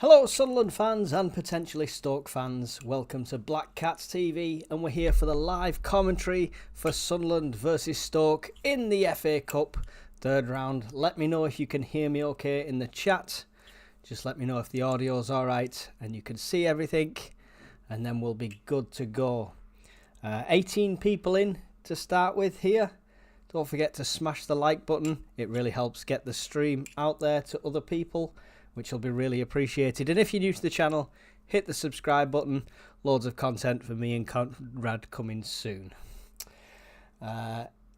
Hello Sunderland fans and potentially Stoke fans, welcome to Black Cats TV, and we're here for the live commentary for Sunderland versus Stoke in the FA Cup third round. Let me know if you can hear me okay in the chat, just let me know if the audio's alright and you can see everything, and then we'll be good to go. 18 people in to start with here. Don't forget to smash the like button, it really helps get the stream out there to other people, which will be really appreciated. And if you're new to the channel, hit the subscribe button. Loads of content for me and Conrad coming soon.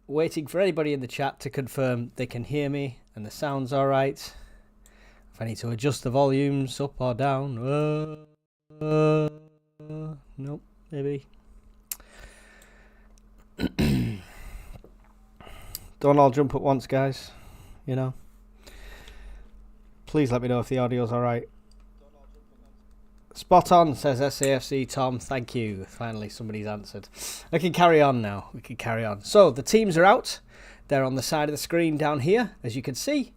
Waiting for anybody in the chat to confirm they can hear me and the sound's alright. If I need to adjust the volumes up or down. Nope, maybe. Don't all jump at once, guys. You know. Please let me know if the audio's alright. Spot on, says SAFC Tom. Thank you. Finally, somebody's answered. I can carry on now. We can carry on. So, the teams are out. They're on the side of the screen down here, as you can see.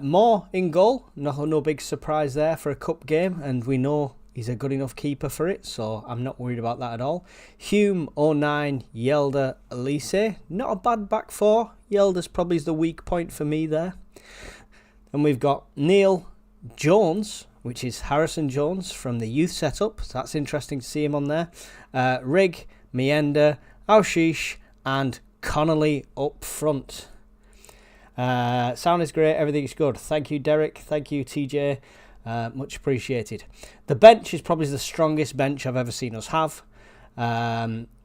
Moore in goal. No big surprise there for a cup game. And we know he's a good enough keeper for it. So, I'm not worried about that at all. Hume, 09, Yelder, Elise. Not a bad back four. Yelder's probably the weak point for me there. And we've got Neil Jones, which is Harrison Jones from the youth setup. So that's interesting to see him on there. Rig, Mienda, Aushish, and Connolly up front. Sound is great. Everything's good. Thank you, Derek. Thank you, TJ. Much appreciated. The bench is probably the strongest bench I've ever seen us have.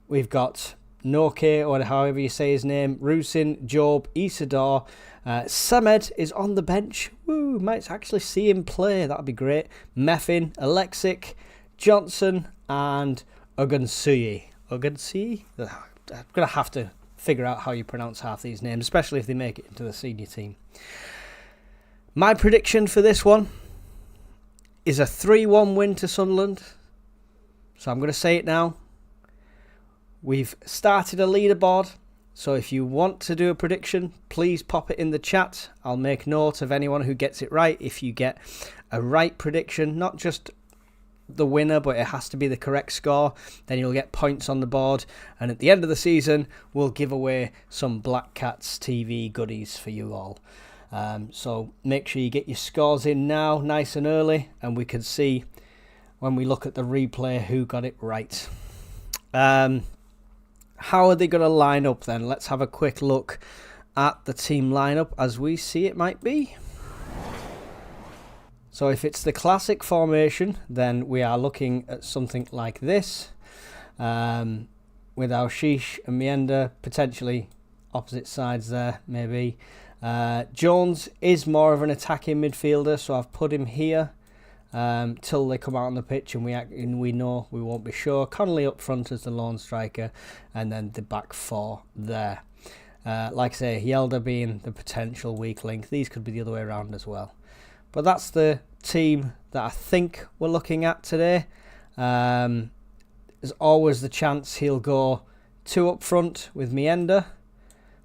We've got Noke, or however you say his name, Rusin, Job, Isidore. Samed is on the bench. Woo, might actually see him play. That'd be great. Meffin, Alexic, Johnson, and Ogunsuyi. Ogunsuyi? I'm going to have to figure out how you pronounce half these names, especially if they make it into the senior team. My prediction for this one is a 3-1 win to Sunderland. So I'm going to say it now. We've started a leaderboard. So if you want to do a prediction, please pop it in the chat. I'll make note of anyone who gets it right. If you get a right prediction, not just the winner, but it has to be the correct score, then you'll get points on the board. And at the end of the season, we'll give away some Black Cats TV goodies for you all. So make sure you get your scores in now, nice and early, and we can see when we look at the replay who got it right. How are they going to line up then? Let's have a quick look at the team lineup as we see it might be. So if it's the classic formation, then we are looking at something like this. With Aushish and Mienda potentially opposite sides there, maybe. Jones is more of an attacking midfielder, so I've put him here. Till they come out on the pitch and we know we won't be sure. Connolly up front as the lone striker, and then the back four there. Like I say, Yelder being the potential weak link. These could be the other way around as well. But that's the team that I think we're looking at today. There's always the chance he'll go two up front with Mienda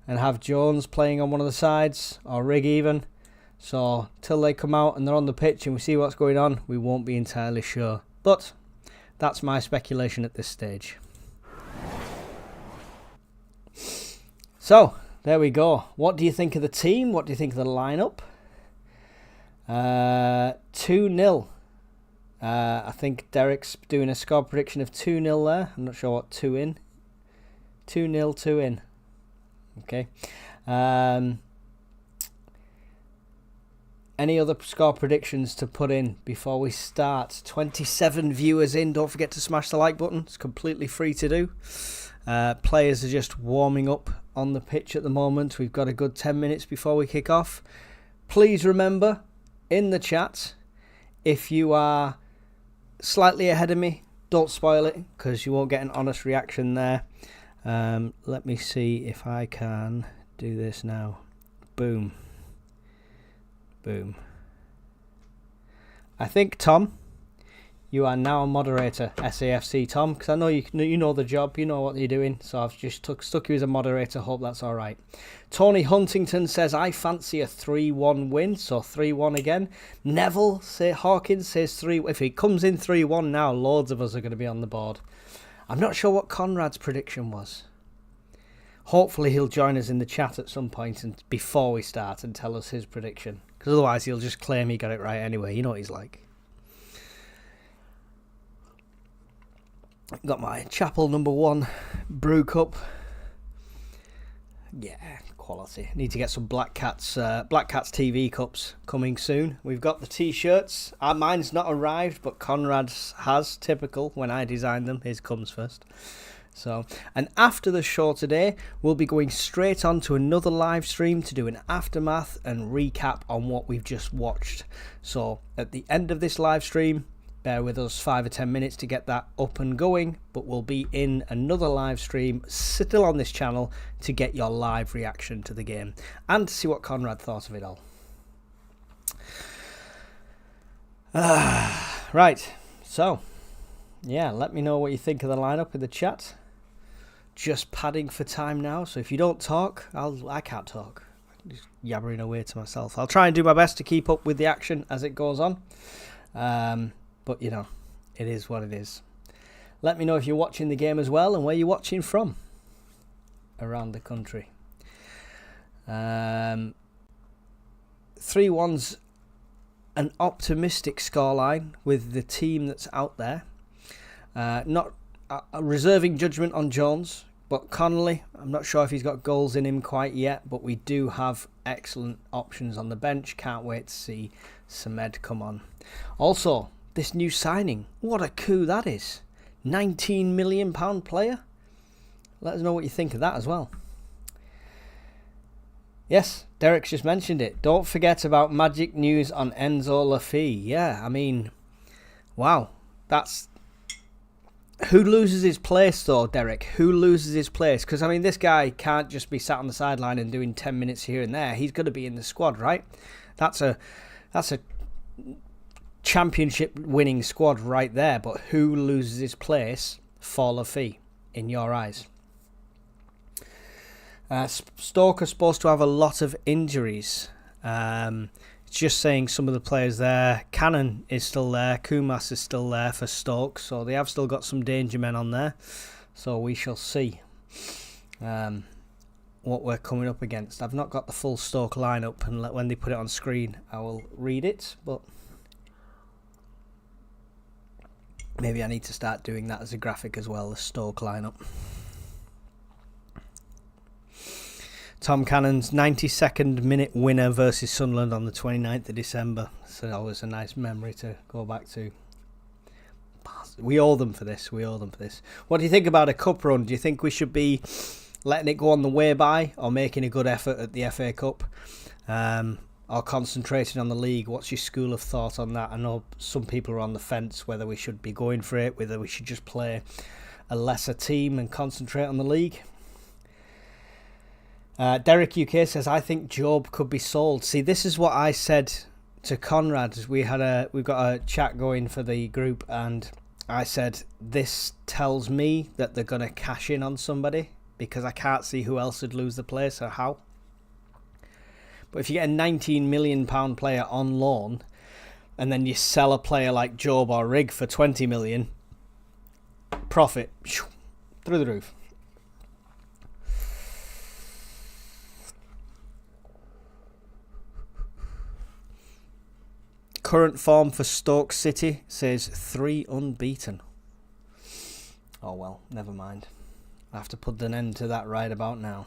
and have Jones playing on one of the sides, or Rig even. So, till they come out and they're on the pitch and we see what's going on, we won't be entirely sure. But, that's my speculation at this stage. So, there we go. What do you think of the team? What do you think of the lineup? 2-0. I think Derek's doing a score prediction of 2-0 there. I'm not sure what 2 in. 2-0, 2 in. Okay. Any other score predictions to put in before we start? 27 viewers in. Don't forget to smash the like button. It's completely free to do. Players are just warming up on the pitch at the moment. We've got a good 10 minutes before we kick off. Please remember, in the chat, if you are slightly ahead of me, don't spoil it, because you won't get an honest reaction there. Let me see if I can do this now. Boom. Boom. I think, Tom, You are now a moderator, SAFC Tom, because I know you know the job, you know what you're doing, so I've just stuck you as a moderator. Hope that's all right. Tony Huntington says, I fancy a 3-1 win, so 3-1 again. Neville Hawkins says 3. If it comes in 3-1 now, loads of us are going to be on the board. I'm not sure what Conrad's prediction was. Hopefully he'll join us in the chat at some point and before we start and tell us his prediction, because otherwise he'll just claim he got it right anyway. You know what he's like. Got my Chapel number 1 brew cup. Yeah, quality. Need to get some Black Cats TV cups coming soon. We've got the t-shirts. Mine's not arrived, but Conrad's has. Typical. When I designed them, his comes first. So, and after the show today, we'll be going straight on to another live stream to do an aftermath and recap on what we've just watched. So, at the end of this live stream, bear with us 5 or 10 minutes to get that up and going, but we'll be in another live stream still on this channel to get your live reaction to the game and to see what Conrad thought of it all. Right, so yeah, let me know what you think of the lineup in the chat. Just padding for time now, so if you don't talk, I can't talk. I'm just yabbering away to myself. I'll try and do my best to keep up with the action as it goes on. But, you know, it is what it is. Let me know if you're watching the game as well and where you're watching from around the country. 3-1's an optimistic scoreline with the team that's out there. Not reserving judgment on Jones, but Connolly, I'm not sure if he's got goals in him quite yet, but we do have excellent options on the bench. Can't wait to see Samed come on. Also, this new signing, what a coup that is. £19 million player. Let us know what you think of that as well. Yes, Derek's just mentioned it. Don't forget about magic news on Enzo Lafie. Yeah, I mean, wow. That's... Who loses his place though, Derek? Who loses his place? Because, I mean, this guy can't just be sat on the sideline and doing 10 minutes here and there. He's got to be in the squad, right? That's a championship winning squad right there, but who loses his place for Lafie in your eyes? Stoke are supposed to have a lot of injuries. It's just saying some of the players there. Cannon is still there, Kumas is still there for Stoke, so they have still got some danger men on there, so we shall see what we're coming up against. I've not got the full Stoke lineup, and when they put it on screen I will read it, but maybe I need to start doing that as a graphic as well, the Stoke lineup. Tom Cannon's 92nd minute winner versus Sunderland on the 29th of December. So always a nice memory to go back to. We owe them for this. What do you think about a cup run? Do you think we should be letting it go on the way by, or making a good effort at the FA Cup, or concentrating on the league? What's your school of thought on that? I know some people are on the fence whether we should be going for it, whether we should just play a lesser team and concentrate on the league. Derek UK says, I think Job could be sold. See, this is what I said to Conrad. We've got a chat going for the group, and I said, this tells me that they're going to cash in on somebody, because I can't see who else would lose the place or how. But if you get a £19 million player on loan, and then you sell a player like Job or Rigg for 20 million, profit through the roof. Current form for Stoke City says 3 unbeaten. Oh well, never mind. I have to put an end to that right about now.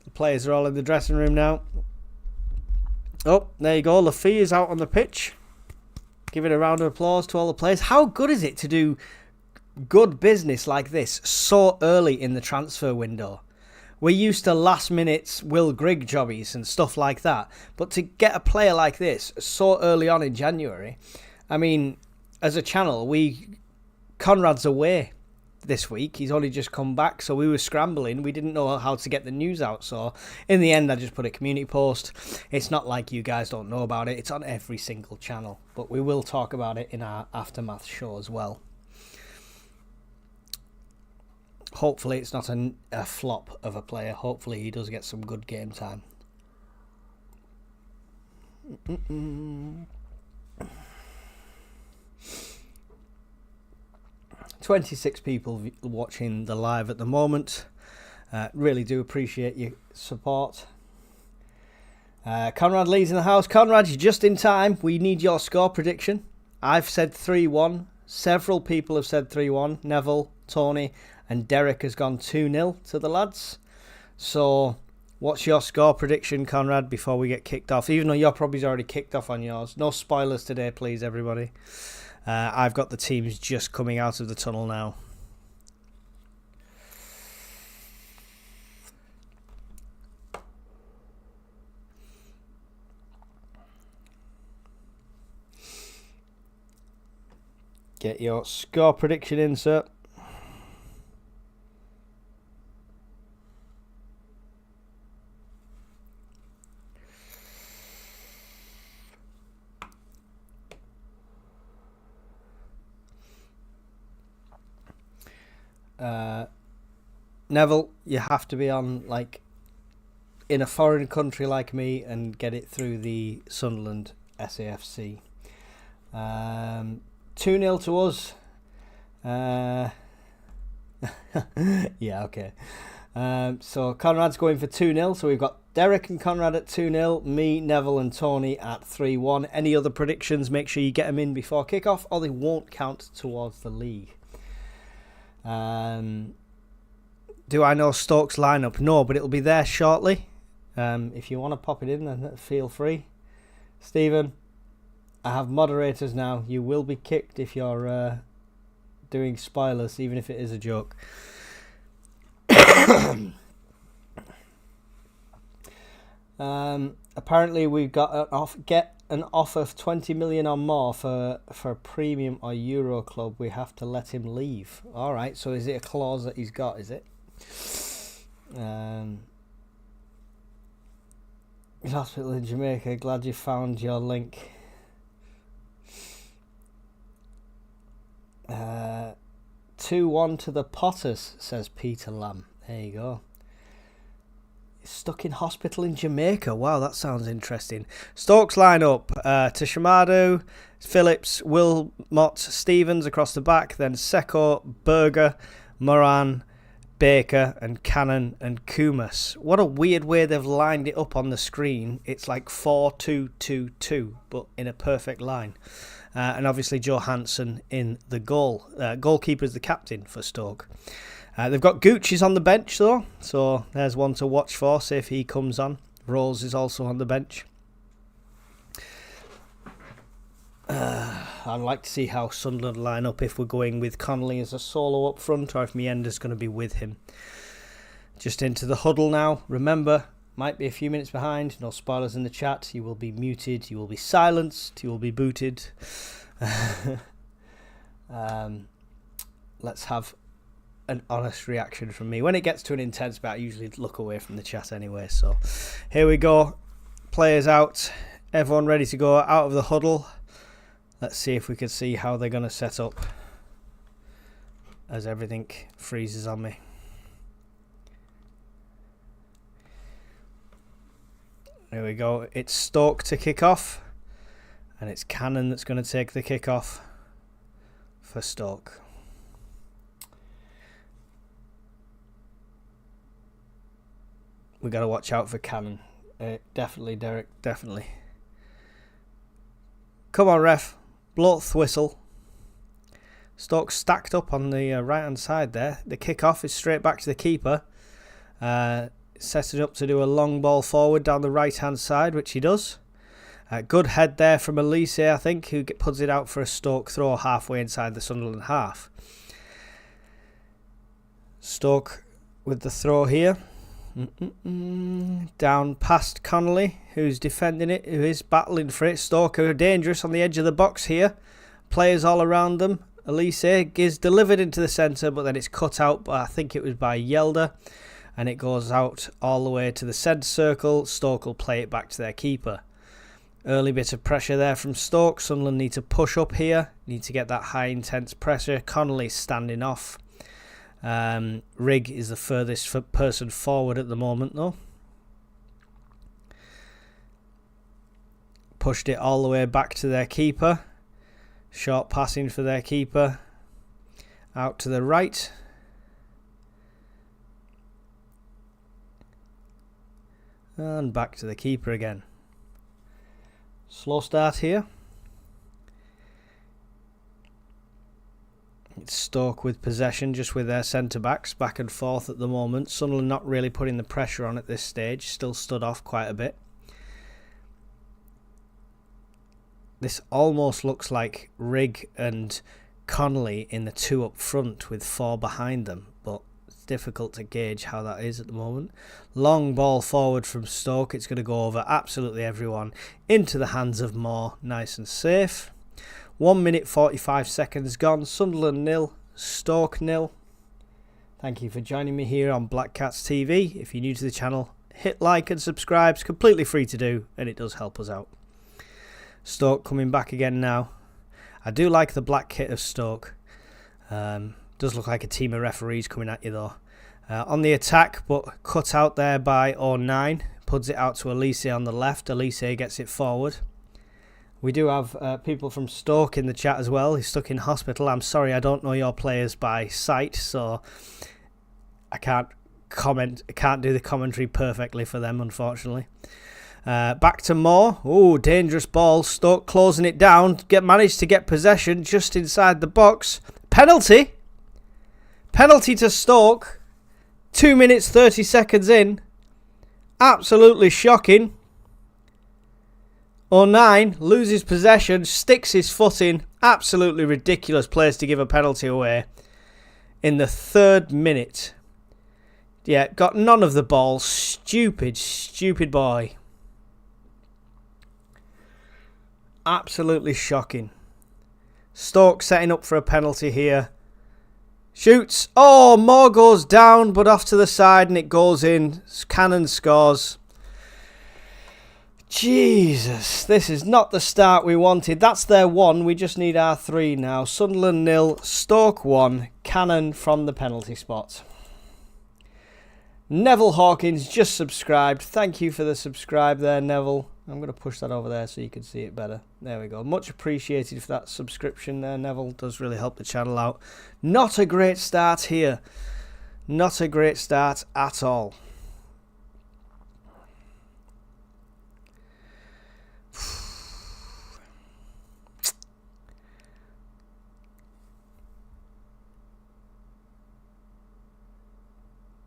The players are all in the dressing room now. Oh, there you go. Lafie is out on the pitch. Give it a round of applause to all the players. How good is it to do good business like this so early in the transfer window? We're used to last minute Will Grigg jobbies and stuff like that. But to get a player like this so early on in January, I mean, as a channel, Conrad's away this week. He's only just come back, so we were scrambling. We didn't know how to get the news out, so in the end I just put a community post. It's not like you guys don't know about it. It's on every single channel, but we will talk about it in our Aftermath show as well. Hopefully it's not a flop of a player. Hopefully he does get some good game time. 26 people watching the live at the moment. Really do appreciate your support. Conrad Lee's in the house. Conrad, you're just in time. We need your score prediction. I've said 3-1. Several people have said 3-1. Neville, Tony and Derek has gone 2-0 to the lads. So what's your score prediction, Conrad, before we get kicked off? Even though your probably already kicked off on yours. No spoilers today, please, everybody. I've got the teams just coming out of the tunnel now. Get your score prediction in, sir. Neville, you have to be on, like, in a foreign country like me and get it through the Sunderland SAFC. 2-0 to us. Yeah, okay. So Conrad's going for 2-0. So we've got Derek and Conrad at 2-0. Me, Neville and Tony at 3-1. Any other predictions, make sure you get them in before kickoff or they won't count towards the league. Do I know Stoke's lineup? No, but it'll be there shortly. If you want to pop it in, then feel free. Stephen, I have moderators now. You will be kicked if you're doing spoilers, even if it is a joke. Apparently, we've got an offer of 20 million or more for a premium or Euro club. We have to let him leave. All right. So is it a clause that he's got? Is it? Hospital in Jamaica. Glad you found your link. 2-1 to the Potters, says Peter Lamb. There you go. Stuck in hospital in Jamaica. Wow, that sounds interesting. Stokes line up. Tashamadu, Phillips, Wilmot, Stevens across the back. Then Seko, Berger, Moran, Baker and Cannon and Kumas. What a weird way they've lined it up on the screen. It's like 4-2-2-2, but in a perfect line. And obviously Johansson in the goal. Goalkeeper is the captain for Stoke. They've got Gucci's on the bench though, so there's one to watch for, see if he comes on. Rose is also on the bench. I'd like to see how Sunderland line up if we're going with Connolly as a solo up front or if Mienda's going to be with him. Just into the huddle now. Remember, might be a few minutes behind. No spoilers in the chat. You will be muted. You will be silenced. You will be booted. Let's have an honest reaction from me. When it gets to an intense bit, I usually look away from the chat anyway. So here we go. Players out. Everyone ready to go out of the huddle. Let's see if we can see how they're going to set up as everything freezes on me. There we go. It's Stoke to kick off. And it's Cannon that's going to take the kick off for Stoke. We got to watch out for Cannon. Definitely, Derek. Definitely. Come on, ref. Blow the whistle. Stoke stacked up on the right-hand side there. The kick-off is straight back to the keeper. Sets it up to do a long ball forward down the right-hand side, which he does. Good head there from Elise, I think, who puts it out for a Stoke throw halfway inside the Sunderland half. Stoke with the throw here. Down past Connolly, who's defending it, who is battling for it. Stoke are dangerous on the edge of the box here. Players all around them. Elise is delivered into the centre, but then it's cut out, I think it was by Yelder, and it goes out all the way to the centre circle. Stoke will play it back to their keeper. Early bit of pressure there from Stoke. Sunderland need to push up here, need to get that high intense pressure. Connolly standing off. Rigg is the furthest person forward at the moment though. Pushed it all the way back to their keeper. Short passing for their keeper. Out to the right. And back to the keeper again. Slow start here. It's Stoke with possession, just with their centre-backs back and forth at the moment. Sunderland not really putting the pressure on at this stage. Still stood off quite a bit. This almost looks like Rigg and Connolly in the two up front with four behind them, but it's difficult to gauge how that is at the moment. Long ball forward from Stoke. It's going to go over absolutely everyone into the hands of Moore. Nice and safe. 1 minute 45 seconds gone. Sunderland 0, Stoke 0. Thank you for joining me here on Black Cats TV. If you're new to the channel, hit like and subscribe. It's completely free to do, and it does help us out. Stoke coming back again now. I do like the black kit of Stoke. Does look like a team of referees coming at you though. On the attack, but cut out there by 09. Puts it out to Elise on the left. Elise gets it forward. We do have people from Stoke in the chat as well. He's stuck in hospital. I'm sorry, I don't know your players by sight, so I can't comment. I can't do the commentary perfectly for them, unfortunately. Back to Moore. Oh, dangerous ball. Stoke closing it down. Managed to get possession just inside the box. Penalty. Penalty to Stoke. 2 minutes 30 seconds in. Absolutely shocking. 09 loses possession, sticks his foot in. Absolutely ridiculous place to give a penalty away. In the 3rd minute. Yeah, got none of the ball. Stupid, stupid boy. Absolutely shocking. Stoke setting up for a penalty here. Shoots. Oh, Moore goes down, but off to the side and it goes in. Cannon scores. Jesus, this is not the start we wanted. That's their 1. We just need our 3 now. Sunderland 0, Stoke 1. Cannon from the penalty spot. Neville Hawkins just subscribed. Thank you for the subscribe there, Neville. I'm going to push that over there so you can see it better. There we go. Much appreciated for that subscription there, Neville. Does really help the channel out. Not a great start here. Not a great start at all.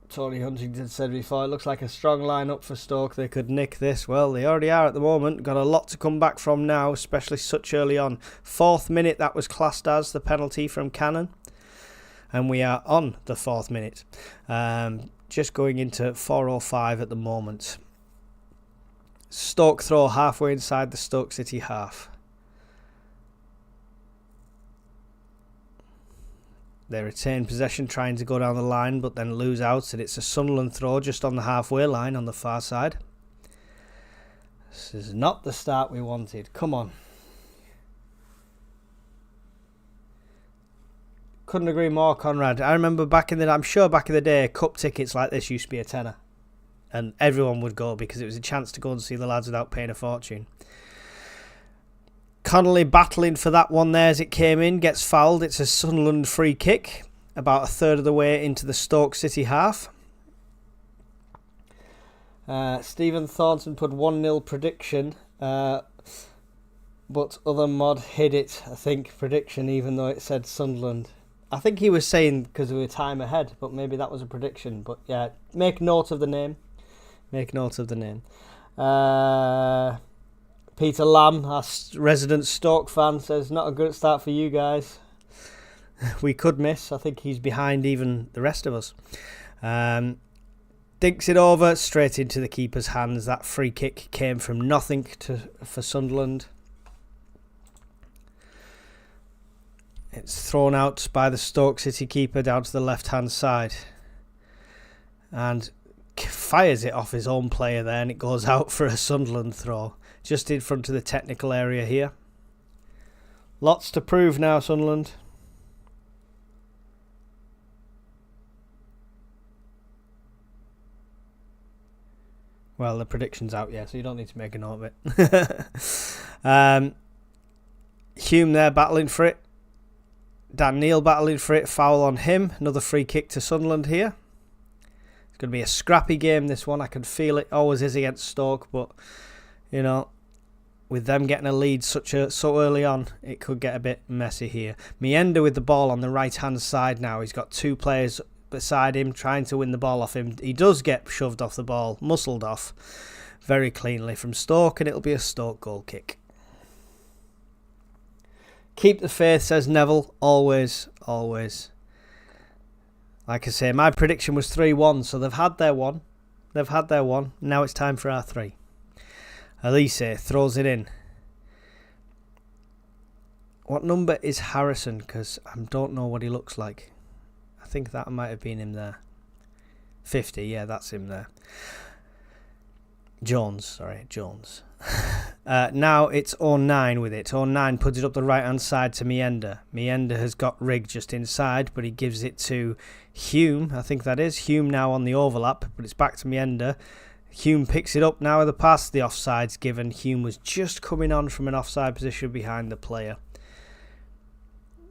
Tony Huntington said before, it looks like a strong lineup for Stoke. They could nick this. Well, they already are at the moment. Got a lot to come back from now, especially such early on. 4th minute, that was classed as the penalty from Cannon. And we are on the 4th minute. Just going into 4:05 at the moment. Stoke throw halfway inside the Stoke City half. They retain possession, trying to go down the line, but then lose out, and it's a Sunderland throw just on the halfway line on the far side. This is not the start we wanted. Come on. Couldn't agree more, Conrad. I remember back in the, I'm sure back in the day, cup tickets like this used to be a tenner. And everyone would go because it was a chance to go and see the lads without paying a fortune. Connolly battling for that one there as it came in. Gets fouled. It's a Sunderland free kick. About a third of the way into the Stoke City half. Stephen Thornton put 1-0 prediction. But other mod hid it, I think, prediction, even though it said Sunderland. I think he was saying because we were time ahead, but maybe that was a prediction. But yeah, make note of the name. Make note of the name. Peter Lamb, our resident Stoke fan, says, not a good start for you guys. We could miss. I think he's behind even the rest of us. Dinks it over straight into the keeper's hands. That free kick came from nothing for Sunderland. It's thrown out by the Stoke City keeper down to the left-hand side. And fires it off his own player there, and it goes out for a Sunderland throw. Just in front of the technical area here. Lots to prove now, Sunderland. Well, the prediction's out, yeah, so you don't need to make a note of it. Hume there battling for it. Dan Neil battling for it. Foul on him. Another free kick to Sunderland here. It's going to be a scrappy game, this one. I can feel it. Always is against Stoke, but, you know, with them getting a lead so early on, it could get a bit messy here. Mienda with the ball on the right-hand side now. He's got two players beside him trying to win the ball off him. He does get shoved off the ball, muscled off very cleanly from Stoke, and it'll be a Stoke goal kick. Keep the faith, says Neville. Always, always. Like I say, my prediction was 3-1, so they've had their one. They've had their one. Now it's time for our 3. Elise throws it in. What number is Harrison? Because I don't know what he looks like. I think that might have been him there. 50, yeah, that's him there. Jones. Now it's 09 with it. 09 puts it up the right-hand side to Mienda. Mienda has got Rigg just inside, but he gives it to Hume. I think that is. Hume now on the overlap, but it's back to Mienda. Hume picks it up now with the pass. The offside's given. Hume was just coming on from an offside position behind the player.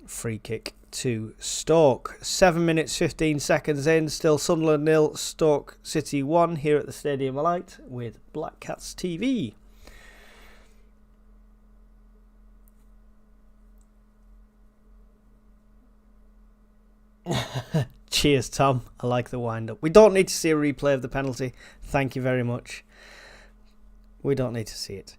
Free kick to Stoke. 7 minutes 15 seconds in. Still Sunderland 0, Stoke City 1 here at the Stadium of Light with Black Cats TV. Cheers, Tom. I like the wind-up. We don't need to see a replay of the penalty. Thank you very much. We don't need to see it.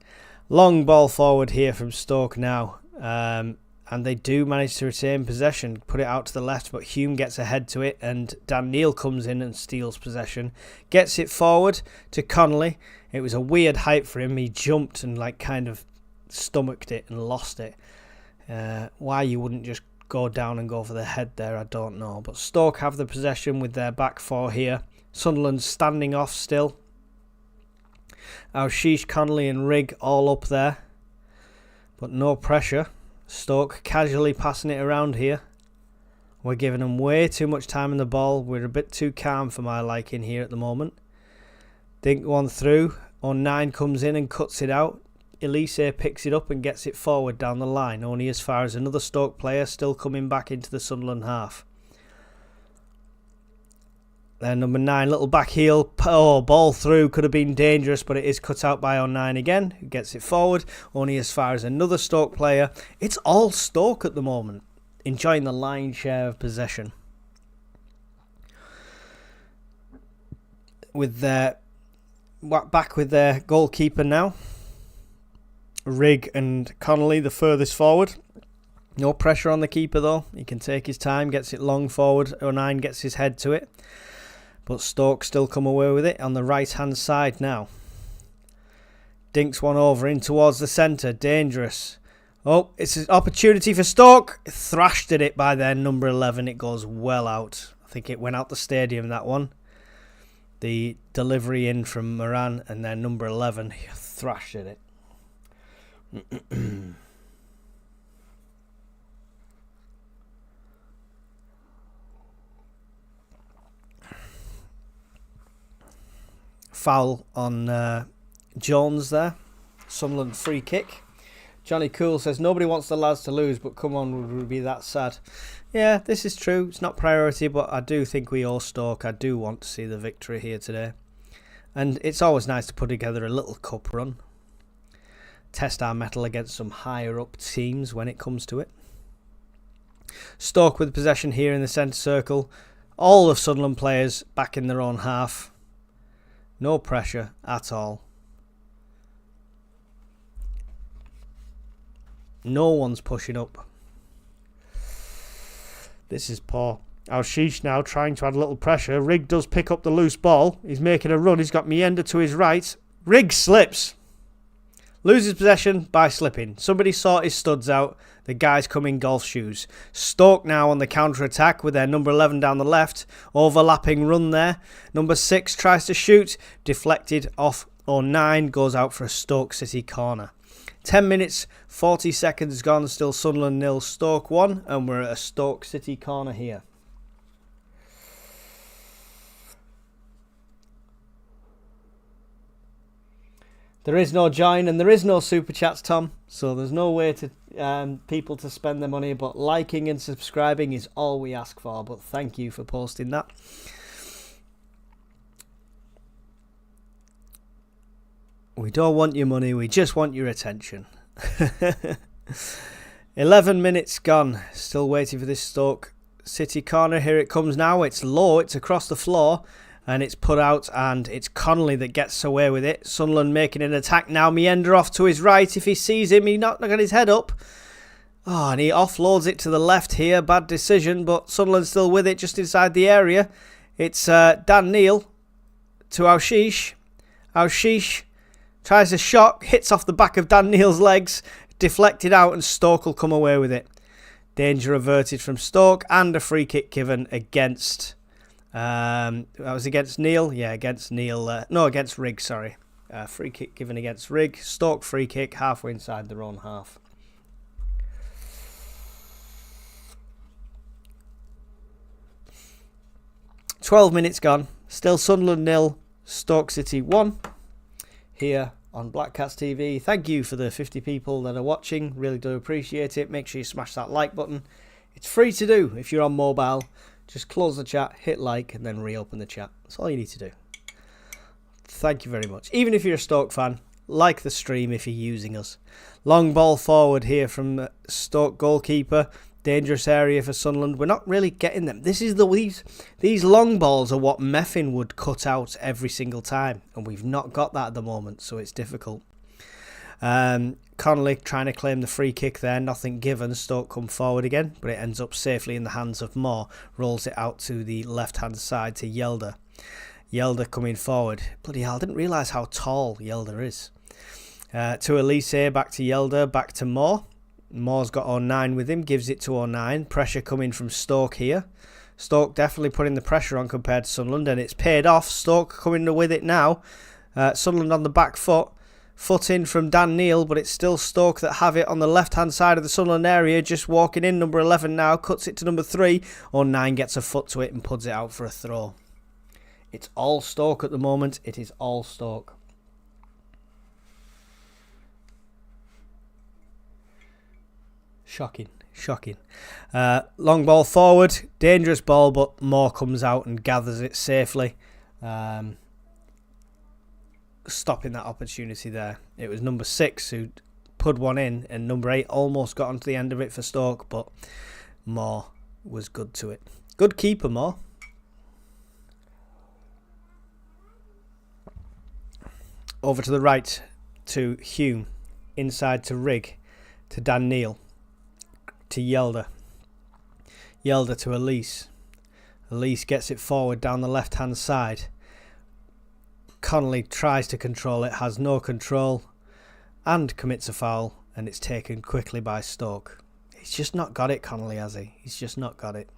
Long ball forward here from Stoke now. And they do manage to retain possession. Put it out to the left, but Hume gets ahead to it. And Dan Neil comes in and steals possession. Gets it forward to Connolly. It was a weird height for him. He jumped and kind of stomached it and lost it. Why you wouldn't just go down and go for the head there, I don't know. But Stoke have the possession with their back four here. Sunderland standing off still. Sheesh, Connolly and Rigg all up there. But no pressure. Stoke casually passing it around here. We're giving them way too much time in the ball. We're a bit too calm for my liking here at the moment. Dink one through. 09 comes in and cuts it out. Elise picks it up and gets it forward down the line, only as far as another Stoke player still coming back into the Sunderland half. Then number 9, little back heel. Oh, ball through. Could have been dangerous, but it is cut out by 09 again, who gets it forward, only as far as another Stoke player. It's all Stoke at the moment, enjoying the lion's share of possession. With their back with their goalkeeper now. Rigg and Connolly the furthest forward. No pressure on the keeper though. He can take his time, gets it long forward. 09 gets his head to it. But Stoke still come away with it on the right hand side now. Dinks one over in towards the centre. Dangerous. Oh, it's an opportunity for Stoke. Thrashed at it by their number 11. It goes well out. I think it went out the stadium, that one. The delivery in from Moran and their number 11. Thrashed at it. Foul on Jones there. Sunderland free kick. Johnny Cool says nobody wants the lads to lose, but come on, would we be that sad? Yeah, this is true. It's not priority, but I do think we all Stoke. I do want to see the victory here today. And it's always nice to put together a little cup run. Test our mettle against some higher up teams when it comes to it. Stoke with possession here in the centre circle. All of Sunderland players back in their own half. No pressure at all. No one's pushing up. This is poor. Sheesh now trying to add a little pressure. Rigg does pick up the loose ball. He's making a run. He's got Mienda to his right. Rigg slips. Loses possession by slipping. Somebody sort his studs out. The guys come in golf shoes. Stoke now on the counter-attack with their number 11 down the left. Overlapping run there. Number 6 tries to shoot. Deflected off, or 9 goes out for a Stoke City corner. 10 minutes, 40 seconds gone. Still Sunderland 0, Stoke 1. And we're at a Stoke City corner here. There is no join and there is no super chats, Tom. So there's no way to people to spend their money. But liking and subscribing is all we ask for. But thank you for posting that. We don't want your money. We just want your attention. 11 minutes gone. Still waiting for this Stoke City corner. Here it comes now. It's low. It's across the floor. And it's put out, and it's Connolly that gets away with it. Sunderland making an attack now. Meander off to his right. If he sees him, he's not got his head up. Oh, and he offloads it to the left here. Bad decision, but Sunderland still with it just inside the area. It's Dan Neil to Aushish. Aushish tries a shot, hits off the back of Dan Neil's legs, deflected out, and Stoke will come away with it. Danger averted from Stoke, and a free kick given against... that was against Neil. Yeah, against Neil. No, against Rigg, sorry. Free kick given against Rigg. Stoke free kick halfway inside their own half. "12 minutes gone. Still Sunderland 0, Stoke City 1. Here on Black Cats TV. Thank you for the 50 people that are watching. Really do appreciate it. Make sure you smash that like button. It's free to do if you're on mobile. Just close the chat, hit like, and then reopen the chat. That's all you need to do. Thank you very much. Even if you're a Stoke fan, like the stream if you're using us. Long ball forward here from the Stoke goalkeeper. Dangerous area for Sunderland. We're not really getting them. These long balls are what Meffin would cut out every single time. And we've not got that at the moment, so it's difficult. Connolly trying to claim the free kick there, nothing given. Stoke come forward again, but it ends up safely in the hands of Moore. Rolls it out to the left hand side to Yelder. Yelder coming forward. Bloody hell, I didn't realise how tall Yelder is. To Elise, back to Yelder, back to Moore. Moore's got 09 with him, gives it to 09. Pressure coming from Stoke here. Stoke definitely putting the pressure on compared to Sunderland, and it's paid off. Stoke coming with it now. Sunderland on the back foot. Foot in from Dan Neil, but it's still Stoke that have it on the left-hand side of the Sunderland area. Just walking in, number 11 now, cuts it to number 3. 09 gets a foot to it and puts it out for a throw. It's all Stoke at the moment. It is all Stoke. Shocking. Long ball forward. Dangerous ball, but Moore comes out and gathers it safely. Stopping that opportunity there. It was number 6 who put one in, and number 8 almost got onto the end of it for Stoke, but Moore was good to it. Good keeper, Moore. Over to the right to Hume. Inside to Rigg. To Dan Neil. To Yelder. Yelder to Elise. Elise gets it forward down the left hand side. Connolly tries to control it, has no control, and commits a foul, and it's taken quickly by Stoke. He's just not got it, Connolly, has he? He's just not got it.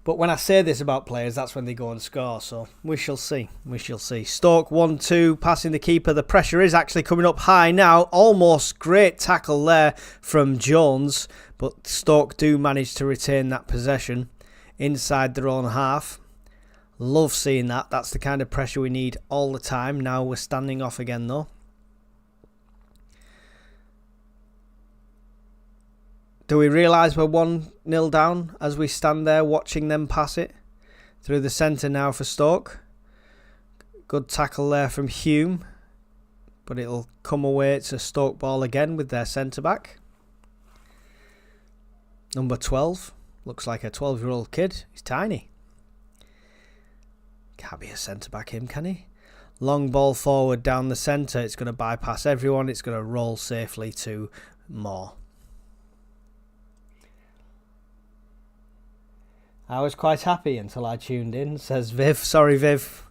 But when I say this about players, that's when they go and score, so we shall see. We shall see. Stoke 1-2, passing the keeper. The pressure is actually coming up high now. Almost great tackle there from Jones, but Stoke do manage to retain that possession inside their own half. Love seeing that. That's the kind of pressure we need all the time. Now we're standing off again though. Do we realise we're 1-0 down as we stand there watching them pass it? Through the centre now for Stoke. Good tackle there from Hume. But it'll come away. It's a Stoke ball again with their centre back. Number 12. Looks like a 12-year-old kid. He's tiny. Can't be a centre-back him, can he? Long ball forward down the centre. It's going to bypass everyone. It's going to roll safely to Moore. I was quite happy until I tuned in, says Viv. Sorry, Viv.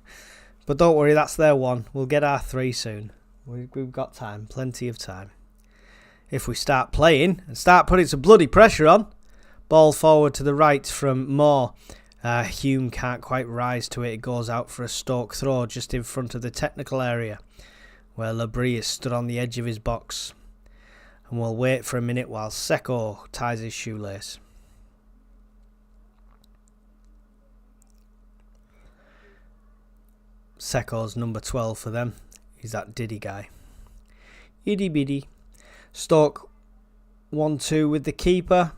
But don't worry, that's their one. We'll get our 3 soon. We've got time, plenty of time. If we start playing and start putting some bloody pressure on. Ball forward to the right from Moore. Hume can't quite rise to it. It goes out for a Stoke throw just in front of the technical area where Labrie is stood on the edge of his box. And we'll wait for a minute while Seko ties his shoelace. Seko's number 12 for them. He's that Diddy guy. Itty bitty. Stoke 1-2 with the keeper.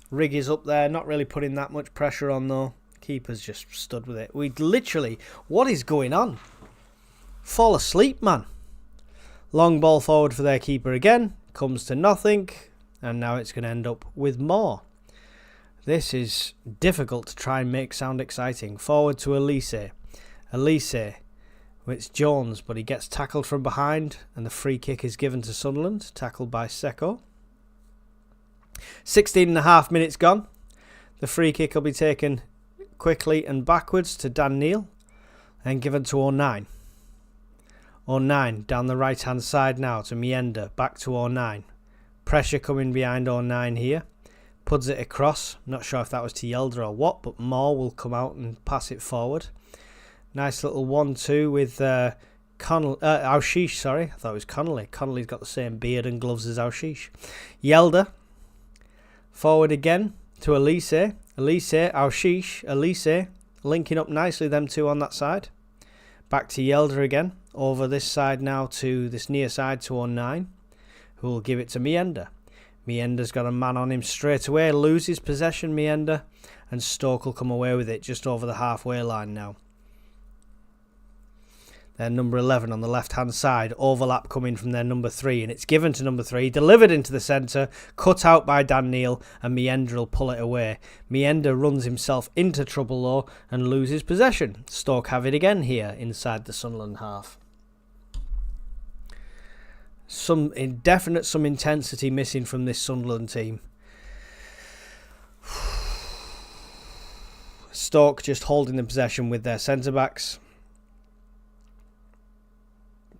Rig is up there, not really putting that much pressure on though. Keeper's just stood with it. We literally, what is going on? Fall asleep, man. Long ball forward for their keeper again. Comes to nothing. And now it's going to end up with more. This is difficult to try and make sound exciting. Forward to Elise. Elise. It's Jones, but he gets tackled from behind. And the free kick is given to Sunderland. Tackled by Seko. 16.5 minutes gone. The free kick will be taken quickly and backwards to Dan Neil. And given to 09. 09 down the right hand side now to Mienda. Back to 09. Pressure coming behind 09 here. Puts it across. Not sure if that was to Yelder or what, but Moore will come out and pass it forward. Nice little 1-2 with Aushish, sorry. I thought it was Connolly. Connolly's got the same beard and gloves as Aushish. Yelder. Forward again to Elise. Elise, Aushish, Elise. Linking up nicely, them two on that side. Back to Yelder again. Over this side now to this near side to 09. Who will give it to Mienda. Mienda's got a man on him straight away. Loses possession, Mienda. And Stoke will come away with it just over the halfway line now. Their number 11 on the left-hand side. Overlap coming from their number 3. And it's given to number 3. Delivered into the centre. Cut out by Dan Neil. And Mienda will pull it away. Mienda runs himself into trouble though. And loses possession. Stoke have it again here inside the Sunderland half. Some intensity missing from this Sunderland team. Stoke just holding the possession with their centre-backs.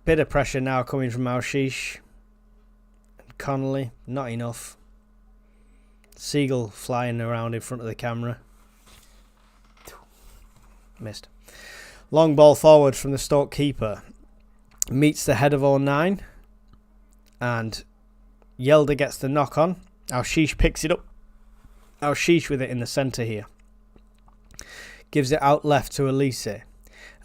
Bit of pressure now coming from Aushish and Connolly. Not enough. Seagull flying around in front of the camera. Missed. Long ball forward from the Stoke keeper. Meets the head of 09. And Yelder gets the knock on. Aushish picks it up. Aushish with it in the centre here. Gives it out left to Elise.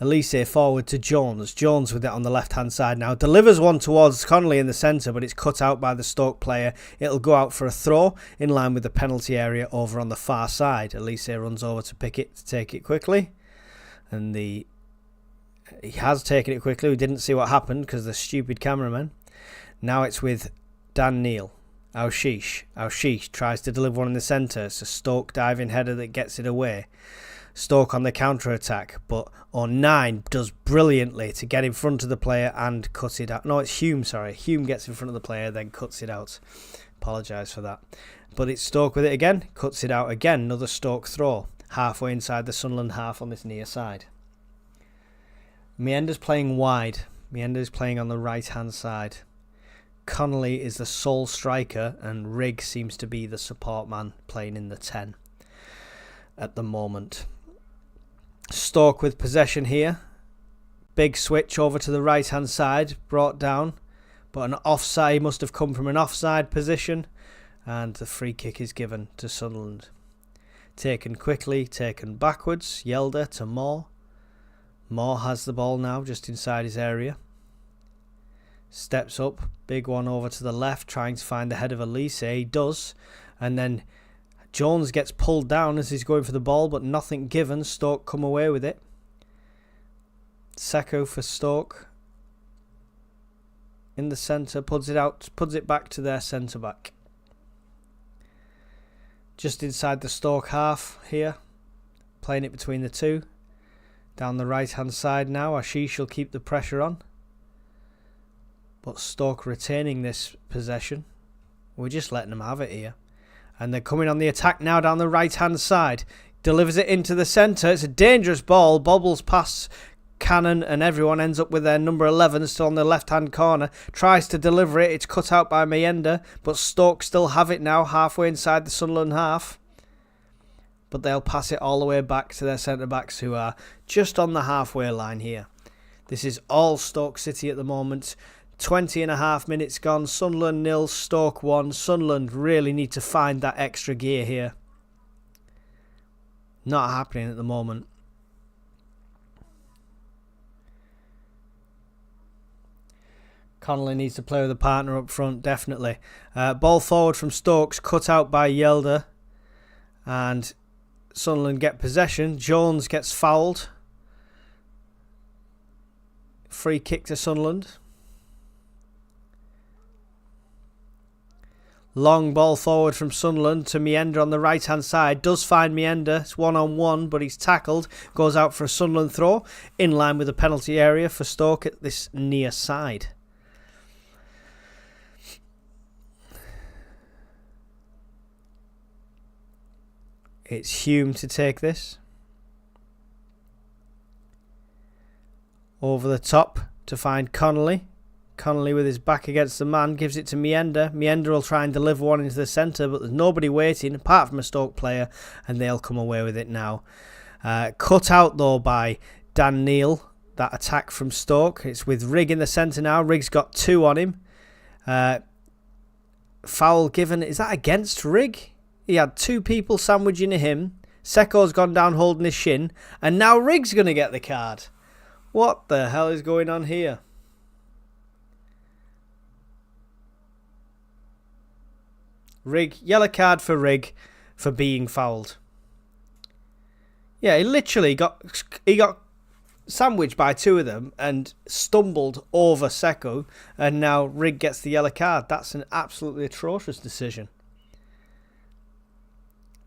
Elise forward to Jones. Jones with it on the left-hand side now. Delivers one towards Connolly in the centre, but it's cut out by the Stoke player. It'll go out for a throw in line with the penalty area over on the far side. Elise runs over to pick it, to take it quickly. And he has taken it quickly. We didn't see what happened because the stupid cameraman. Now it's with Dan Neil. Aushish. Aushish tries to deliver one in the centre. It's a Stoke diving header that gets it away. Stoke on the counter-attack, but 09 does brilliantly to get in front of the player and cut it out. No, it's Hume, sorry. Hume gets in front of the player, then cuts it out. Apologise for that. But it's Stoke with it again, cuts it out again. Another Stoke throw, halfway inside the Sunderland half on this near side. Mienda's playing wide. Mienda's playing on the right-hand side. Connolly is the sole striker, and Rigg seems to be the support man playing in the 10 at the moment. Stoke with possession here. Big switch over to the right hand side. Brought down. But an offside must have come from an offside position. And the free kick is given to Sunderland. Taken quickly. Taken backwards. Yelder to Moore. Moore has the ball now just inside his area. Steps up. Big one over to the left. Trying to find the head of Elise. He does. And then Jones gets pulled down as he's going for the ball, but nothing given. Stoke come away with it. Seko for Stoke. In the centre, puts it back to their centre-back. Just inside the Stoke half here. Playing it between the two. Down the right-hand side now. Ashish will keep the pressure on. But Stoke retaining this possession. We're just letting them have it here. And they're coming on the attack now down the right-hand side. Delivers it into the centre. It's a dangerous ball. Bobbles past Cannon and everyone ends up with their number 11 still on the left-hand corner. Tries to deliver it. It's cut out by Meander, but Stoke still have it now halfway inside the Sunderland half. But they'll pass it all the way back to their centre-backs who are just on the halfway line here. This is all Stoke City at the moment. 20.5 minutes gone. Sunderland 0, Stoke 1. Sunderland really need to find that extra gear here. Not happening at the moment. Connolly needs to play with a partner up front, definitely. Ball forward from Stokes, cut out by Yelder. And Sunderland get possession. Jones gets fouled. Free kick to Sunderland. Long ball forward from Sunderland to Meander on the right-hand side. Does find Meander. It's one-on-one, but he's tackled. Goes out for a Sunderland throw. In line with the penalty area for Stoke at this near side. It's Hume to take this. Over the top to find Connolly. Connolly with his back against the man gives it to Meander. Meander will try and deliver one into the centre, but there's nobody waiting apart from a Stoke player, and they'll come away with it now. Cut out though by Dan Neil, that attack from Stoke. It's with Rigg in the centre now. Rigg's got 2 on him. Foul given. Is that against Rigg? He had 2 people sandwiching him. Seko's gone down holding his shin, and now Rigg's going to get the card. What the hell is going on here? Rigg, yellow card for Rigg for being fouled. Yeah, he literally got sandwiched by 2 of them and stumbled over Seko, and now Rigg gets the yellow card. That's an absolutely atrocious decision.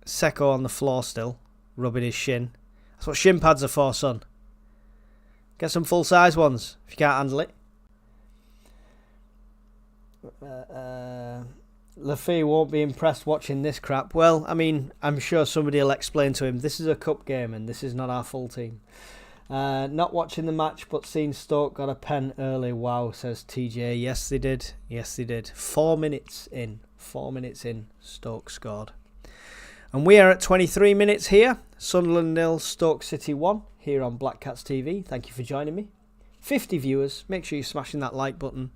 Seko on the floor still, rubbing his shin. That's what shin pads are for, son. Get some full-size ones if you can't handle it. Lafay won't be impressed watching this crap. Well, I mean, I'm sure somebody will explain to him, this is a cup game and this is not our full team. Not watching the match, but seeing Stoke got a pen early. Wow, says TJ. Yes, they did. Yes, they did. 4 minutes in. 4 minutes in, Stoke scored. And we are at 23 minutes here. Sunderland 0, Stoke City 1 here on Black Cats TV. Thank you for joining me. 50 viewers. Make sure you're smashing that like button.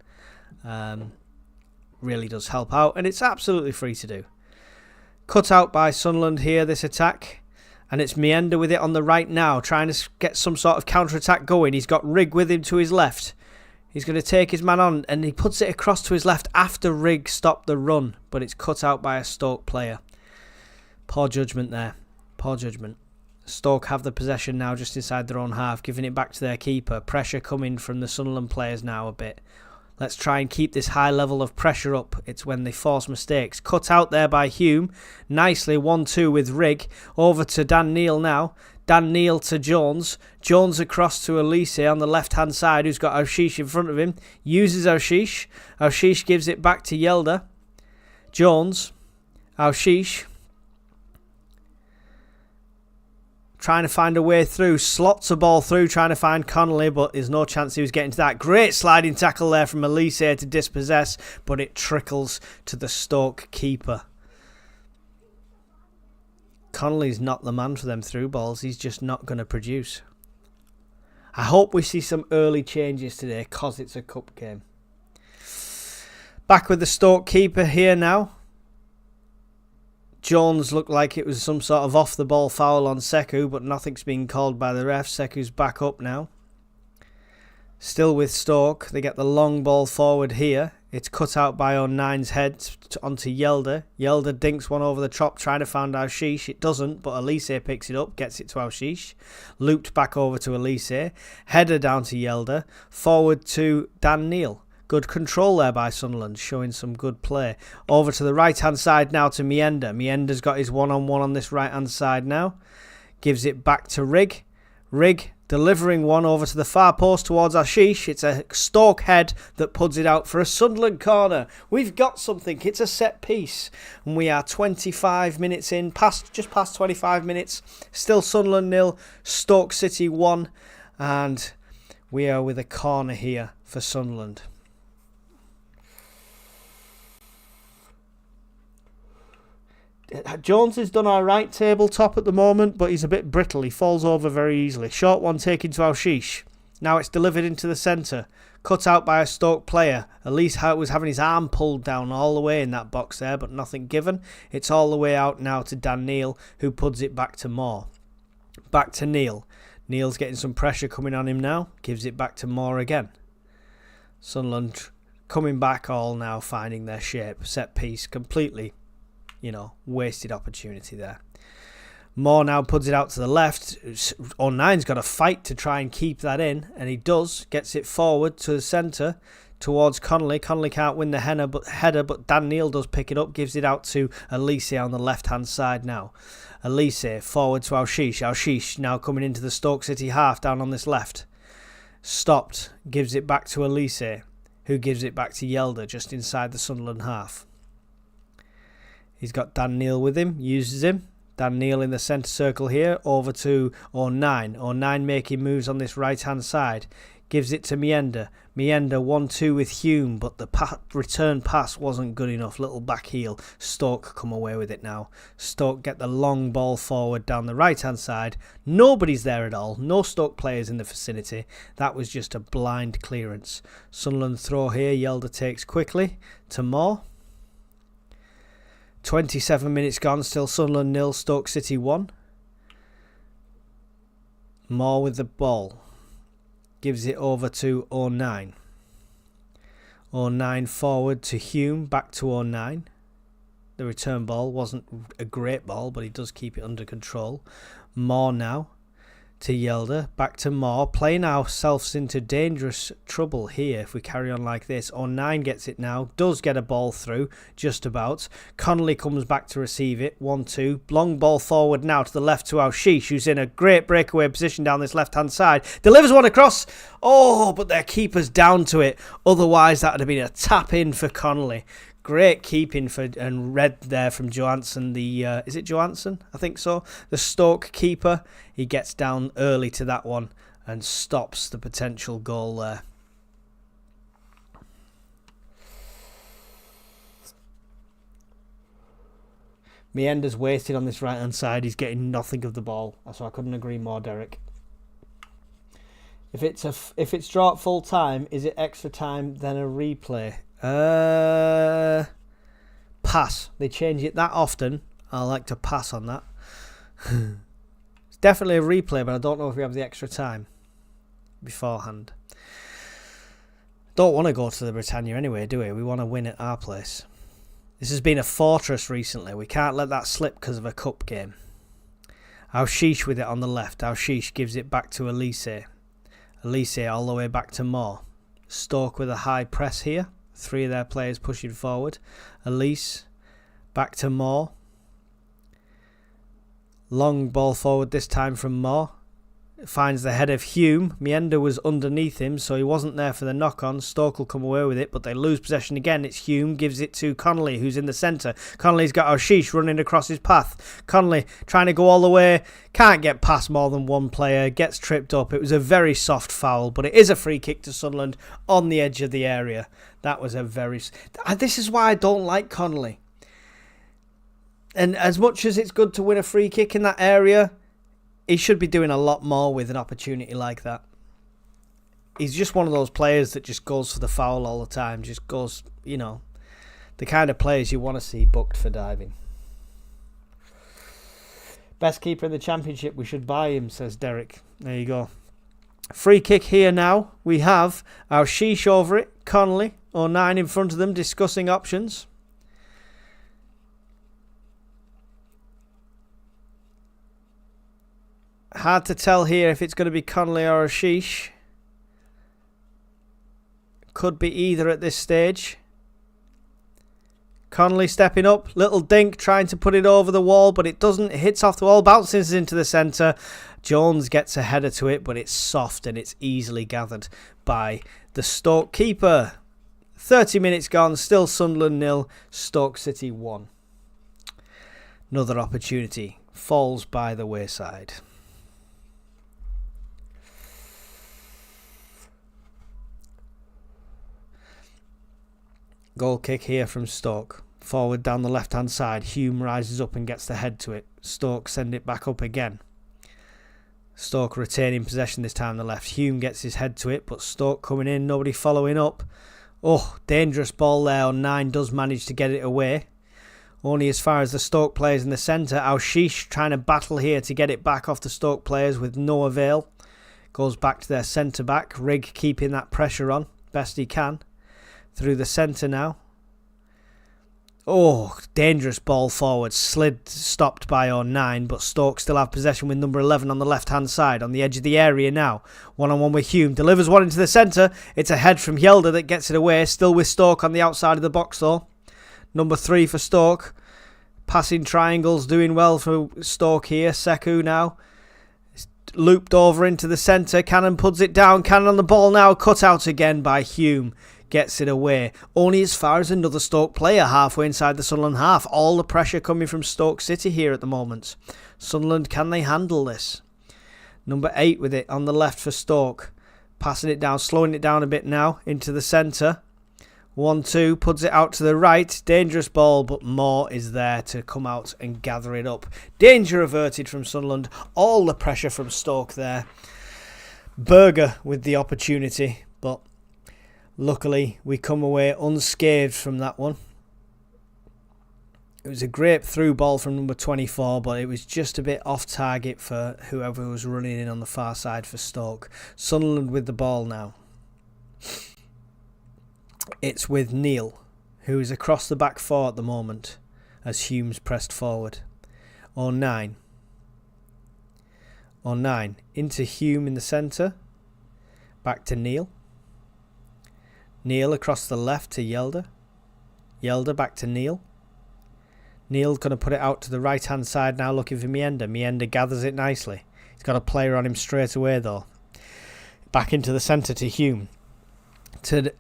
Really does help out. And it's absolutely free to do. Cut out by Sunderland here, this attack. And it's Meander with it on the right now, trying to get some sort of counter-attack going. He's got Rigg with him to his left. He's going to take his man on, and he puts it across to his left after Rigg stopped the run. But it's cut out by a Stoke player. Poor judgment there. Poor judgment. Stoke have the possession now just inside their own half, giving it back to their keeper. Pressure coming from the Sunderland players now a bit. Let's try and keep this high level of pressure up. It's when they force mistakes. Cut out there by Hume. Nicely 1-2 with Rigg. Over to Dan Neil now. Dan Neil to Jones. Jones across to Elise on the left-hand side, who's got Arshish in front of him. Uses Arshish. Arshish gives it back to Yelder. Jones. Arshish. Trying to find a way through, slots a ball through, trying to find Connolly, but there's no chance he was getting to that. Great sliding tackle there from Elise to dispossess, but it trickles to the Stoke keeper. Connolly's not the man for them through balls. He's just not going to produce. I hope we see some early changes today because it's a cup game. Back with the Stoke keeper here now. Jones looked like it was some sort of off-the-ball foul on Sekou, but nothing's been called by the ref. Sekou's back up now. Still with Stoke. They get the long ball forward here. It's cut out by O'Nine's head onto Yelder. Yelder dinks one over the top, trying to find Arshish. It doesn't, but Elise picks it up, gets it to Arshish. Looped back over to Elise. Header down to Yelder. Forward to Dan Neil. Good control there by Sunderland, showing some good play. Over to the right-hand side now to Meander. Meander's got his one-on-one on this right-hand side now. Gives it back to Rigg. Rigg delivering one over to the far post towards Arshish. It's a Stoke head that puts it out for a Sunderland corner. We've got something. It's a set piece. And we are 25 minutes in, just past 25 minutes. Still Sunderland 0, Stoke City 1. And We are with a corner here for Sunderland. Jones has done alright tabletop at the moment, but he's a bit brittle. He falls over very easily. Short one taken to Alshish. Now it's delivered into the centre. Cut out by a Stoke player. Elise was having his arm pulled down all the way in that box there, but nothing given. It's all the way out now to Dan Neil, who puts it back to Moore. Back to Neil. Neil's getting some pressure coming on him now. Gives it back to Moore again. Sunderland coming back all now, finding their shape. Set piece completely. Wasted opportunity there. Moore now puts it out to the left. O'Nine's got a fight to try and keep that in, and he does. Gets it forward to the centre towards Connolly. Connolly can't win the header, but Dan Neil does pick it up. Gives it out to Elise on the left-hand side now. Elise forward to Alshish. Alshish now coming into the Stoke City half down on this left. Stopped. Gives it back to Elise, who gives it back to Yelder just inside the Sunderland half. He's got Dan Neil with him, uses him. Dan Neil in the centre circle here, over to O'Nine. O'Nine making moves on this right-hand side. Gives it to Mienda. Mienda 1-2 with Hume, but the return pass wasn't good enough. Little back heel. Stoke come away with it now. Stoke get the long ball forward down the right-hand side. Nobody's there at all. No Stoke players in the vicinity. That was just a blind clearance. Sunderland throw here. Yelder takes quickly to Moore. 27 minutes gone, still Sunderland 0, Stoke City 1. Moore with the ball. Gives it over to O'Nine. O'Nine forward to Hume, back to O'Nine. The return ball wasn't a great ball, but he does keep it under control. Moore now to Yelder, back to Moore, playing ourselves into dangerous trouble here if we carry on like this. O'Nine gets it now, does get a ball through, just about. Connolly comes back to receive it, 1-2. Long ball forward now to the left to Alshish, who's in a great breakaway position down this left-hand side. Delivers one across, but their keeper's down to it. Otherwise, that would have been a tap-in for Connolly. Great keeping and red there from Johansson. Is it Johansson? I think so. The Stoke keeper. He gets down early to that one and stops the potential goal there. Mienda's wasted on this right hand side. He's getting nothing of the ball, so I couldn't agree more, Derek. If it's draw at full time, is it extra time then a replay? Pass. They change it that often. I like to pass on that. It's definitely a replay, but I don't know if we have the extra time beforehand. Don't want to go to the Britannia anyway, do we? We want to win at our place. This has been a fortress recently. We can't let that slip because of a cup game. Alshish with it on the left. Alshish gives it back to Elise. Elise all the way back to Moore. Stoke with a high press here. 3 of their players pushing forward. Elise back to Moore. Long ball forward this time from Moore. Finds the head of Hume. Mienda was underneath him, so he wasn't there for the knock-on. Stoke will come away with it, but they lose possession again. It's Hume, gives it to Connolly, who's in the centre. Connolly's got Alshish running across his path. Connolly trying to go all the way. Can't get past more than one player. Gets tripped up. It was a very soft foul, but it is a free kick to Sunderland on the edge of the area. That was a very... This is why I don't like Connolly. And as much as it's good to win a free kick in that area, he should be doing a lot more with an opportunity like that. He's just one of those players that just goes for the foul all the time. Just goes, the kind of players you want to see booked for diving. Best keeper in the Championship, we should buy him, says Derek. There you go. Free kick here now. We have Alshish over it. Connolly, O'Nine in front of them, discussing options. Hard to tell here if it's going to be Connolly or Alshish. Could be either at this stage. Connolly stepping up. Little dink trying to put it over the wall, but it doesn't. It hits off the wall, bounces into the centre. Jones gets a header to it, but it's soft and it's easily gathered by the Stoke keeper. 30 minutes gone. Still Sunderland 0. Stoke City 1. Another opportunity falls by the wayside. Goal kick here from Stoke. Forward down the left-hand side. Hume rises up and gets the head to it. Stoke send it back up again. Stoke retaining possession this time on the left. Hume gets his head to it, but Stoke coming in, nobody following up. Oh, dangerous ball there. 9 does manage to get it away. Only as far as the Stoke players in the centre. Al-Shish trying to battle here to get it back off the Stoke players with no avail. Goes back to their centre-back. Rigg keeping that pressure on best he can. Through the centre now. Oh, dangerous ball forward. Slid stopped by 09, but Stoke still have possession with number 11 on the left-hand side, on the edge of the area now. One-on-one with Hume. Delivers one into the centre. It's a head from Hjelde that gets it away. Still with Stoke on the outside of the box, though. Number 3 for Stoke. Passing triangles, doing well for Stoke here. Sekou now. It's looped over into the centre. Cannon puts it down. Cannon on the ball now. Cut out again by Hume. Gets it away. Only as far as another Stoke player halfway inside the Sunderland half. All the pressure coming from Stoke City here at the moment. Sunderland, can they handle this? Number 8 with it on the left for Stoke. Passing it down, slowing it down a bit now into the centre. 1-2, puts it out to the right. Dangerous ball, but Moore is there to come out and gather it up. Danger averted from Sunderland. All the pressure from Stoke there. Berger with the opportunity, but luckily, we come away unscathed from that one. It was a great through ball from number 24, but it was just a bit off target for whoever was running in on the far side for Stoke. Sunderland with the ball now. It's with Neil, who is across the back 4 at the moment, as Hume's pressed forward. 09. Into Hume in the centre. Back to Neil. Neil across the left to Hjelde. Hjelde back to Neil. Neil's going to put it out to the right-hand side now, looking for Mienda. Mienda gathers it nicely. He's got a player on him straight away, though. Back into the centre to Hume. To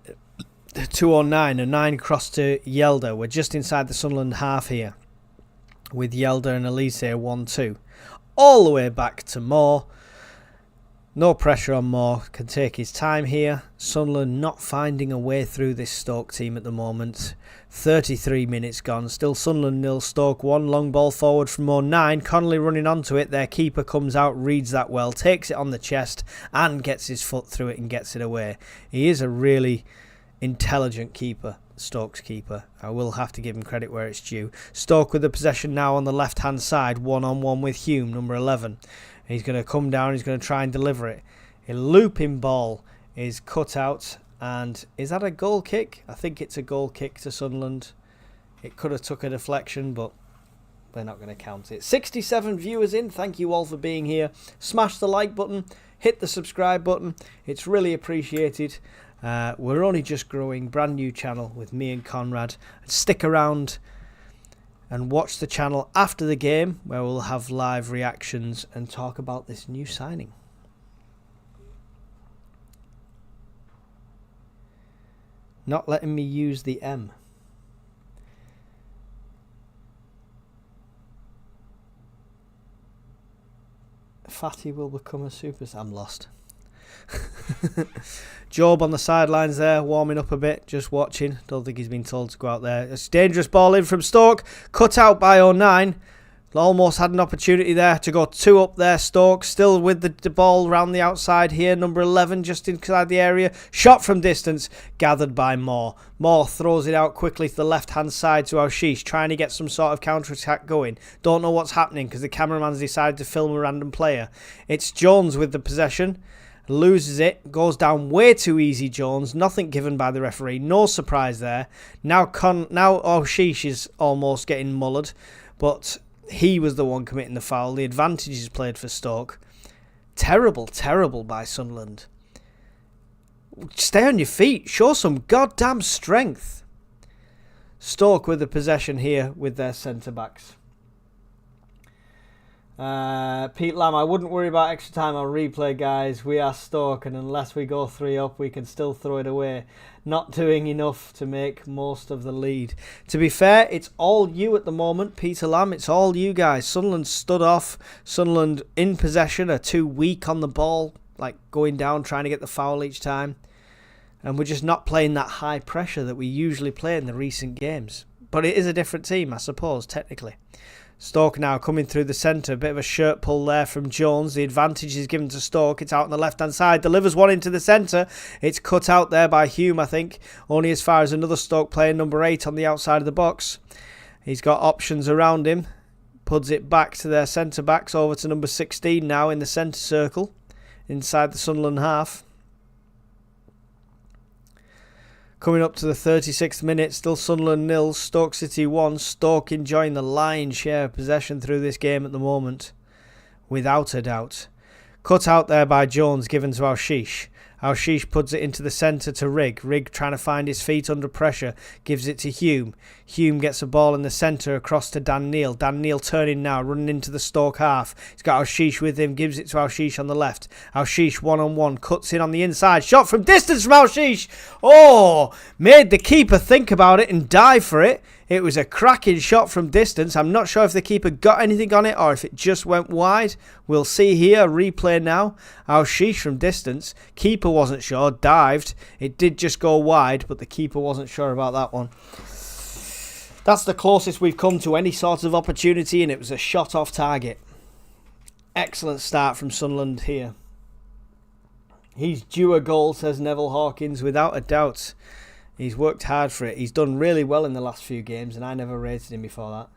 209. A 9 across to Hjelde. We're just inside the Sunderland half here. With Hjelde and Elise 1-2. All the way back to Moore. No pressure on Moore, can take his time here. Sunderland not finding a way through this Stoke team at the moment. 33 minutes gone, still Sunderland 0, Stoke 1. Long ball forward from 09. Connolly running onto it, their keeper comes out, reads that well, takes it on the chest and gets his foot through it and gets it away. He is a really intelligent keeper, Stoke's keeper. I will have to give him credit where it's due. Stoke with the possession now on the left-hand side, one-on-one with Hume, number 11. He's going to come down, he's going to try and deliver it. A looping ball is cut out, and is that a goal kick? I think it's a goal kick to Sunderland. It could have took a deflection, but they're not going to count it. 67 viewers in, thank you all for being here. Smash the like button, hit the subscribe button, it's really appreciated. We're only just growing, brand new channel with me and Conrad. Stick around and watch the channel after the game, where we'll have live reactions and talk about this new signing. Not letting me use the M. Fatty will become a superstar. I'm lost. Job on the sidelines there, warming up a bit, just watching. Don't think he's been told to go out there. It's a dangerous ball in from Stoke, cut out by 09. Almost had an opportunity there to go 2 up there. Stoke still with the ball around the outside here. Number 11 just inside the area. Shot from distance, gathered by Moore. Moore throws it out quickly to the left-hand side to Al-Shish, trying to get some sort of counter-attack going. Don't know what's happening because the cameraman's decided to film a random player. It's Jones with the possession. Loses it, goes down way too easy, Jones. Nothing given by the referee. No surprise there. Now Al-Shish is almost getting mullered, but he was the one committing the foul. The advantage is played for Stoke. Terrible by Sunderland. Stay on your feet. Show some goddamn strength. Stoke with the possession here with their centre-backs. Pete Lamb, I wouldn't worry about extra time on replay, guys. We are Stoke, and unless we go 3 up, we can still throw it away. Not doing enough to make most of the lead. To be fair, it's all you at the moment, Peter Lamb. It's all you guys. Sunderland stood off. Sunderland in possession are too weak on the ball, like going down, trying to get the foul each time. And we're just not playing that high pressure that we usually play in the recent games. But it is a different team, I suppose, technically. Stoke now coming through the centre. A bit of a shirt pull there from Jones. The advantage is given to Stoke. It's out on the left-hand side. Delivers one into the centre. It's cut out there by Hume, I think. Only as far as another Stoke player, number 8, on the outside of the box. He's got options around him. Puts it back to their centre-backs. Over to number 16 now in the centre circle. Inside the Sunderland half. Coming up to the 36th minute, still Sunderland 0, Stoke City 1. Stoke enjoying the lion's share of possession through this game at the moment, without a doubt. Cut out there by Jones, given to Al-Shish. Al-Shish puts it into the centre to Rigg. Rigg trying to find his feet under pressure, gives it to Hume. Hume gets a ball in the centre across to Dan Neil. Dan Neil turning now, running into the Stoke half. He's got Al-Shish with him, gives it to Al-Shish on the left. Al-Shish one-on-one, cuts in on the inside. Shot from distance from Al-Shish. Oh, made the keeper think about it and dive for it. It was a cracking shot from distance. I'm not sure if the keeper got anything on it or if it just went wide. We'll see here, a replay now. Al-Shish from distance. Keeper wasn't sure, dived. It did just go wide, but the keeper wasn't sure about that one. That's the closest we've come to any sort of opportunity, and it was a shot off target. Excellent start from Sunderland here. He's due a goal, says Neville Hawkins, without a doubt. He's worked hard for it. He's done really well in the last few games, and I never rated him before that.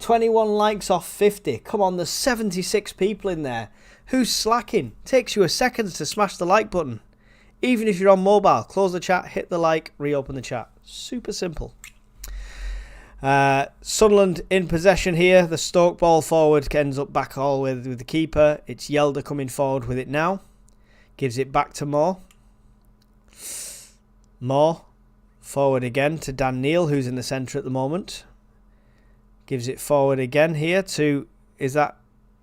21 likes off 50. Come on, there's 76 people in there. Who's slacking? Takes you a second to smash the like button. Even if you're on mobile, close the chat, hit the like, reopen the chat. Super simple. Sunderland in possession here. The Stoke ball forward ends up back all with the keeper. It's Yelder coming forward with it now. Gives it back to Moore. Moore. Forward again to Dan Neil, who's in the centre at the moment. Gives it forward again here to, is that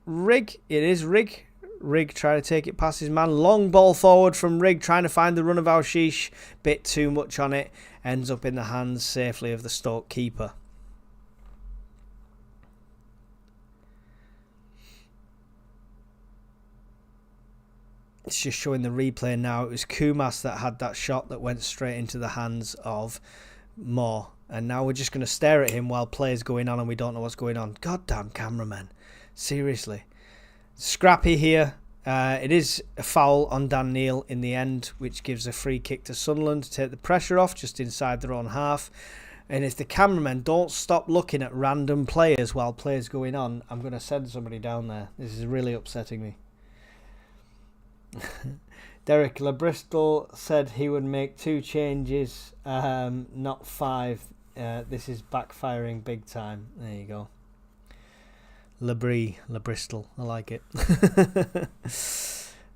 Rigg? It is Rigg. Rigg trying to take it past his man. Long ball forward from Rigg, trying to find the run of Al-Shish. Bit too much on it. Ends up in the hands safely of the Stoke keeper. It's just showing the replay now. It was Kumas that had that shot that went straight into the hands of Moore. And now we're just going to stare at him while play's going on and we don't know what's going on. Goddamn cameramen. Seriously. Scrappy here. It is a foul on Dan Neil in the end, which gives a free kick to Sunderland to take the pressure off just inside their own half. And if the cameramen don't stop looking at random players while play's going on, I'm going to send somebody down there. This is really upsetting me. Derek LeBristol said he would make 2 changes, not 5. This is backfiring big time. There you go. LeBristol, I like it.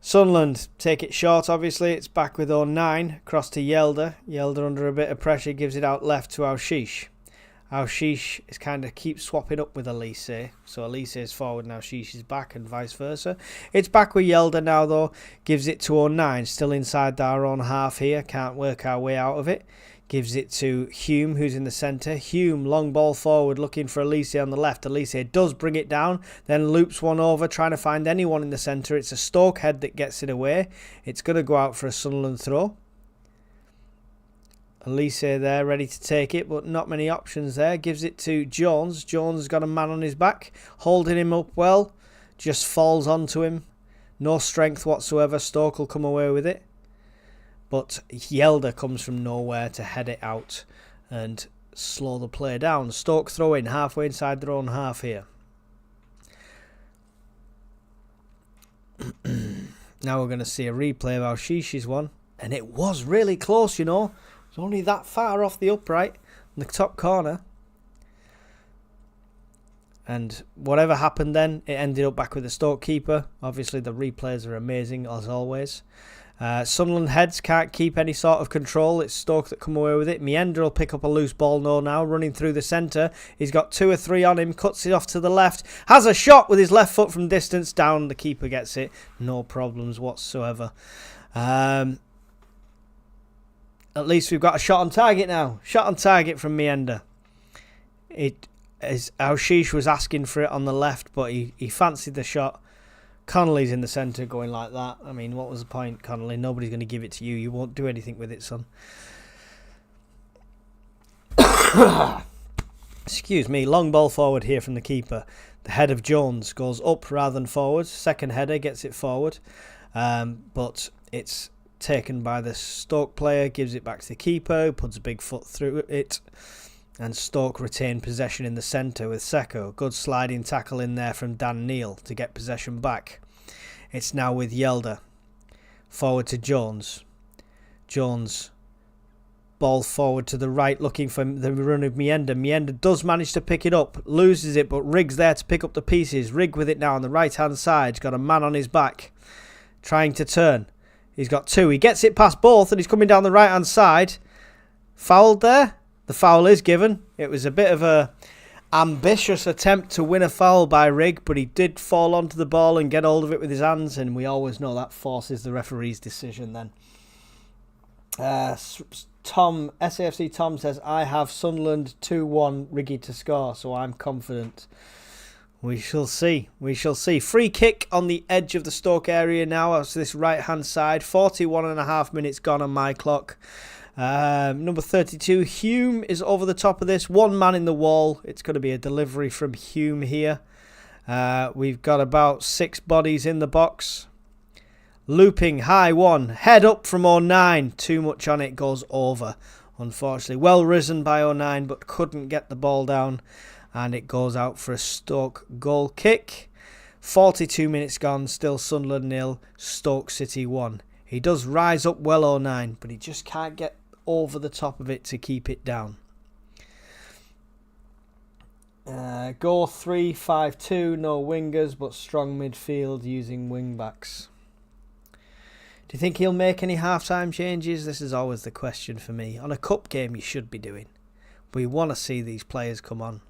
Sunderland take it short, obviously. It's back with 09, across to Yelder. Yelder under a bit of pressure, gives it out left to Al-Shish. Al-Shish is kind of keeps swapping up with Elise. So Elise is forward and Al-Shish is back and vice versa. It's back with Yelder now though. Gives it to 09. Still inside our own half here. Can't work our way out of it. Gives it to Hume, who's in the centre. Hume, long ball forward, looking for Elise on the left. Elise does bring it down, then loops one over, trying to find anyone in the centre. It's a Stoke head that gets it away. It's going to go out for a Sunderland throw. Elise there, ready to take it, but not many options there. Gives it to Jones. Jones has got a man on his back, holding him up well. Just falls onto him. No strength whatsoever. Stoke will come away with it. But Yelder comes from nowhere to head it out and slow the play down. Stoke throw in halfway inside their own half here. Now we're going to see a replay of Al-Shish's one. And it was really close, you know. It's only that far off the upright in the top corner. And whatever happened then, it ended up back with the Stoke keeper. Obviously, the replays are amazing, as always. Sunderland heads can't keep any sort of control. It's Stoke that come away with it. Meander will pick up a loose ball now, running through the centre. He's got 2 or 3 on him, cuts it off to the left. Has a shot with his left foot from distance. Down, the keeper gets it. No problems whatsoever. At least we've got a shot on target now. Shot on target from Meander. It is Al-Shish was asking for it on the left, but he fancied the shot. Connolly's in the centre going like that. I mean, what was the point, Connolly? Nobody's going to give it to you. You won't do anything with it, son. Excuse me. Long ball forward here from the keeper. The head of Jones goes up rather than forward. Second header gets it forward. But it's taken by the Stoke player. Gives it back to the keeper. Who puts a big foot through it. And Stoke retain possession in the centre with Seko. Good sliding tackle in there from Dan Neil to get possession back. It's now with Yelder. Forward to Jones. Jones. Ball forward to the right looking for the run of Mienda. Mienda does manage to pick it up. Loses it, but Rigg's there to pick up the pieces. Rigg with it now on the right hand side. He's got a man on his back. Trying to turn. He's got two. He gets it past both and he's coming down the right hand side. Fouled there. The foul is given. It was a bit of a ambitious attempt to win a foul by Rigg, but he did fall onto the ball and get hold of it with his hands, and we always know that forces the referee's decision then. SAFC Tom says, I have Sunderland 2-1 Riggy to score, so I'm confident. We shall see. We shall see. Free kick on the edge of the Stoke area now. That's this right-hand side. 41.5 minutes gone on my clock. Number 32, Hume is over the top of this. One man in the wall. It's going to be a delivery from Hume here. We've got about 6 bodies in the box. Looping, high one. Head up from 09. Too much on it, goes over. Unfortunately, well risen by 09, but couldn't get the ball down. And it goes out for a Stoke goal kick. 42 minutes gone, still Sunderland 0, Stoke City 1. He does rise up well 09, but he just can't get over the top of it to keep it down. Go 3-5-2, no wingers, but strong midfield using wing backs. Do you think he'll make any half-time changes? This is always the question for me. On a cup game, you should be doing. We want to see these players come on.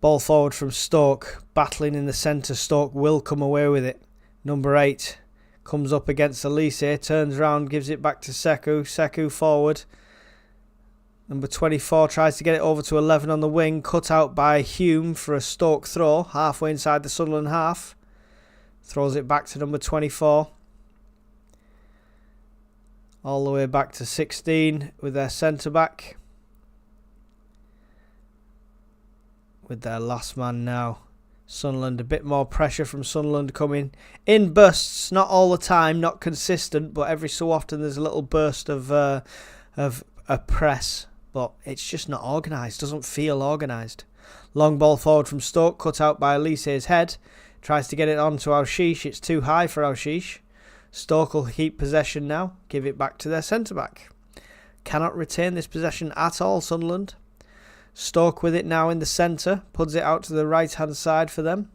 Ball forward from Stoke, battling in the centre. Stoke will come away with it. Number 8 comes up against Elise, turns around, gives it back to Sekou. Sekou forward. Number 24 tries to get it over to 11 on the wing. Cut out by Hume for a Stoke throw. Halfway inside the Sunderland half. Throws it back to number 24. All the way back to 16 with their centre-back. With their last man now. Sunderland, a bit more pressure from Sunderland coming in bursts, not all the time, not consistent, but every so often there's a little burst of a press, but it's just not organised, doesn't feel organised. Long ball forward from Stoke, cut out by Elise's head, tries to get it on to Alshish, it's too high for Alshish. Stoke will keep possession now, give it back to their centre-back. Cannot retain this possession at all, Sunderland. Stoke with it now in the centre. Puts it out to the right-hand side for them.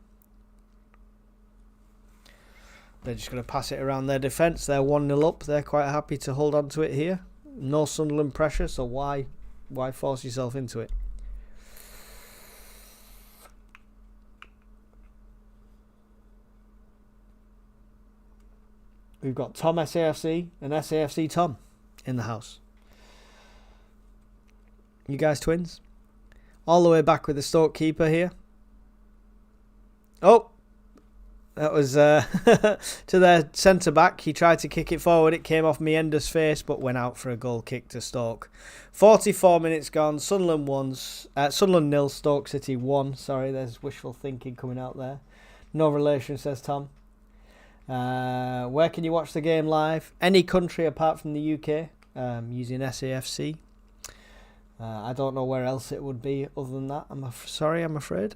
They're just going to pass it around their defence. They're 1-0 up. They're quite happy to hold on to it here. No Sunderland pressure, so why force yourself into it? We've got Tom SAFC and SAFC Tom in the house. You guys twins? All the way back with the Stoke keeper here. Oh! That was to their centre-back. He tried to kick it forward. It came off Mienda's face, but went out for a goal kick to Stoke. 44 minutes gone. Sunderland 0, Stoke City 1. Sorry, there's wishful thinking coming out there. No relation, says Tom. Where can you watch the game live? Any country apart from the UK, using SAFC. I don't know where else it would be other than that. I'm afraid.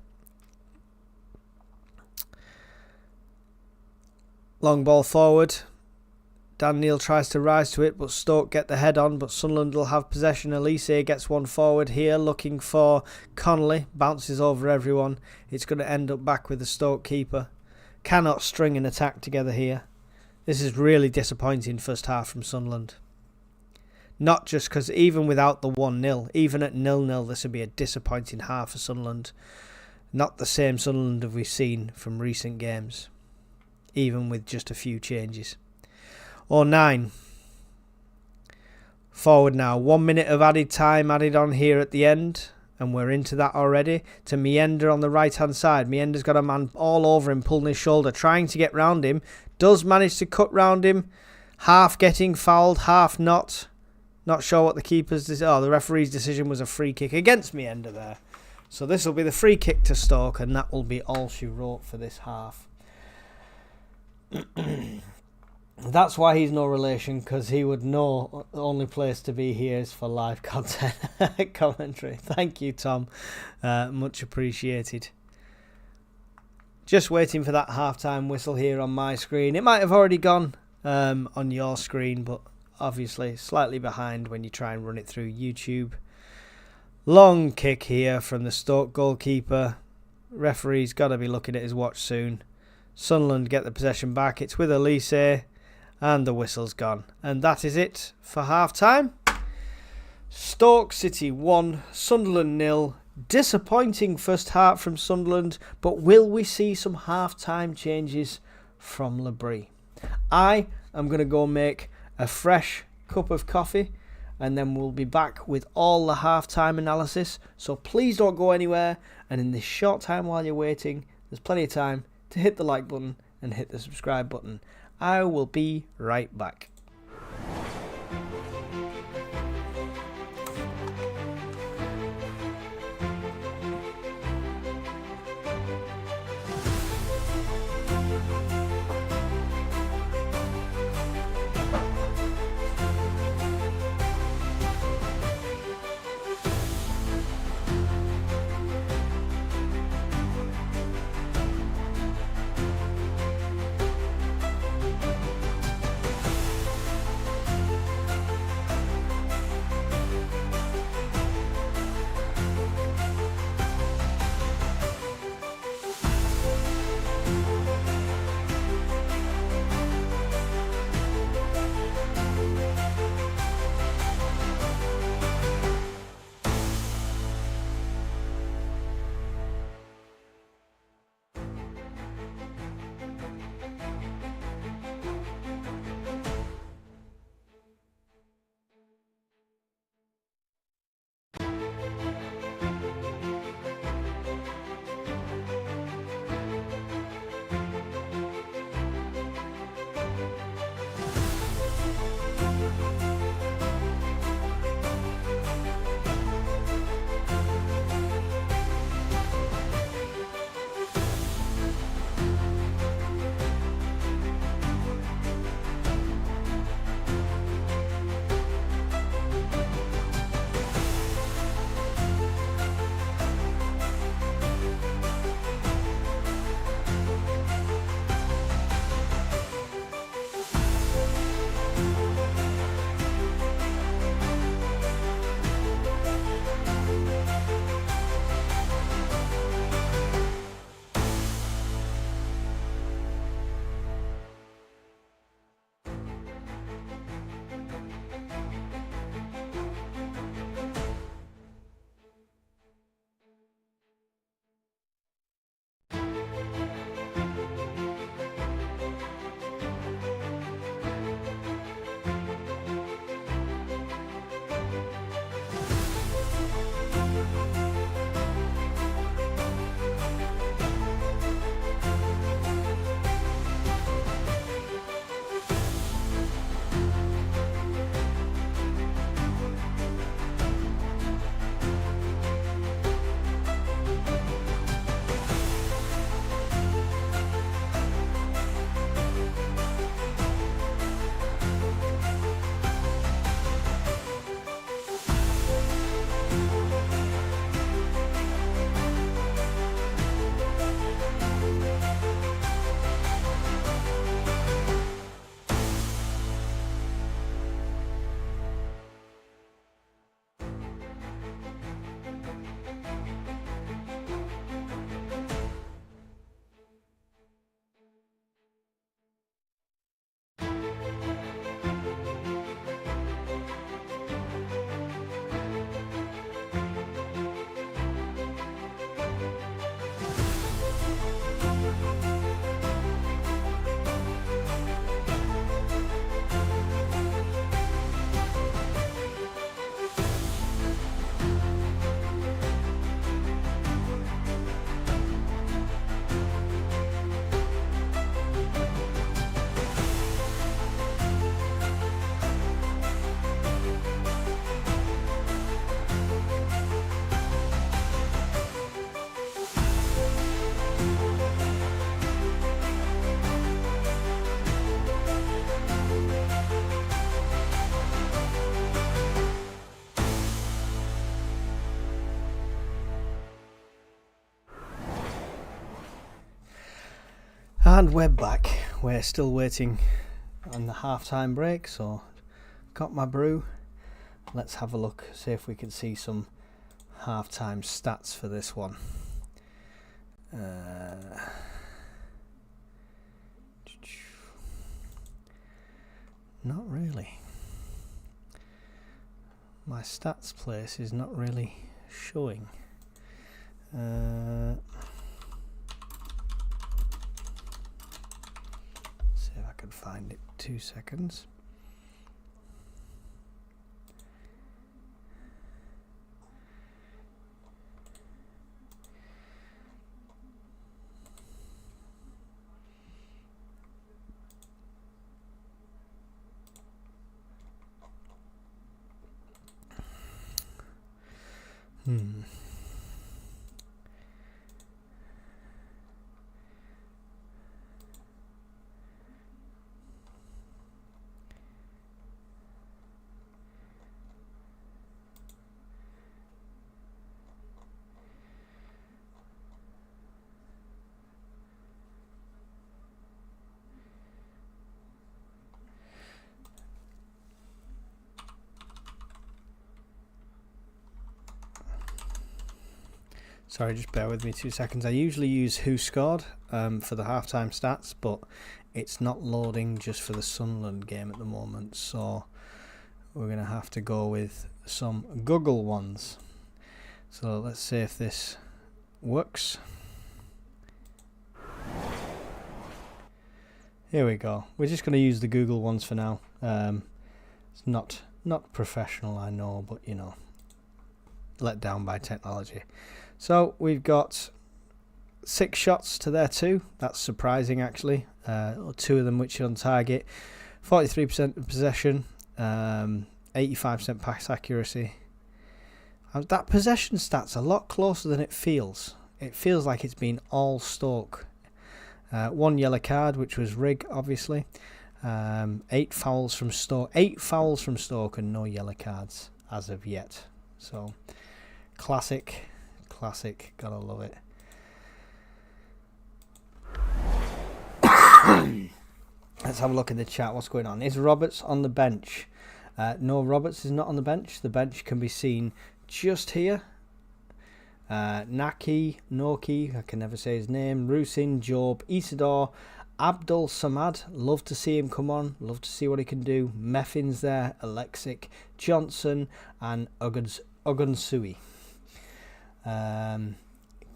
Long ball forward. Dan Neil tries to rise to it, but Stoke get the head on, but Sunderland will have possession. Elise gets one forward here, looking for Connolly. Bounces over everyone. It's going to end up back with the Stoke keeper. Cannot string an attack together here. This is really disappointing first half from Sunderland. Not just because even without the 1-0, even at 0-0, this would be a disappointing half for Sunderland. Not the same Sunderland that we've seen from recent games, even with just a few changes. 09. Forward now. 1 minute of added time added on here at the end. and we're into that already, to Meander on the right-hand side. Meander's got a man all over him, pulling his shoulder, trying to get round him. Does manage to cut round him, half getting fouled, half not. Not sure what the keeper's... the referee's decision was a free kick against Meander there. So this will be the free kick to Stoke, and that will be all she wrote for this half. That's why he's no relation, because he would know the only place to be here is for live content commentary. Thank you, Tom. Much appreciated. Just waiting for that halftime whistle here on my screen. It might have already gone on your screen, but obviously slightly behind when you try and run it through YouTube. Long kick here from the Stoke goalkeeper. Referee's got to be looking at his watch soon. Sunderland get the possession back. It's with Elise. And the whistle's gone. And that is it for half-time. Stoke City 1, Sunderland 0. Disappointing first half from Sunderland, but will we see some half-time changes from Labrie? I am going to go make a fresh cup of coffee, and then we'll be back with all the half-time analysis. So please don't go anywhere, and in this short time while you're waiting, there's plenty of time to hit the like button and hit the subscribe button. I will be right back. And we're back. We're still waiting on the half-time break, so got my brew. Let's have a look, see if we can see some half-time stats for this one. Not really. My stats place is not really showing. See if I can find it. 2 seconds. Sorry, just bear with me 2 seconds. I usually use who scored for the halftime stats, but it's not loading just for the Sunderland game at the moment, so we're going to have to go with some Google ones. So let's see if this works. Here we go. We're just going to use the Google ones for now. It's not professional, I know, but you know, let down by technology. So we've got 6 shots to their 2. That's surprising, actually. 2 of them which are on target. 43% of possession. 85% pass accuracy. That possession stat's a lot closer than it feels. It feels like it's been all Stoke. 1 yellow card, which was Rig, obviously. 8 fouls from Stoke. 8 fouls from Stoke and no yellow cards as of yet. So, classic, gotta love it. Let's have a look in the chat. What's going on? Is Roberts on the bench? No, Roberts is not on the bench. The bench can be seen just here. Noki, I can never say his name. Rusin, Job, Isidore, Abdul Samad. Love to see him come on. Love to see what he can do. Meffin's there. Alexic, Johnson, and Ogunsui.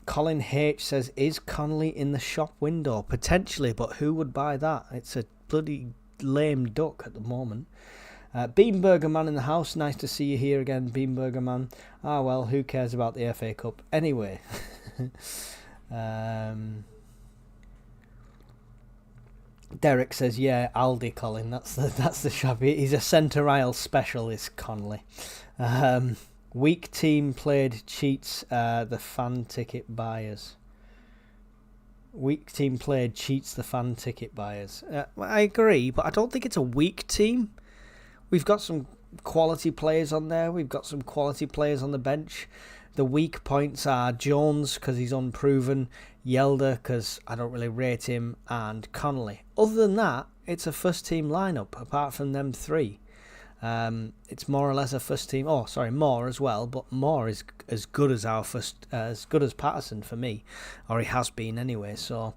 Colin H says, is Connolly in the shop window? Potentially, but who would buy that? It's a bloody lame duck at the moment. Beanburger Man in the house. Nice to see you here again, Beanburger Man. Ah, well, who cares about the FA Cup? Anyway. Derek says, yeah, Aldi, Colin. That's the shop. He's a centre aisle specialist, Connolly. Weak team played cheats the fan ticket buyers. Weak team played cheats the fan ticket buyers. I agree, but I don't think it's a weak team. We've got some quality players on there. We've got some quality players on the bench. The weak points are Jones, because he's unproven, Yelder, because I don't really rate him, and Connolly. Other than that, it's a first-team lineup, apart from them 3. It's more or less a first team. Oh, sorry, Moore as well, but Moore is as good as as good as Patterson for me, or he has been anyway. So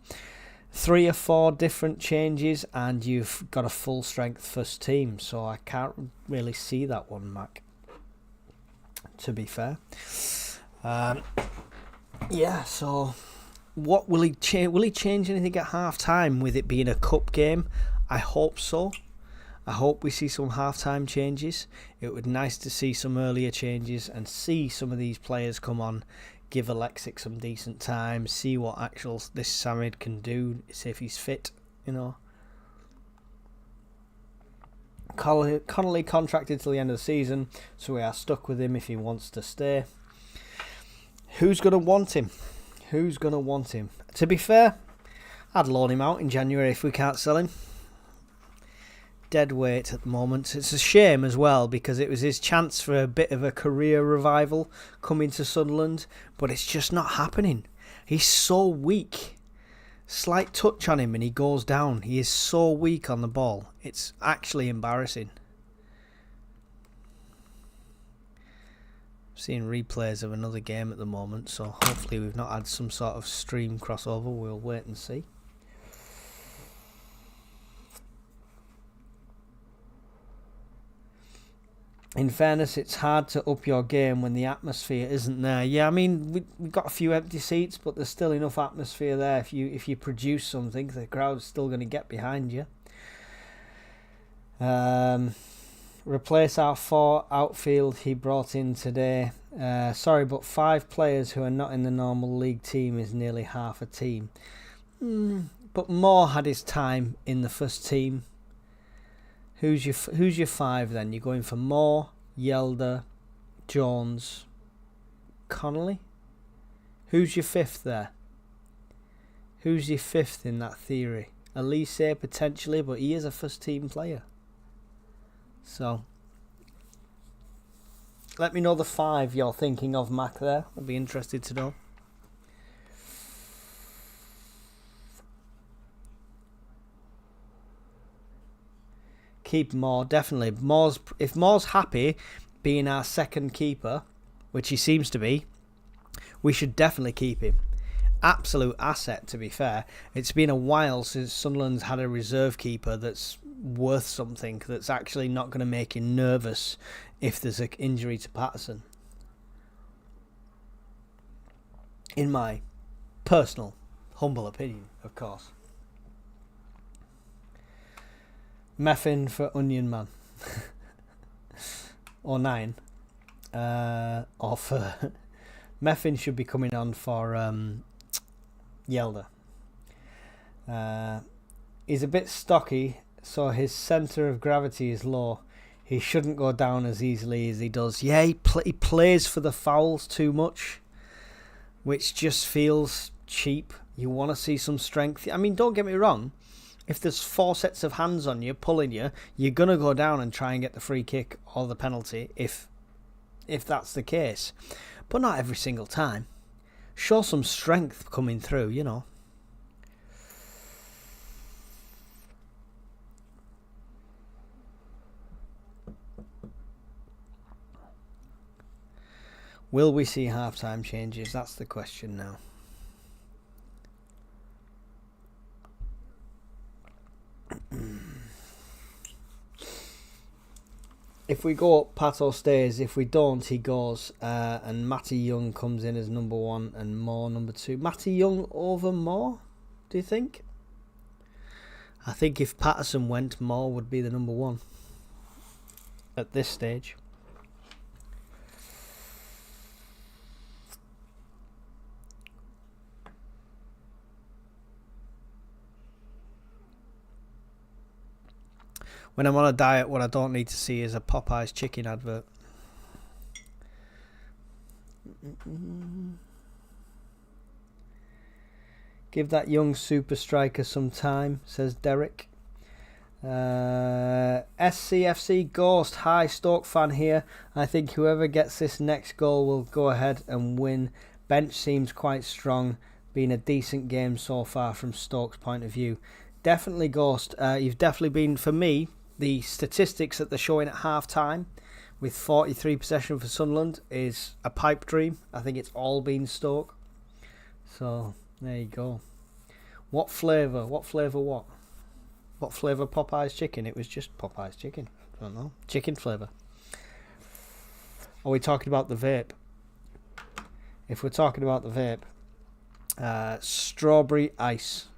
3 or 4 different changes, and you've got a full strength first team. So I can't really see that one, Mac. To be fair, yeah. So what will he change? Will he change anything at half time with it being a cup game? I hope so. I hope we see some half-time changes. It would be nice to see some earlier changes and see some of these players come on, give Alexic some decent time, see what actual this Samid can do, see if he's fit, you know. Connolly contracted till the end of the season, so we are stuck with him if he wants to stay. Who's going to want him? Who's going to want him? To be fair, I'd loan him out in January if we can't sell him. Dead weight at the moment. It's a shame as well, because it was his chance for a bit of a career revival coming to Sunderland, but it's just not happening. He's so weak. Slight touch on him and he goes down. He is so weak on the ball. It's actually embarrassing. Seeing replays of another game at the moment, so hopefully we've not had some sort of stream crossover. We'll wait and see. In fairness, it's hard to up your game when the atmosphere isn't there. Yeah, I mean, we've got a few empty seats, but there's still enough atmosphere there. If you produce something, the crowd's still going to get behind you. Replace our 4 outfield he brought in today. Sorry, but 5 players who are not in the normal league team is nearly half a team. But Moore had his time in the first team. Who's your 5 then? You're going for Moore, Yelder, Jones, Connolly? Who's your 5th there? Who's your 5th in that theory? Elise potentially, but he is a first team player. So, let me know the 5 you're thinking of, Mac, there. I'd be interested to know. Keep Moore, definitely. If Moore's happy being our second keeper, which he seems to be, we should definitely keep him. Absolute asset, to be fair. It's been a while since Sunderland's had a reserve keeper that's worth something, that's actually not going to make you nervous if there's an injury to Patterson. In my personal, humble opinion, of course. Meffin for Onion Man. Or 9. Or for... Meffin should be coming on for Yelder. He's a bit stocky, so his centre of gravity is low. He shouldn't go down as easily as he does. Yeah, he plays for the fouls too much, which just feels cheap. You want to see some strength. I mean, don't get me wrong. If there's 4 sets of hands on you, pulling you, you're going to go down and try and get the free kick or the penalty if that's the case. But not every single time. Show some strength coming through, you know. Will we see half-time changes? That's the question now. If we go up, Pato stays. If we don't, he goes. And Matty Young comes in as number 1 and Moore number 2. Matty Young over Moore, do you think? I think if Patterson went, Moore would be the number 1 at this stage. When I'm on a diet, what I don't need to see is a Popeye's chicken advert. Give that young super striker some time, says Derek. SCFC Ghost, hi Stoke fan here. I think whoever gets this next goal will go ahead and win. Bench seems quite strong. Been a decent game so far from Stoke's point of view. Definitely Ghost. You've definitely been, for me, the statistics that they're showing at half-time with 43 possession for Sunderland is a pipe dream. I think it's all been Stoke. So, there you go. What flavour? What flavour what? What flavour Popeye's chicken? It was just Popeye's chicken. I don't know. Chicken flavour. Are we talking about the vape? If we're talking about the vape, strawberry ice.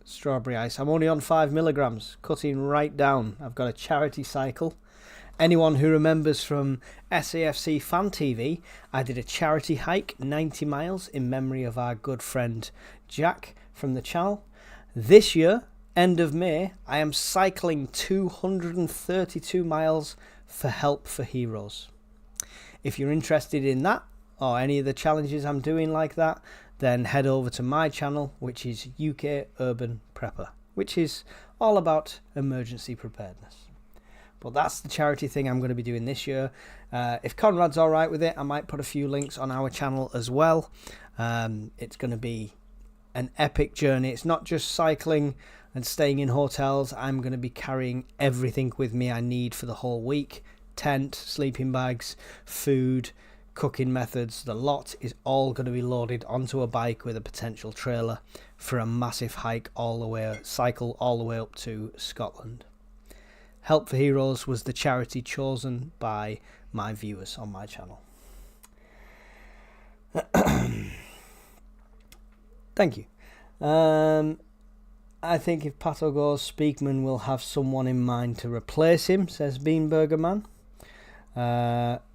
Strawberry ice. I'm only on 5 milligrams, cutting right down. I've got a charity cycle. Anyone who remembers from SAFC Fan TV, I did a charity hike, 90 miles, in memory of our good friend Jack from the channel. This year, end of May, I am cycling 232 miles for Help for Heroes. If you're interested in that, or any of the challenges I'm doing like that, then head over to my channel, which is UK Urban Prepper, which is all about emergency preparedness. But that's the charity thing I'm going to be doing this year. If Conrad's alright with it, I might put a few links on our channel as well. It's going to be an epic journey. It's not just cycling and staying in hotels. I'm going to be carrying everything with me I need for the whole week. Tent, sleeping bags, food, cooking methods. The lot is all going to be loaded onto a bike with a potential trailer for a massive cycle all the way up to Scotland. Help for Heroes was the charity chosen by my viewers on my channel. Thank you. I think if Pato goes, Speakman will have someone in mind to replace him, says Beanburger Man.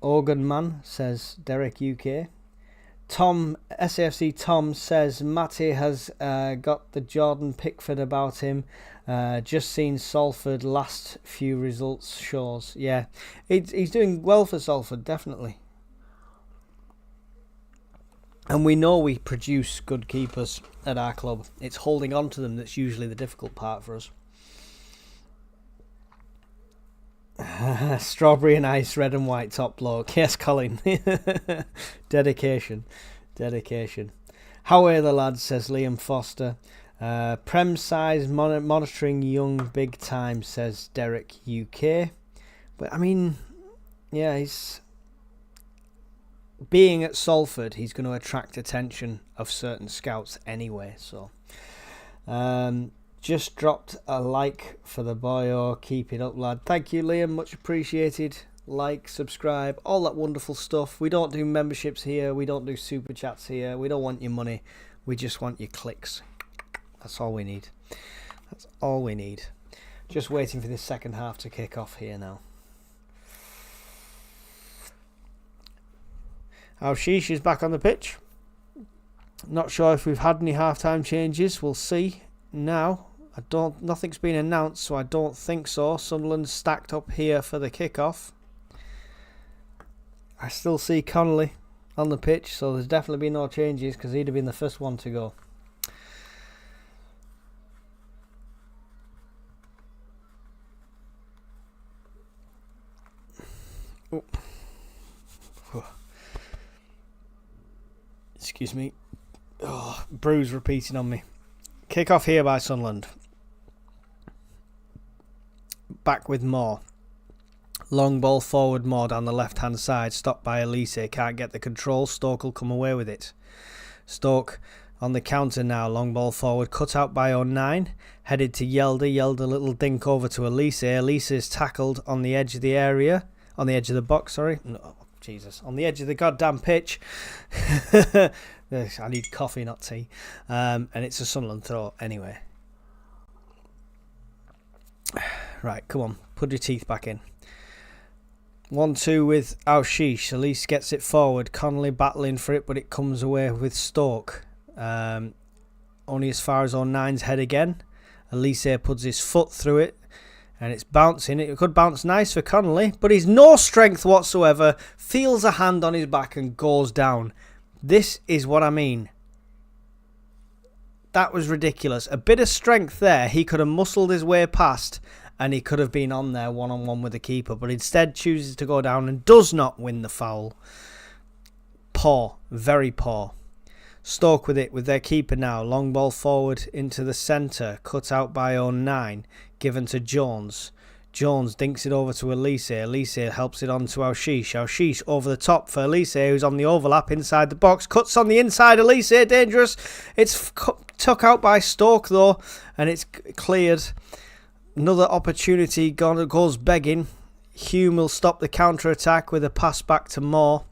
Organ Man, says Derek UK. Tom, SAFC Tom, says Matty has got the Jordan Pickford about him. Just seen Salford last few results shows. Yeah, he's doing well for Salford, definitely. And we know we produce good keepers at our club. It's holding on to them that's usually the difficult part for us. Strawberry and ice, red and white top bloke. Yes, Colin. Dedication. How are the lads, says Liam Foster. Prem size monitoring young big time, says Derek UK. But I mean, yeah, he's being at Salford, he's going to attract attention of certain scouts anyway. So just dropped a like for the boyo. Keep it up, lad. Thank you, Liam, much appreciated. Like, subscribe, all that wonderful stuff. We don't do memberships here, we don't do super chats here, we don't want your money, we just want your clicks. That's all we need. Just waiting for this second half to kick off here now. Sheesh is back on the pitch. Not sure if we've had any half-time changes. We'll see now. Nothing's been announced, so I don't think so. Sunderland stacked up here for the kick-off. I still see Connolly on the pitch, so there's definitely been no changes because he'd have been the first one to go. Oh. Excuse me. Oh, bruise repeating on me. Kick off here by Sunderland. Back with Moore. Long ball forward, Moore down the left hand side. Stopped by Elise. Can't get the control. Stoke will come away with it. Stoke on the counter now. Long ball forward. Cut out by 09. Headed to Yelder. Yelder little dink over to Elise. Elise is tackled on the edge of the area. On the edge of the box, sorry. No. Jesus, on the edge of the goddamn pitch. I need coffee, not tea. And it's a Sunderland throw anyway. Right, come on. Put your teeth back in. 1-2 with Sheesh. Elise gets it forward. Connolly battling for it, but it comes away with Stoke. Only as far as 09's head again. Elise puts his foot through it. And it's bouncing. It could bounce nice for Connolly, but he's no strength whatsoever. Feels a hand on his back and goes down. This is what I mean. That was ridiculous. A bit of strength there. He could have muscled his way past and he could have been on there one-on-one with the keeper, but instead chooses to go down and does not win the foul. Poor. Very poor. Stoke with it, with their keeper now. Long ball forward into the centre. Cut out by 09. Given to Jones. Jones dinks it over to Elise. Elise helps it on to Sheesh. Sheesh over the top for Elise, who's on the overlap inside the box. Cuts on the inside. Elise, dangerous. It's took out by Stoke, though, and it's cleared. Another opportunity goes begging. Hume will stop the counter-attack with a pass back to Moore.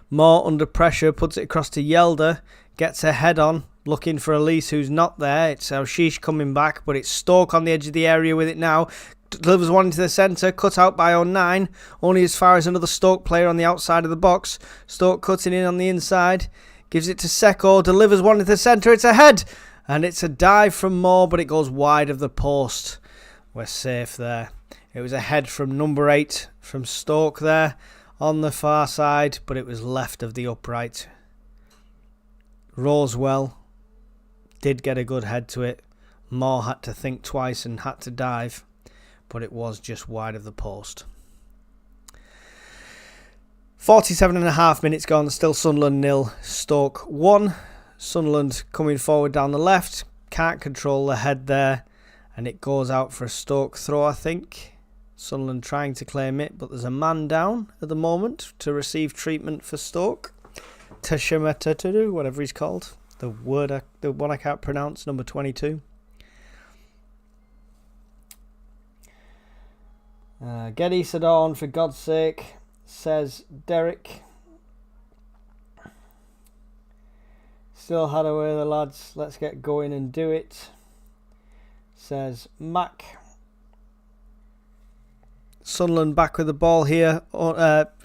Moore under pressure, puts it across to Yelder. Gets her head on. Looking for Elise, who's not there. It's Sheesh coming back, but it's Stoke on the edge of the area with it now. Delivers one into the centre, cut out by 09. Only as far as another Stoke player on the outside of the box. Stoke cutting in on the inside. Gives it to Seko, delivers one into the centre. It's a head, and it's a dive from Moore, but it goes wide of the post. We're safe there. It was a head from number 8 from Stoke there on the far side, but it was left of the upright. Rosewell did get a good head to it. Moore had to think twice and had to dive, but it was just wide of the post. 47.5 minutes gone, still Sunderland 0, Stoke 1. Sunderland coming forward down the left. Can't control the head there. And it goes out for a Stoke throw, I think. Sunderland trying to claim it, but there's a man down at the moment to receive treatment for Stoke. Tashamatatu, whatever he's called. The one I can't pronounce, number 22. Get Isadore on for God's sake, says Derek. Still had away the lads. Let's get going and do it, says Mac. Sunderland back with the ball here.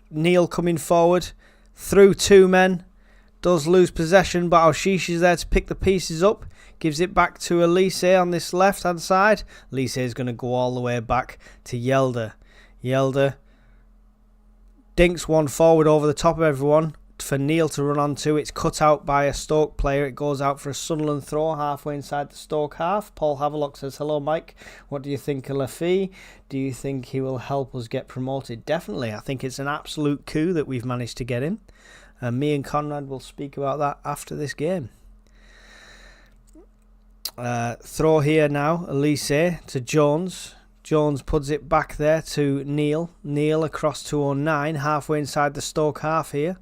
Neil coming forward through two men. Does lose possession, but Alshish is there to pick the pieces up. Gives it back to Elise on this left-hand side. Elise is going to go all the way back to Yelder. Yelder dinks one forward over the top of everyone for Neil to run onto. It's cut out by a Stoke player. It goes out for a Sunderland throw halfway inside the Stoke half. Paul Havelock says, hello Mike, what do you think of Laffy? Do you think he will help us get promoted? Definitely. I think it's an absolute coup that we've managed to get him. Me and Conrad will speak about that after this game. Throw here now, Elise to Jones. Jones puts it back there to Neil. Neil across to 09, halfway inside the Stoke half here.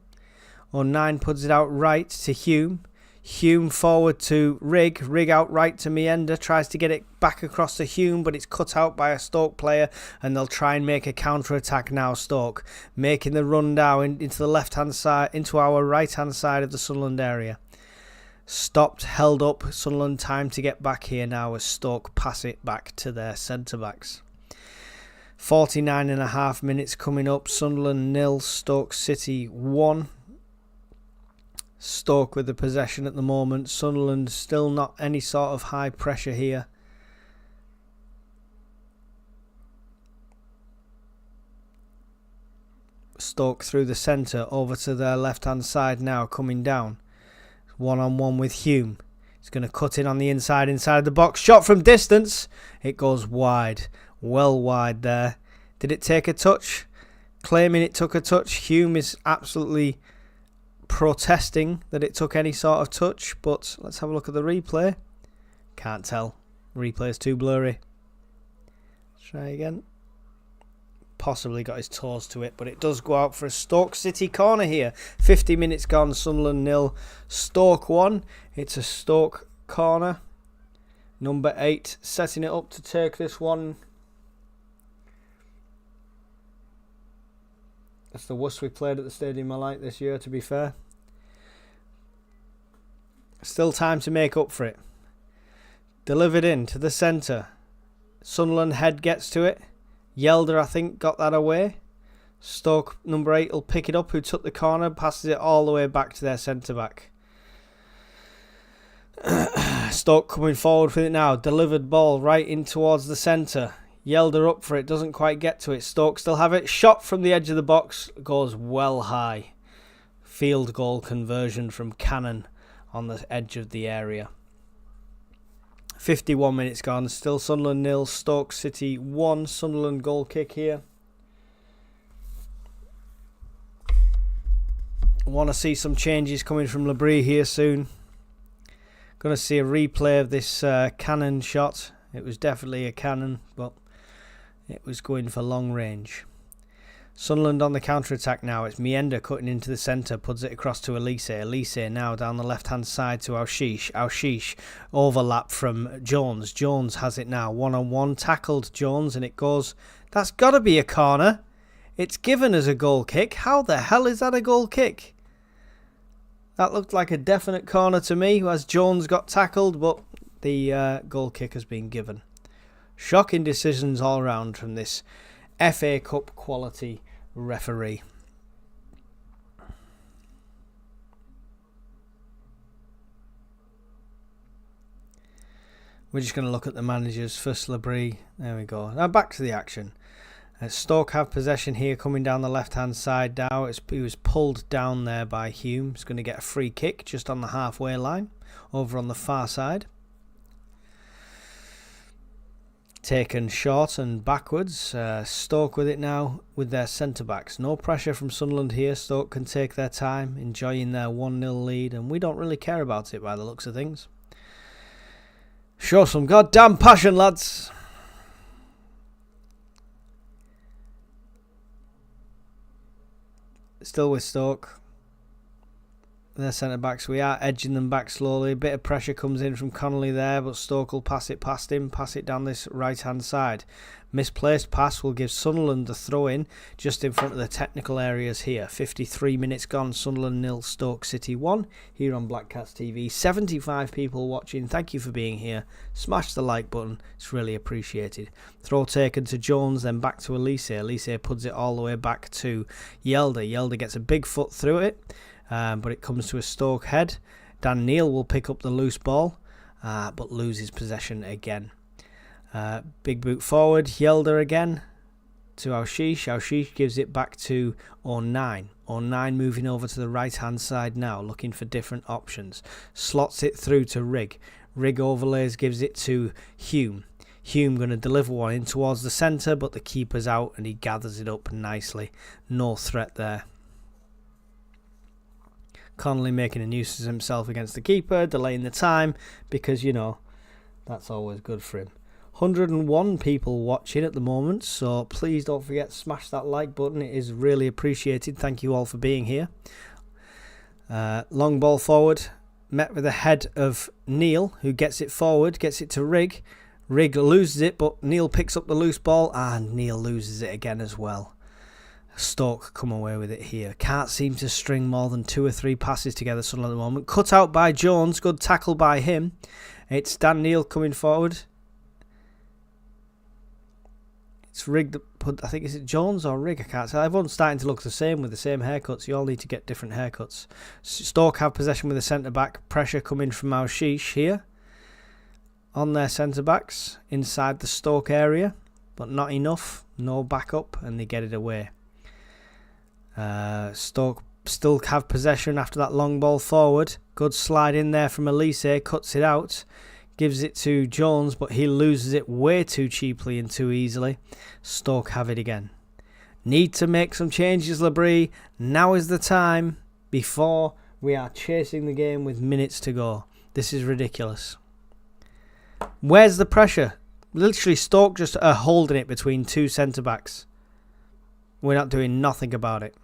09 puts it out right to Hume. Hume forward to Rig. Rig out right to Meander. Tries to get it back across to Hume, but it's cut out by a Stoke player, and they'll try and make a counter-attack now, Stoke. Making the run down into the left-hand side, into our right-hand side of the Sunderland area. Stopped, held up. Sunderland time to get back here now as Stoke pass it back to their centre-backs. 49.5 minutes coming up. Sunderland 0, Stoke City 1. Stoke with the possession at the moment. Sunderland still not any sort of high pressure here. Stoke through the centre over to their left hand side now, coming down. One-on-one with Hume. He's going to cut in on the inside of the box. Shot from distance. It goes wide. Well wide there. Did it take a touch? Claiming it took a touch. Hume is absolutely protesting that it took any sort of touch, but let's have a look at the replay. Can't tell. Replay is too blurry. Let's try again. Possibly got his toes to it, but it does go out for a Stoke City corner here. 50 minutes gone, Sunderland 0, Stoke 1. It's a Stoke corner. Number 8 setting it up to take this one. That's the worst we played at the Stadium I like this year, to be fair. Still time to make up for it. Delivered in to the centre. Sunderland head gets to it. Yelder, I think, got that away. Stoke, number 8, will pick it up, who took the corner, passes it all the way back to their centre-back. Stoke coming forward with it now. Delivered ball right in towards the centre. Yelder up for it, doesn't quite get to it. Stoke still have it. Shot from the edge of the box, goes well high. Field goal conversion from Cannon on the edge of the area. 51 minutes gone, still Sunderland 0, Stoke City 1. Sunderland goal kick here. Want to see some changes coming from Labrie here soon. Going to see a replay of this cannon shot. It was definitely a cannon, but it was going for long range. Sunderland on the counter-attack now. It's Meander cutting into the centre, puts it across to Elise. Elise now down the left-hand side to Alshish. Alshish overlap from Jones. Jones has it now. One-on-one, tackled Jones, and it goes... That's got to be a corner. It's given as a goal kick. How the hell is that a goal kick? That looked like a definite corner to me as Jones got tackled, but the goal kick has been given. Shocking decisions all round from this FA Cup quality referee. We're just going to look at the managers. First Labrie. There we go. Now back to the action. Stoke have possession here coming down the left hand side now. He was pulled down there by Hume. He's going to get a free kick just on the halfway line over on the far side. taken short and backwards. Stoke with it now with their centre-backs. No pressure from Sunderland here. Stoke can take their time, enjoying their 1-0 lead, and we don't really care about it by the looks of things. Show some goddamn passion, lads. Still with Stoke. Their centre-backs, we are edging them back slowly. A bit of pressure comes in from Connolly there, but Stoke will pass it past him, pass it down this right-hand side. Misplaced pass will give Sunderland the throw-in just in front of the technical areas here. 53 minutes gone, Sunderland 0, Stoke City 1, here on Black Cats TV. 75 people watching, thank you for being here. Smash the like button, it's really appreciated. Throw taken to Jones, then back to Elise. Elise puts it all the way back to Yelder. Yelder gets a big foot through it. But it comes to a Stoke head. Dan Neil will pick up the loose ball, but loses possession again. Big boot forward, Yelder again to Aushish. Aushish gives it back to O'Nine. O'Nine moving over to the right hand side now, looking for different options. Slots it through to Rigg. Rigg overlays, gives it to Hume. Hume going to deliver one in towards the centre, but the keeper's out and he gathers it up nicely. No threat there. Connolly making a nuisance of himself against the keeper, delaying the time, because, you know, that's always good for him. 101 people watching at the moment, so please don't forget to smash that like button. It is really appreciated. Thank you all for being here. Long ball forward, met with the head of Neil, who gets it forward, gets it to Rigg. Rigg loses it, but Neil picks up the loose ball, and Neil loses it again as well. Stoke come away with it here. Can't seem to string more than 2 or 3 passes together suddenly at the moment. Cut out by Jones. Good tackle by him. It's Dan Neil coming forward. It's Rigg that put, I think, is it Jones or Rigg? I can't tell. Everyone's starting to look the same with the same haircuts. You all need to get different haircuts. Stoke have possession with the centre-back. Pressure coming from Aushish here. On their centre-backs. Inside the Stoke area. But not enough. No backup. And they get it away. Stoke still have possession after that long ball forward. Good slide in there from Elise, cuts it out, gives it to Jones, but he loses it way too cheaply and too easily. Stoke have it again. Need to make some changes, Labrie. Now is the time before we are chasing the game with minutes to go. This is ridiculous. Where's the pressure? Literally, Stoke just are holding it between 2 centre-backs. We're not doing nothing about it.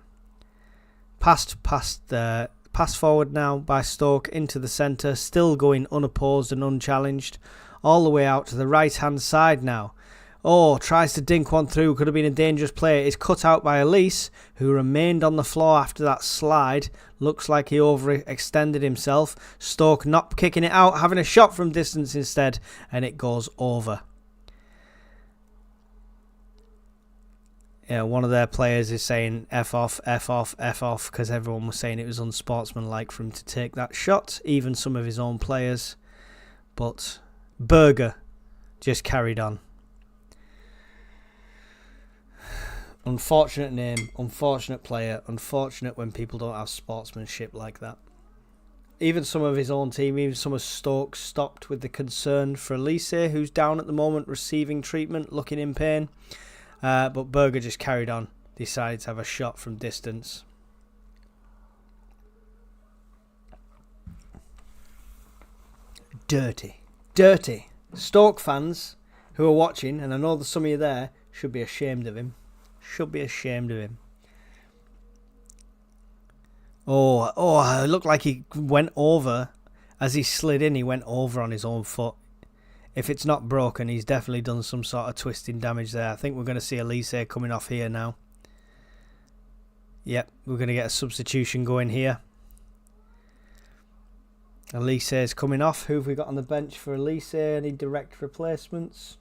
Pass forward now by Stoke into the centre, still going unopposed and unchallenged, all the way out to the right hand side now. Oh, tries to dink one through, could have been a dangerous play. It's cut out by Elise, who remained on the floor after that slide. Looks like he overextended himself. Stoke not kicking it out, having a shot from distance instead, and it goes over. Yeah, one of their players is saying F off, F off, F off, because everyone was saying it was unsportsmanlike for him to take that shot, even some of his own players. But Berger just carried on. Unfortunate name, unfortunate player, unfortunate when people don't have sportsmanship like that. Even some of his own team, even some of Stoke stopped with the concern for Elise, who's down at the moment receiving treatment, looking in pain. But Berger just carried on, decided to have a shot from distance. Dirty. Dirty. Stoke fans who are watching, and I know that some of you there, should be ashamed of him. Should be ashamed of him. Oh, it looked like he went over. As he slid in, he went over on his own foot. If it's not broken, he's definitely done some sort of twisting damage there. I think we're going to see Elise coming off here now. Yep, we're going to get a substitution going here. Elise is coming off. Who have we got on the bench for Elise? Any direct replacements?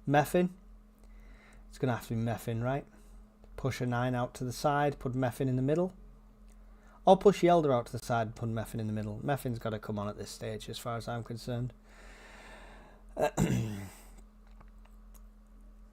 Meffin. It's going to have to be Meffin, right? Push a 9 out to the side, put Meffin in the middle. Or push Yelder out to the side and put Meffin in the middle. Meffin's got to come on at this stage as far as I'm concerned.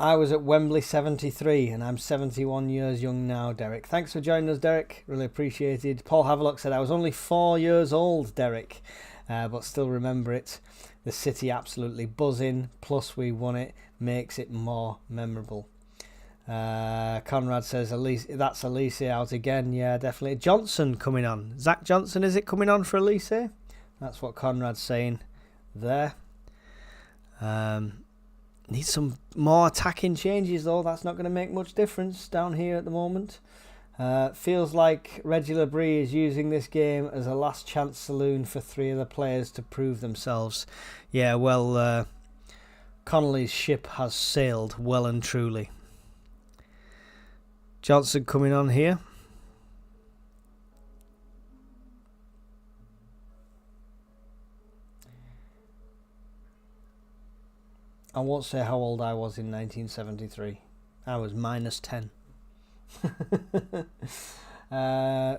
I was at Wembley 73 and I'm 71 years young now, Derek. Thanks for joining us, Derek. Really appreciated. Paul Havelock said I was only 4 years old, Derek, but still remember it. The city absolutely buzzing, plus we won it. makes it more memorable. Conrad says that's Elise out again. Yeah, definitely. Johnson coming on. Zach Johnson, is it coming on for Elise? That's what Conrad's saying there. Need some more attacking changes though. That's not going to make much difference down here at the moment. Feels like Reggie Labrie is using this game as a last chance saloon for 3 of the players to prove themselves. Yeah, well, Connolly's ship has sailed well and truly. Johnson coming on here. I won't say how old I was in 1973. I was -10.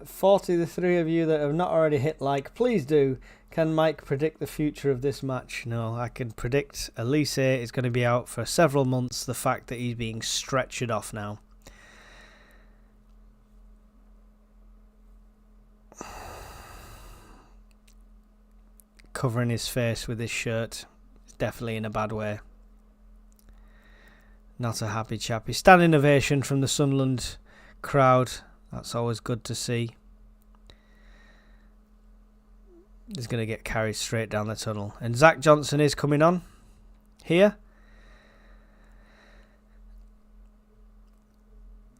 43 of you that have not already hit like, please do. Can Mike predict the future of this match? No, I can predict Elise is going to be out for several months. The fact that he's being stretchered off now. Covering his face with his shirt. He's definitely in a bad way. Not a happy chappy. Standing ovation from the Sunderland crowd. That's always good to see. He's going to get carried straight down the tunnel. And Zach Johnson is coming on here.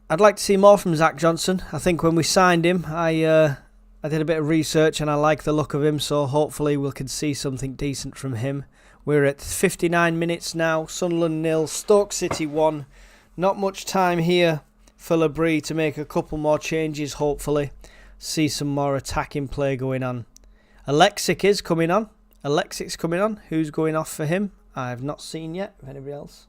I'd like to see more from Zach Johnson. I think when we signed him, I did a bit of research and I like the look of him, so hopefully we can see something decent from him. We're at 59 minutes now. Sunderland 0, Stoke City 1. Not much time here for Labrie to make a couple more changes, hopefully. See some more attacking play going on. Alexic is coming on. Alexic's coming on. Who's going off for him? I have not seen yet. If anybody else.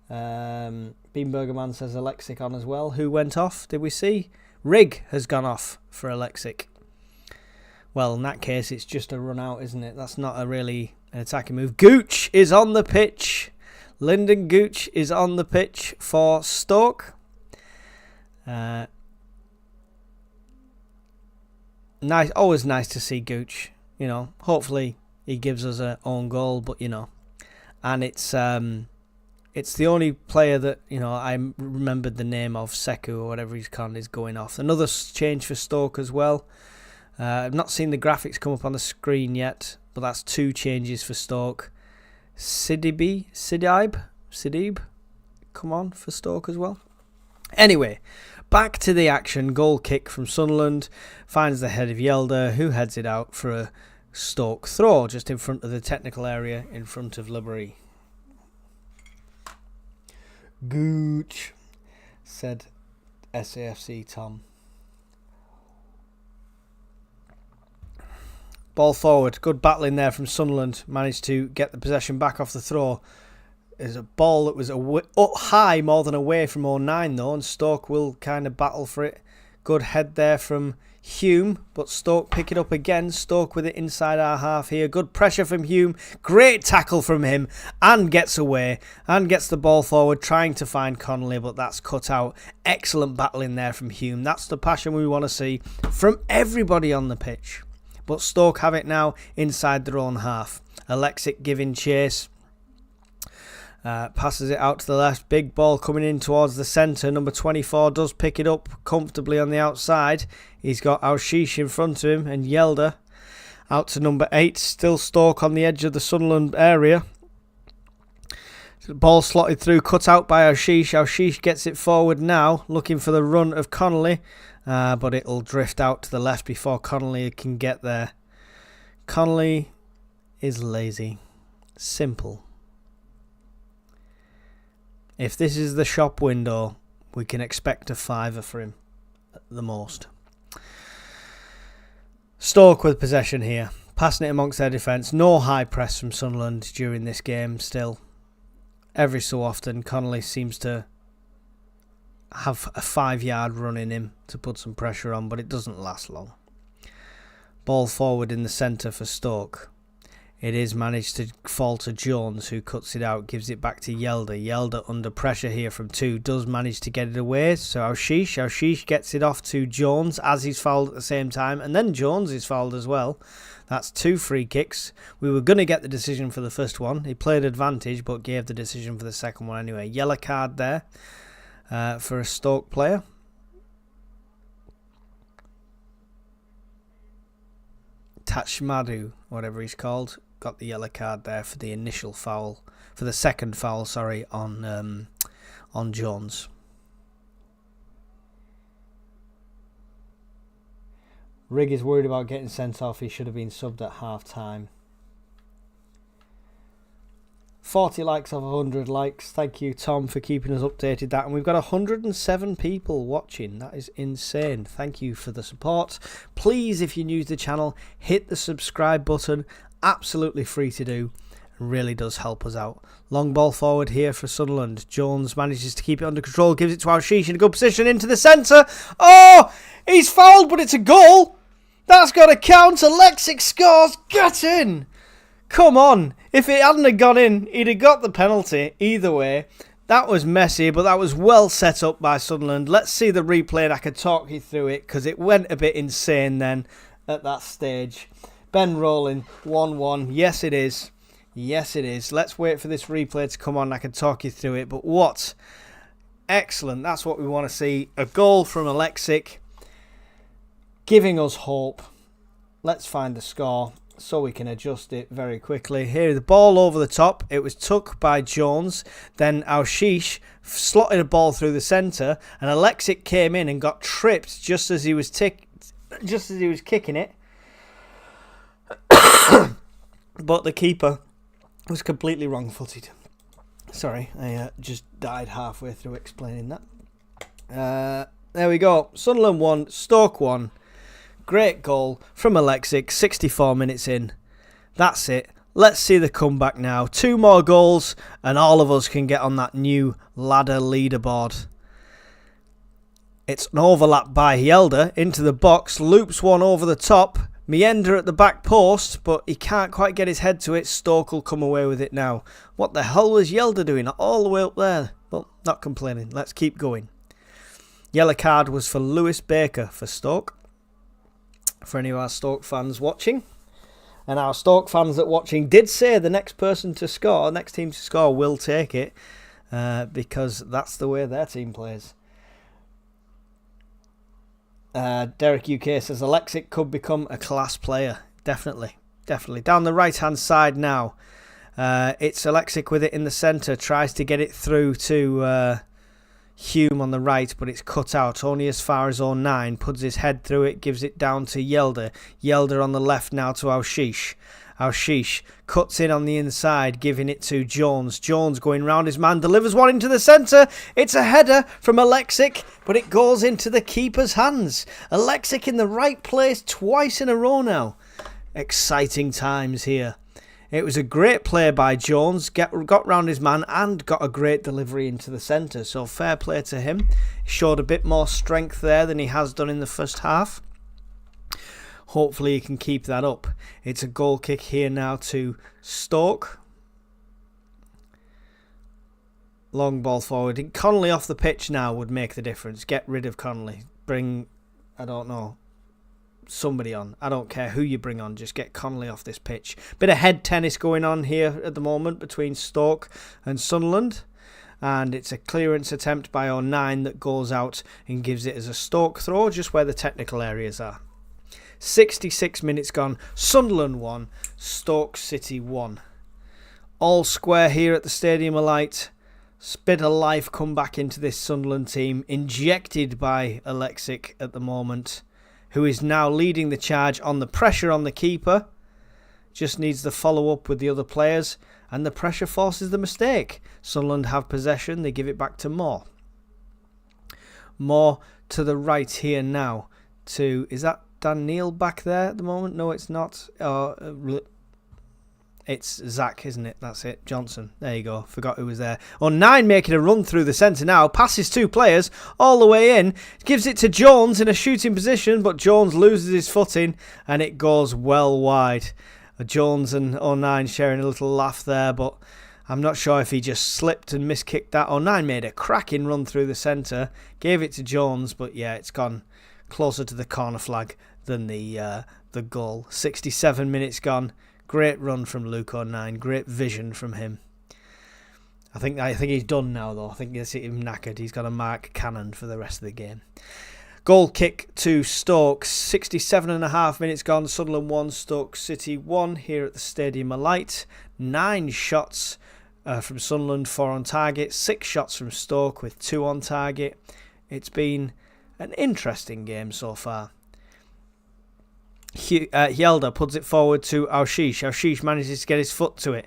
Beanburger Man says Alexic on as well. Who went off? Did we see? Rigg has gone off for Alexic. Well, in that case, it's just a run out, isn't it? That's not a really an attacking move. Gooch is on the pitch. Lyndon Gooch is on the pitch for Stoke. Nice, always nice to see Gooch. You know, hopefully he gives us an own goal, but you know, and it's the only player that, you know, I remembered the name of. Sekou or whatever he's called is going off. Another change for Stoke as well. I've not seen the graphics come up on the screen yet, but that's 2 changes for Stoke. Sidib, come on for Stoke as well. Anyway, back to the action. Goal kick from Sunderland. Finds the head of Yelder, who heads it out for a Stoke throw just in front of the technical area in front of Labrie. Gooch, said SAFC Tom. Ball forward. Good battling there from Sunderland. Managed to get the possession back off the throw. There's a ball that was up high more than away from 09 though, and Stoke will kind of battle for it. Good head there from Hume, but Stoke pick it up again. Stoke with it inside our half here. Good pressure from Hume. Great tackle from him, and gets away and gets the ball forward, trying to find Connolly, but that's cut out. Excellent battling there from Hume. That's the passion we want to see from everybody on the pitch. But Stoke have it now inside their own half. Alexic giving chase. Passes it out to the left. Big ball coming in towards the centre. Number 24 does pick it up comfortably on the outside. He's got Alshish in front of him and Yelder out to number 8. Still Stoke on the edge of the Sunderland area. Ball slotted through, cut out by Alshish. Alshish gets it forward now, looking for the run of Connolly. But it'll drift out to the left before Connolly can get there. Connolly is lazy. Simple. If this is the shop window, we can expect a £5 for him at the most. Stoke with possession here. Passing it amongst their defence. No high press from Sunderland during this game still. Every so often, Connolly seems to have a 5-yard run in him to put some pressure on, but it doesn't last long. Ball forward in the centre for Stoke. It is managed to fall to Jones, who cuts it out, gives it back to Yelder. Yelder under pressure here from 2, does manage to get it away. So Aushish gets it off to Jones as he's fouled at the same time. And then Jones is fouled as well. That's 2 free kicks. We were going to get the decision for the first one. He played advantage, but gave the decision for the second one anyway. Yellow card there for a Stoke player. Tachmadu, whatever he's called, got the yellow card there for the initial foul, for the second foul, sorry, on Jones. Rig is worried about getting sent off. He should have been subbed at half time. 40 likes off 100 likes. Thank you, Tom, for keeping us updated that. And we've got 107 people watching. That is insane. Thank you for the support. Please, if you're new to the channel, hit the subscribe button. Absolutely free to do. It really does help us out. Long ball forward here for Sunderland. Jones manages to keep it under control. Gives it to Aushish in a good position into the centre. Oh, he's fouled, but it's a goal. That's got to count. Alexic scores. Get in. Come on. If it hadn't have gone in, he'd have got the penalty. Either way, that was messy, but that was well set up by Sunderland. Let's see the replay and I can talk you through it because it went a bit insane then at that stage. Ben rolling, 1-1. Yes, it is. Yes, it is. Let's wait for this replay to come on and I can talk you through it. But what? Excellent. That's what we want to see. A goal from Alexic, giving us hope. Let's find the score so we can adjust it very quickly. Here, the ball over the top. It was took by Jones. Then Aushish slotted a ball through the centre, and Alexic came in and got tripped just as he was kicking it. But the keeper was completely wrong-footed. Sorry, I just died halfway through explaining that. There we go. Sunderland 1, Stoke 1. Great goal from Alexic, 64 minutes in. That's it. Let's see the comeback now. 2 more goals and all of us can get on that new ladder leaderboard. It's an overlap by Yelder into the box. Loops one over the top. Meander at the back post, but he can't quite get his head to it. Stoke will come away with it now. What the hell was Yelder doing all the way up there? Well, not complaining. Let's keep going. Yellow card was for Lewis Baker for Stoke. For any of our Stoke fans watching. And our Stoke fans that watching did say the next person to score, next team to score will take it. Because that's the way their team plays. Derek UK says Alexic could become a class player. Definitely. Definitely. Down the right hand side now. It's Alexic with it in the centre. Tries to get it through to Hume on the right, but it's cut out only as far as 09. Puts his head through it, gives it down to Yelder. Yelder on the left now to Aushish. Aushish cuts in on the inside, giving it to Jones. Jones going round his man, delivers one into the centre. It's a header from Alexic, but it goes into the keeper's hands. Alexic in the right place twice in a row now. Exciting times here. It was a great play by Jones, got round his man and got a great delivery into the centre. So fair play to him. Showed a bit more strength there than he has done in the first half. Hopefully he can keep that up. It's a goal kick here now to Stoke. Long ball forward. Connolly off the pitch now would make the difference. Get rid of Connolly. Bring, I don't know, somebody on. I don't care who you bring on, just get Connolly off this pitch. Bit of head tennis going on here at the moment between Stoke and Sunderland, and it's a clearance attempt by 09 that goes out and gives it as a Stoke throw, just where the technical areas are. 66 minutes gone. Sunderland 1, Stoke City 1. All square here at the Stadium of Light. Bit of life come back into this Sunderland team, injected by Alexic at the moment, who is now leading the charge on the pressure on the keeper. Just needs the follow-up with the other players, and the pressure forces the mistake. Sunderland have possession, they give it back to Moore. Moore to the right here now. Is that Dan Neil back there at the moment? No, it's not. It's Zach, isn't it? That's it. Johnson. There you go. Forgot who was there. 09 making a run through the centre now. Passes 2 players all the way in. Gives it to Jones in a shooting position, but Jones loses his footing and it goes well wide. Jones and O'Nien sharing a little laugh there, but I'm not sure if he just slipped and miskicked that. O'Nien made a cracking run through the centre, gave it to Jones, but yeah, it's gone closer to the corner flag than the goal. 67 minutes gone. Great run from Luke O'Nien. Great vision from him. I think he's done now, though. I think he's him knackered. He's got a mark cannon for the rest of the game. Goal kick to Stoke. 67.5 minutes gone. Sunderland 1, Stoke City 1 here at the Stadium of Light. 9 shots from Sunderland, 4 on target. 6 shots from Stoke with 2 on target. It's been an interesting game so far. Yelder puts it forward to Aushish. Aushish manages to get his foot to it.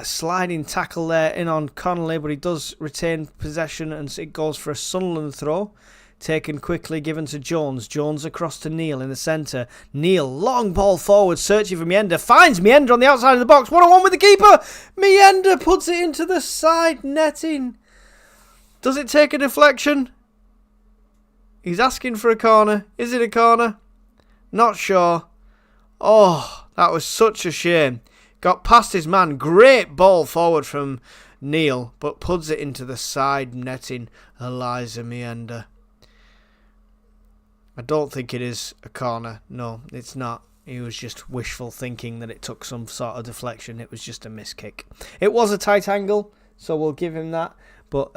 Sliding tackle there in on Connolly, but he does retain possession and it goes for a Sunderland throw. Taken quickly, given to Jones. Jones across to Neil in the centre. Neil, long ball forward, searching for Meander. Finds Meander on the outside of the box. 1-on-1 with the keeper. Meander puts it into the side netting. Does it take a deflection? He's asking for a corner. Is it a corner? Not sure. Oh, that was such a shame. Got past his man. Great ball forward from Neil, but puts it into the side netting. Eliza Meander. I don't think it is a corner. No, it's not. He was just wishful thinking that it took some sort of deflection. It was just a miss kick. It was a tight angle, so we'll give him that. But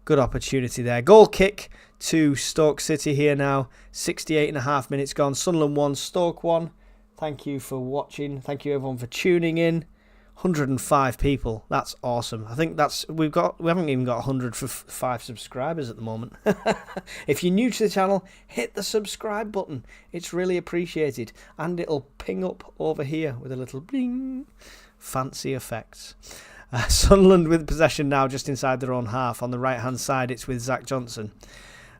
good opportunity there. Goal kick to Stoke City here now. 68.5 minutes gone. Sunderland 1, Stoke 1. Thank you for watching. Thank you everyone for tuning in. 105 people. That's awesome. I think we haven't even got 105 subscribers at the moment. If you're new to the channel, hit the subscribe button. It's really appreciated. And it'll ping up over here with a little bling. Fancy effects. Sunderland with possession now just inside their own half. On the right hand side, it's with Zach Johnson.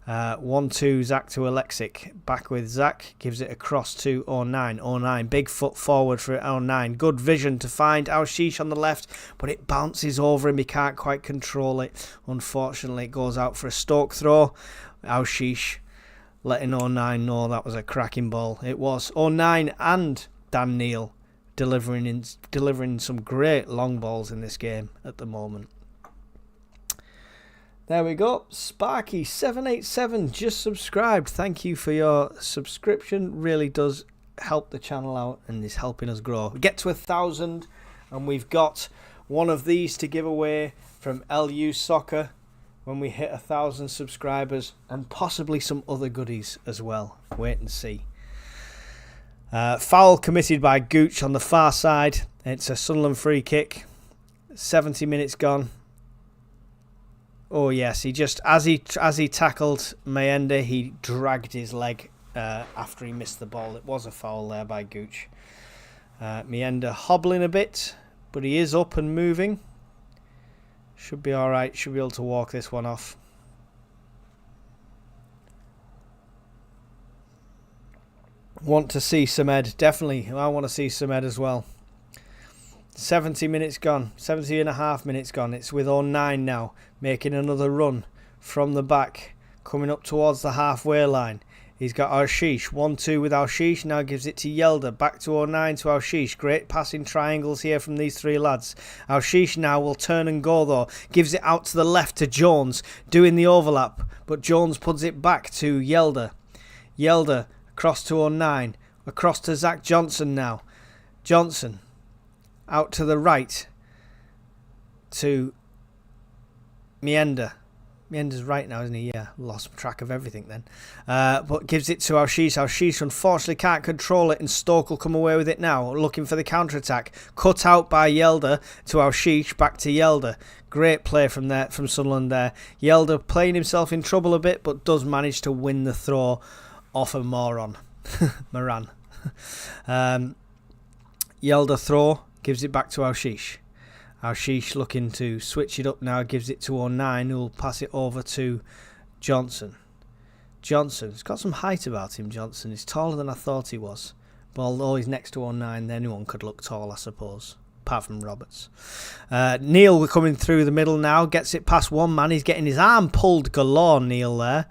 1-2, Zach to Alexic. Back with Zach. Gives it across to O'Nien. O'Nien, big foot forward for O'Nien. Good vision to find Aushish on the left, but it bounces over him. He can't quite control it. Unfortunately, it goes out for a Stoke throw. Aushish letting O'Nien know that was a cracking ball. It was. O'Nien and Dan Neil delivering some great long balls in this game at the moment. There we go. Sparky787 just subscribed. Thank you for your subscription. Really does help the channel out and is helping us grow. We get to 1,000 and we've got one of these to give away from LU Soccer when we hit 1,000 subscribers, and possibly some other goodies as well. Wait and see. Foul committed by Gooch on the far side. It's a Sunderland free kick. 70 minutes gone. Oh yes, he just as he tackled Meander, he dragged his leg after he missed the ball. It was a foul there by Gooch. Meander hobbling a bit, but he is up and moving. Should be all right. Should be able to walk this one off. Want to see Samed, definitely. I want to see Samed as well. 70 minutes gone. 70.5 minutes gone. It's with O'Nien now, making another run from the back, coming up towards the halfway line. He's got Aushish. 1-2 with Aushish. Now gives it to Yelder. Back to O'Nien to Aushish. Great passing triangles here from these three lads. Aushish now will turn and go though. Gives it out to the left to Jones, doing the overlap. But Jones puts it back to Yelder. Yelder across to O'Nien. Across to Zach Johnson now. Johnson out to the right to Meander. Meander's right now, isn't he? Yeah, lost track of everything then. But gives it to Aushish. Aushish unfortunately can't control it, and Stoke will come away with it now, looking for the counter-attack. Cut out by Yelder to Aushish, back to Yelder. Great play from Sunderland there. Yelder playing himself in trouble a bit, but does manage to win the throw off a Moran. Yelder throw, gives it back to Aushish. Aushish looking to switch it up now, gives it to O'Nien, who will pass it over to Johnson. Johnson's got some height about him, Johnson. He's taller than I thought he was. But although he's next to O'Nien, anyone could look tall, I suppose. Apart from Roberts. Neil coming through the middle now, gets it past one man. He's getting his arm pulled galore, Neil there.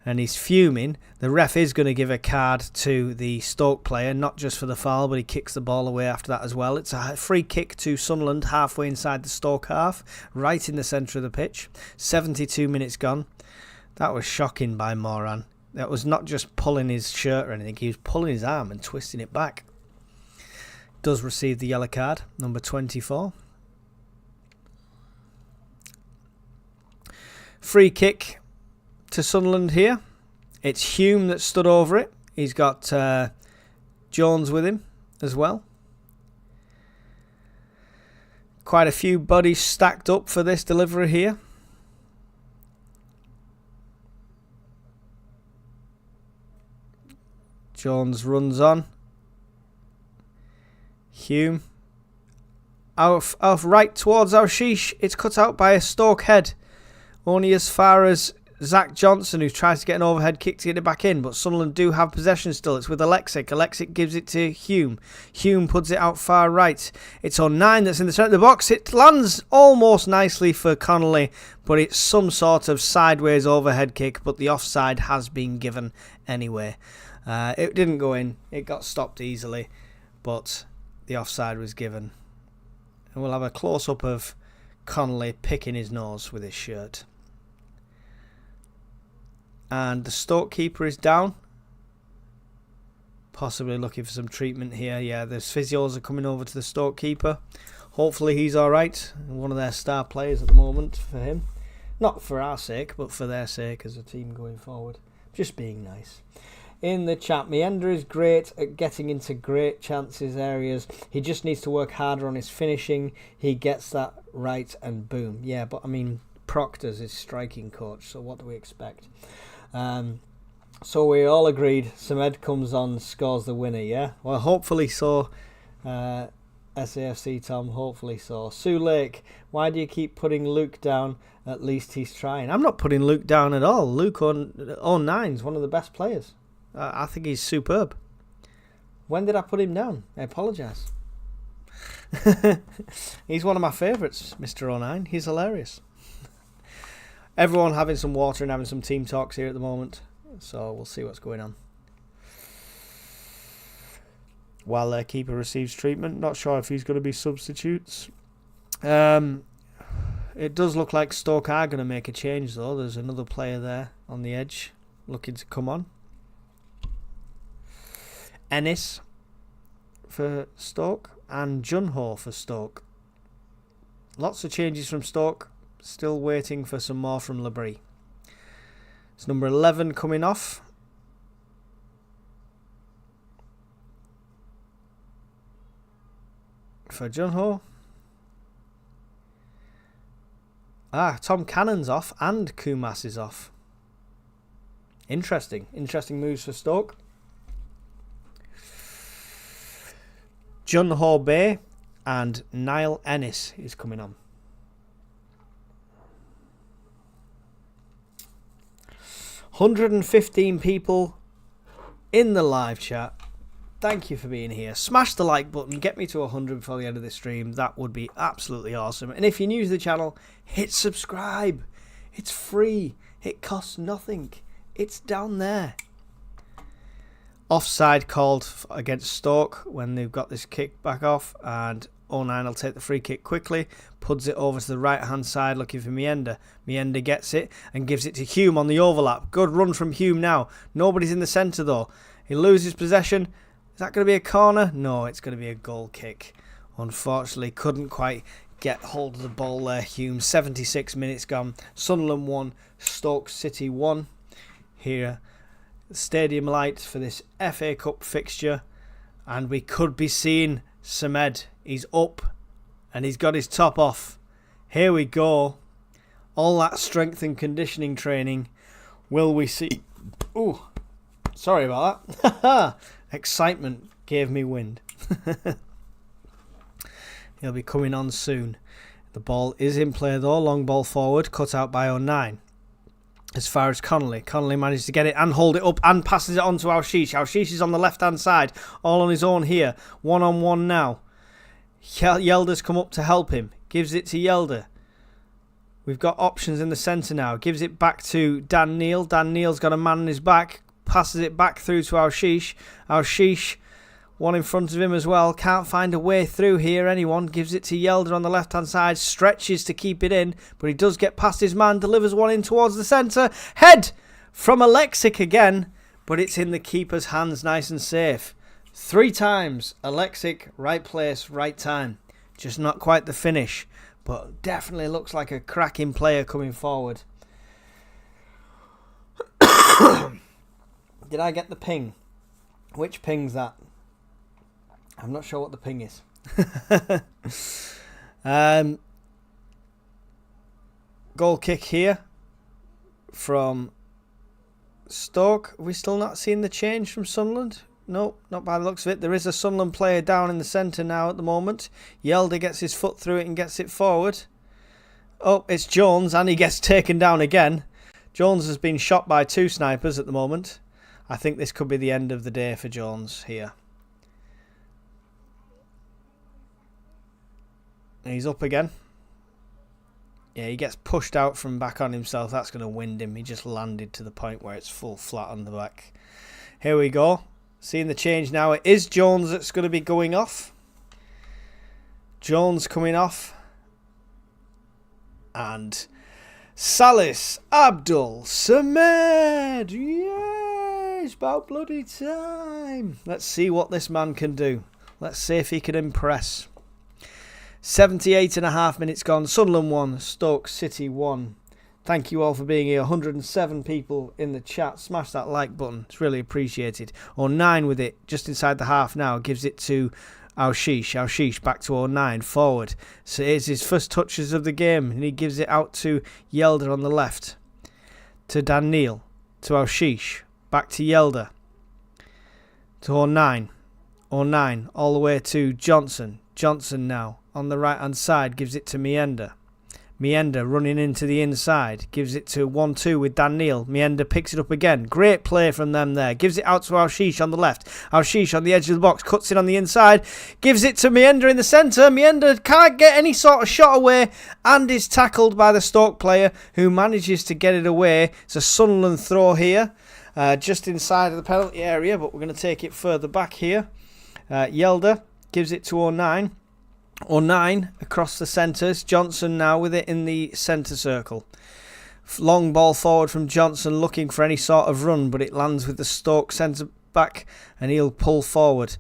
and he's fuming. The ref is going to give a card to the Stoke player, not just for the foul, but he kicks the ball away after that as well. It's a free kick to Sunderland, halfway inside the Stoke half, right in the centre of the pitch. 72 minutes gone. That was shocking by Moran. That was not just pulling his shirt or anything, he was pulling his arm and twisting it back. Does receive the yellow card, number 24. Free kick to Sunderland here. It's Hume that stood over it. He's got Jones with him as well. Quite a few bodies stacked up for this delivery here. Jones runs on. Hume. Out right towards Aushish. It's cut out by a Stoke head. Only as far as Zach Johnson, who tries to get an overhead kick to get it back in. But Sunderland do have possession still. It's with Alexic. Alexic gives it to Hume. Hume puts it out far right. It's O'Nine that's in the centre of the box. It lands almost nicely for Connolly, but it's some sort of sideways overhead kick. But the offside has been given anyway. It didn't go in. It got stopped easily. But the offside was given. And we'll have a close-up of Connolly picking his nose with his shirt. And the Stoke keeper is down. Possibly looking for some treatment here. Yeah, the physios are coming over to the Stoke keeper. Hopefully he's alright. One of their star players at the moment for him. Not for our sake, but for their sake as a team going forward. Just being nice. In the chat, Meander is great at getting into great chances areas. He just needs to work harder on his finishing. He gets that right and boom. Yeah, but I mean, Proctor's his striking coach, so what do we expect? So we all agreed Samed comes on, scores the winner, yeah? Well, hopefully so. SAFC Tom, hopefully so. Sue Lake, why do you keep putting Luke down? At least he's trying. I'm not putting Luke down at all. Luke 09's one of the best players. I think he's superb. When did I put him down? I apologise. He's one of my favourites, Mr. 09. He's hilarious. Everyone having some water and having some team talks here at the moment. So we'll see what's going on. While their keeper receives treatment. Not sure if he's going to be substitutes. It does look like Stoke are going to make a change though. There's another player there on the edge looking to come on. Ennis for Stoke and Junho for Stoke. Lots of changes from Stoke. Still waiting for some more from Labrie. It's number 11 coming off. For Junho. Tom Cannon's off and Kumas is off. Interesting moves for Stoke. Junho Bay and Niall Ennis is coming on. 115 people in the live chat. Thank you for being here. Smash the like button. Get me to 100 before the end of the stream. That would be absolutely awesome. And if you're new to the channel, hit subscribe. It's free. It costs nothing. It's down there. Offside called against Stoke when they've got this kick back off. And 09 will take the free kick quickly. Puts it over to the right hand side looking for Meander. Meander gets it and gives it to Hume on the overlap. Good run from Hume now. Nobody's in the centre though. He loses possession. Is that going to be a corner? No, it's going to be a goal kick. Unfortunately, couldn't quite get hold of the ball there. Hume, 76 minutes gone. Sunderland 1, Stoke City 1. Here, stadium lights for this FA Cup fixture. And we could be seeing Samed. He's up and he's got his top off. Here we go. All that strength and conditioning training. Will we see? Ooh, sorry about that. Excitement gave me wind. He'll be coming on soon. The ball is in play though. Long ball forward, cut out by 09. As far as Connolly. Connolly managed to get it and hold it up and passes it on to Aushish. Aushish is on the left-hand side. All on his own here. One-on-one now. Yelder's come up to help him. Gives it to Yelder. We've got options in the centre now. Gives it back to Dan Neil. Dan Neil's got a man on his back. Passes it back through to Al-Shish. Al-Shish, one in front of him as well. Can't find a way through here, anyone. Gives it to Yelder on the left-hand side. Stretches to keep it in. But he does get past his man. Delivers one in towards the centre. Head from Alexic again. But it's in the keeper's hands, nice and safe. 3 times. Alexic, right place, right time. Just not quite the finish. But definitely looks like a cracking player coming forward. Did I get the ping? Which ping's that? I'm not sure what the ping is. Goal kick here from Stoke. Are we still not seeing the change from Sunderland? No, not by the looks of it. There is a Sunderland player down in the centre now at the moment. Yelder gets his foot through it and gets it forward. Oh, it's Jones, and he gets taken down again. Jones has been shot by 2 snipers at the moment. I think this could be the end of the day for Jones here. And he's up again. Yeah, he gets pushed out from back on himself. That's going to wind him. He just landed to the point where it's full flat on the back. Here we go. Seeing the change now. It is Jones that's going to be going off. Jones coming off. And Salis Abdul Samed. Yeah, it's about bloody time. Let's see what this man can do. Let's see if he can impress. 78.5 minutes gone. Sunderland 1, Stoke City 1. Thank you all for being here. 107 people in the chat. Smash that like button. It's really appreciated. 09 with it, just inside the half now. Gives it to Al-Shish. Al-Shish back to 09, forward. So here's his first touches of the game. And he gives it out to Yelder on the left. To Dan Neil. To Al-Shish. Back to Yelder. To 09. 09 all the way to Johnson. Johnson now on the right hand side. Gives it to Meander. Meander running into the inside. Gives it to 1-2 with Dan Neil. Meander picks it up again. Great play from them there. Gives it out to Al-Shish on the left. Al-Shish on the edge of the box. Cuts it on the inside. Gives it to Meander in the centre. Meander can't get any sort of shot away. And is tackled by the Stoke player who manages to get it away. It's a Sunderland throw here. Just inside of the penalty area. But we're going to take it further back here. Yelder gives it to 09. 09 across the centres. Johnson now with it in the centre circle. Long ball forward from Johnson looking for any sort of run, but it lands with the Stoke centre back and he'll pull forward.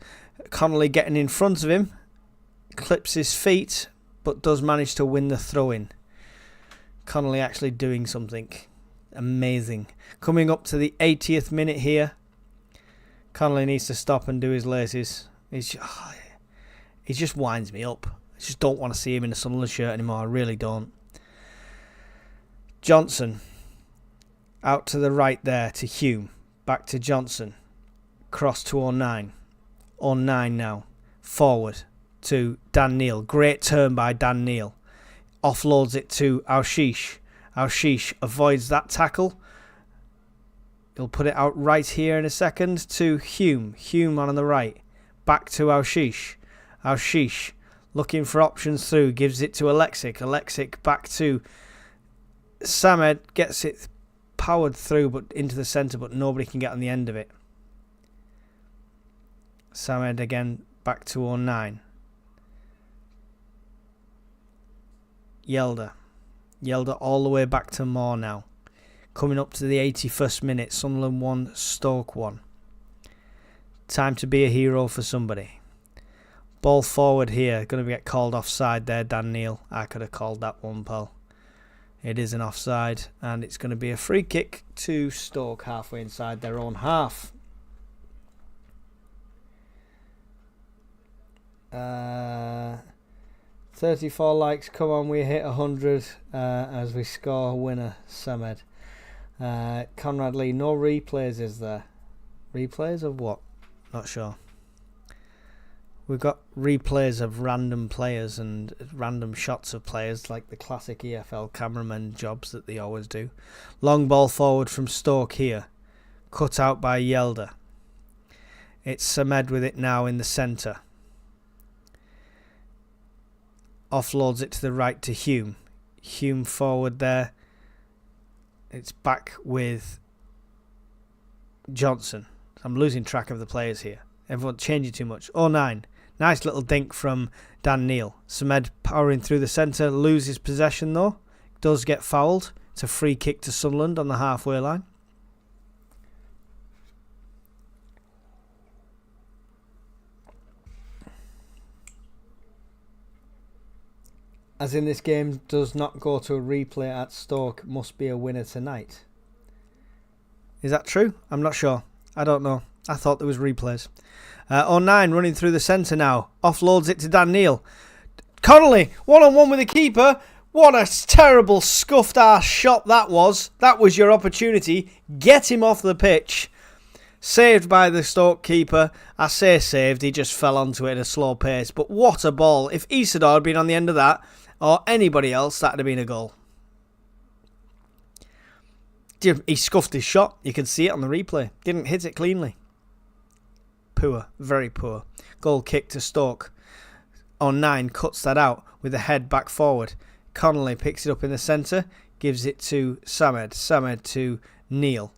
Connolly getting in front of him. Clips his feet, but does manage to win the throw-in. Connolly actually doing something amazing. Coming up to the 80th minute here. Connolly needs to stop and do his laces. He just winds me up. I just don't want to see him in a Sunderland shirt anymore. I really don't. Johnson. Out to the right there to Hume. Back to Johnson. Cross to 09. 09 now. Forward to Dan Neil. Great turn by Dan Neil. Offloads it to Al-Shish. Al-Shish avoids that tackle. He'll put it out right here in a second to Hume. Hume on the right. Back to Al-Shish. Al-Shish looking for options through. Gives it to Alexic. Alexic back to Samed. Gets it powered through but into the centre, but nobody can get on the end of it. Samed again back to 09. Yelder. Yelder all the way back to Moore now. Coming up to the 81st minute. Sunderland 1, Stoke 1. Time to be a hero for somebody. Ball forward here. Going to get called offside there, Dan Neil. I could have called that one, pal. It is an offside. And it's going to be a free kick to Stoke halfway inside their own half. 34 likes. Come on, we hit 100 as we score a winner, Samed. Conrad Lee. No replays, is there? Replays of what? Not sure. We've got replays of random players and random shots of players like the classic EFL cameraman jobs that they always do. Long ball forward from Stoke here. Cut out by Yelder. It's Samed with it now in the centre. Offloads it to the right to Hume. Hume forward there. It's back with Johnson. I'm losing track of the players here. Everyone changing too much. 09. Nice little dink from Dan Neil. Samed powering through the centre. Loses possession though. Does get fouled. It's a free kick to Sunderland on the halfway line. As in, this game does not go to a replay at Stoke, must be a winner tonight. Is that true? I'm not sure. I don't know. I thought there was replays. 09 running through the centre now. Offloads it to Dan Neil. Connolly, one-on-one with the keeper. What a terrible scuffed ass shot that was. That was your opportunity. Get him off the pitch. Saved by the Stoke keeper. I say saved, he just fell onto it at a slow pace. But what a ball. If Isidore had been on the end of that, or anybody else, that would have been a goal. He scuffed his shot. You can see it on the replay. Didn't hit it cleanly. Poor. Very poor. Goal kick to Stoke. 09 cuts that out with the head back forward. Connolly picks it up in the centre. Gives it to Samed. Samed to Neil.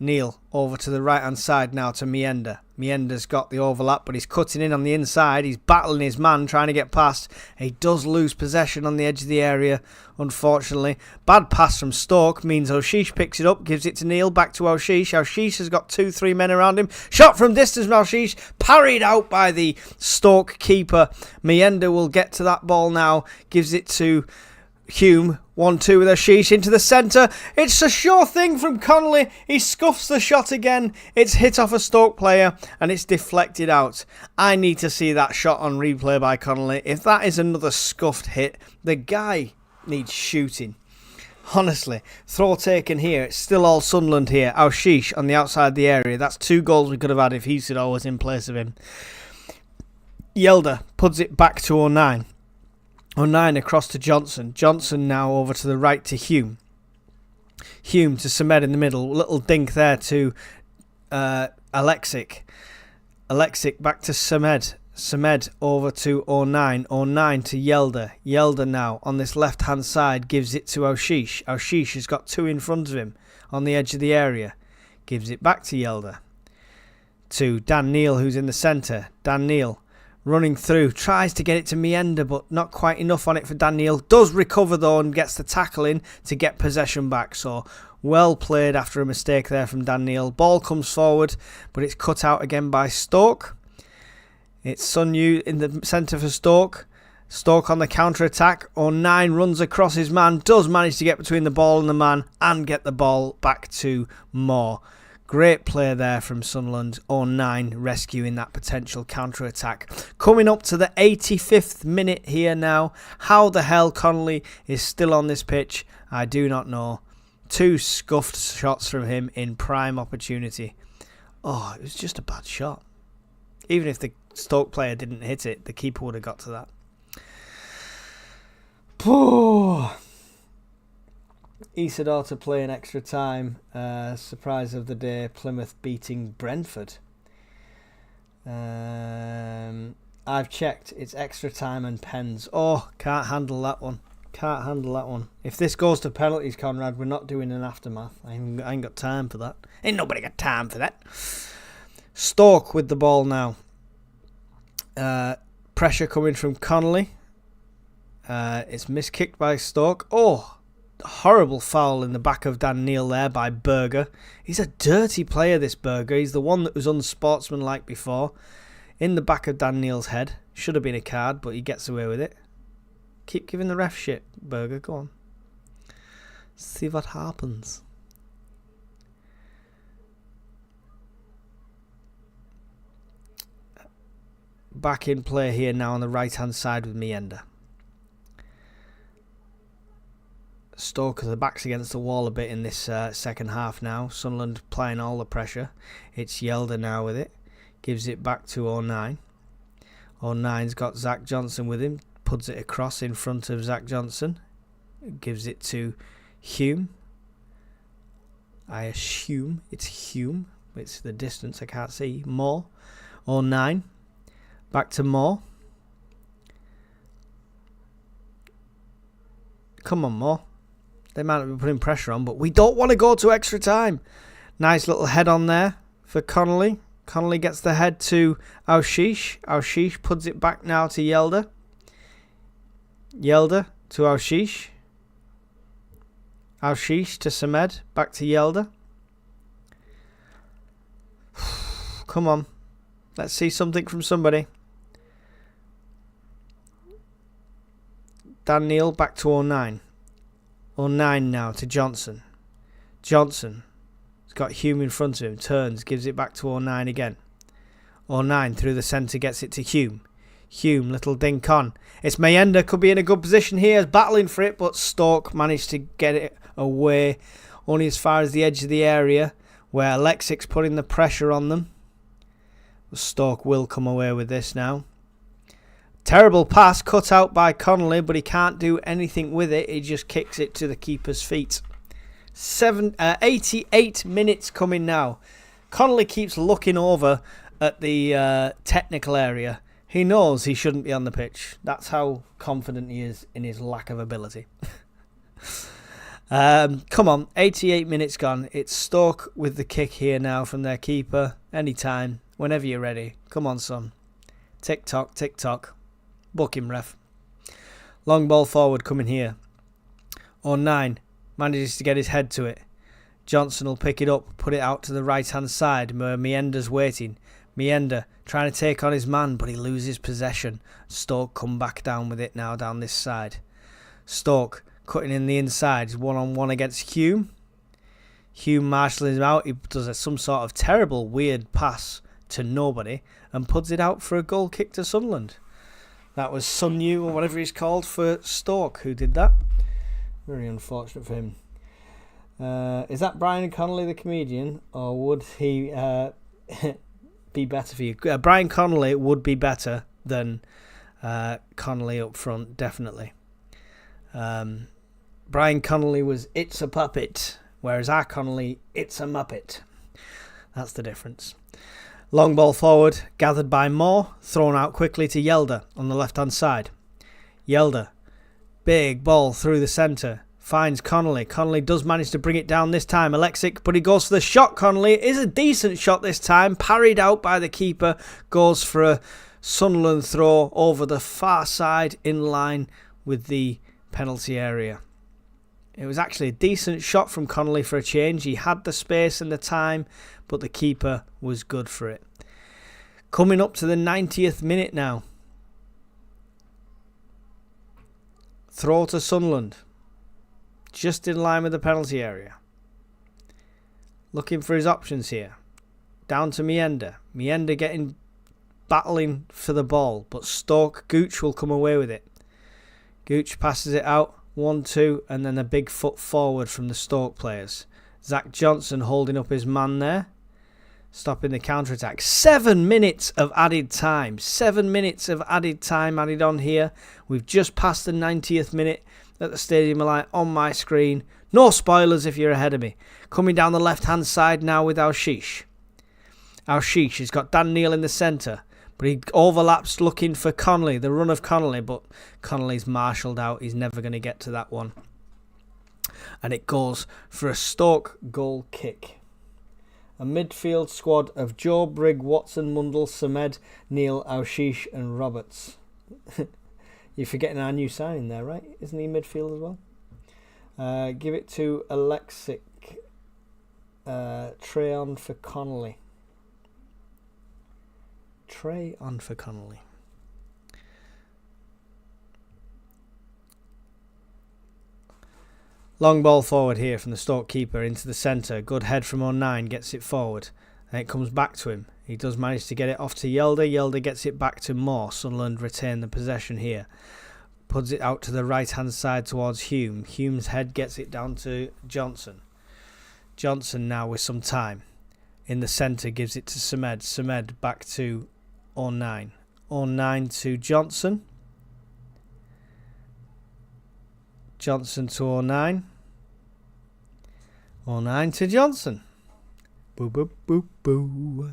Neil over to the right hand side now to Mienda. Mienda's got the overlap, but he's cutting in on the inside. He's battling his man, trying to get past. He does lose possession on the edge of the area, unfortunately. Bad pass from Stoke means Oshish picks it up, gives it to Neil, back to Oshish. Oshish has got 2-3 men around him. Shot from distance from Oshish, parried out by the Stoke keeper. Mienda will get to that ball now, gives it to Hume. 1-2 with Ashish into the centre. It's a sure thing from Connolly. He scuffs the shot again. It's hit off a Stoke player and it's deflected out. I need to see that shot on replay by Connolly. If that is another scuffed hit, the guy needs shooting. Honestly, throw taken here. It's still all Sunderland here. Ashish on the outside of the area. That's 2 goals we could have had if Isidore was in place of him. Yelder puts it back to 09. 09 across to Johnson. Johnson now over to the right to Hume. Hume to Samed in the middle. Little dink there to Alexic. Alexic back to Samed. Samed over to 09. 09 to Yelder. Yelder now on this left hand side gives it to Oshish. Oshish has got 2 in front of him on the edge of the area. Gives it back to Yelder. To Dan Neil, who's in the centre. Dan Neil running through, tries to get it to Mienda, but not quite enough on it for Dan Neil. Does recover though and gets the tackle in to get possession back. So well played after a mistake there from Dan Neil. Ball comes forward, but it's cut out again by Stoke. It's Sunyu in the centre for Stoke. Stoke on the counter-attack. 09 runs across his man, does manage to get between the ball and the man and get the ball back to Moore. Great play there from Sunderland. 09 rescuing that potential counter-attack. Coming up to the 85th minute here now. How the hell Connolly is still on this pitch, I do not know. 2 scuffed shots from him in prime opportunity. Oh, it was just a bad shot. Even if the Stoke player didn't hit it, the keeper would have got to that. Poor. Isidore to play in extra time. Surprise of the day, Plymouth beating Brentford. I've checked, it's extra time and pens. Oh, can't handle that one. Can't handle that one. If this goes to penalties, Conrad, we're not doing an aftermath. I ain't got time for that. Ain't nobody got time for that. Stoke with the ball now. Pressure coming from Connolly. It's miskicked by Stoke. Oh, horrible foul in the back of Dan Neil there by Berger. He's a dirty player, this Berger. He's the one that was unsportsmanlike before. In the back of Dan Neil's head. Should have been a card, but he gets away with it. Keep giving the ref shit, Berger. Go on. See what happens. Back in play here now on the right hand side with Mienda. Stoke the backs against the wall a bit in this second half now. Sunderland applying all the pressure. It's Yelder now with it. Gives it back to 09. 09's got Zach Johnson with him. Puts it across in front of Zach Johnson. Gives it to Hume. I assume it's Hume. It's the distance, I can't see. Moore. 09. Back to Moore. Come on, Moore. They might be putting pressure on, but we don't want to go to extra time. Nice little head on there for Connolly. Connolly gets the head to Aushish. Aushish puts it back now to Yelda. Yelda to Aushish. Aushish to Samed. Back to Yelda. Come on. Let's see something from somebody. Dan Neil back to 09. 09 now to Johnson. Johnson has got Hume in front of him. Turns, gives it back to 09 again. 09 through the centre gets it to Hume. Hume, little dink on. It's Mayenda, could be in a good position here, battling for it, but Stoke managed to get it away only as far as the edge of the area where Alexic's putting the pressure on them. Stoke will come away with this now. Terrible pass cut out by Connolly, but he can't do anything with it. He just kicks it to the keeper's feet. 88 minutes coming now. Connolly keeps looking over at the technical area. He knows he shouldn't be on the pitch. That's how confident he is in his lack of ability. Come on, 88 minutes gone. It's Stoke with the kick here now from their keeper. Anytime, whenever you're ready. Come on, son. Tick-tock, tick-tock. Book him, ref. Long ball forward coming here. 09 manages to get his head to it. Johnson will pick it up, put it out to the right-hand side where Mienda's waiting. Mienda trying to take on his man, but he loses possession. Stoke come back down with it now down this side. Stoke cutting in the inside. He's one-on-one against Hume. Hume marshals him out. He does some sort of terrible, weird pass to nobody and puts it out for a goal kick to Sunderland. That was Sunyu or whatever he's called for Stoke who did that. Very unfortunate for him. Is that Brian Connolly, the comedian, or would he be better for you? Brian Connolly would be better than Connolly up front, definitely. Brian Connolly was It's a Puppet, whereas our Connolly, It's a Muppet. That's the difference. Long ball forward, gathered by Moore, thrown out quickly to Yelda on the left-hand side. Yelda, big ball through the centre, finds Connolly. Connolly does manage to bring it down this time, Alexic, but he goes for the shot. Connolly, it is a decent shot this time, parried out by the keeper, goes for a Sunderland throw over the far side in line with the penalty area. It was actually a decent shot from Connolly for a change. He had the space and the time, but the keeper was good for it. Coming up to the 90th minute now. Throw to Sunderland. Just in line with the penalty area. Looking for his options here. Down to Mienda. Mienda battling for the ball, but Stoke, Gooch will come away with it. Gooch passes it out. 1-2, and then a big foot forward from the Stoke players. Zach Johnson holding up his man there, stopping the counter-attack. 7 minutes of added time. 7 minutes of added time added on here. We've just passed the 90th minute at the Stadium Light on my screen. No spoilers if you're ahead of me. Coming down the left-hand side now with Aushish. Aushish has got Dan Neil in the centre. But he overlaps looking for Connolly, the run of Connolly, but Connolly's marshalled out. He's never going to get to that one. And it goes for a Stoke goal kick. A midfield squad of Joe, Brigg, Watson, Mundell, Samed, Neil, Aushish and Roberts. You're forgetting our new signing there, right? Isn't he midfield as well? Give it to Alexic. Trey on for Connolly. Trey on for Connolly. Long ball forward here from the Stoke keeper into the centre. Good head from 09, gets it forward. And it comes back to him. He does manage to get it off to Yelda. Yelda gets it back to Moore. Sunderland retain the possession here. Puts it out to the right-hand side towards Hume. Hume's head gets it down to Johnson. Johnson now with some time. In the centre gives it to Samed. Samed back to 09. 09 to Johnson. Johnson to 09. 09 to Johnson. Boo, boo, boo, boo.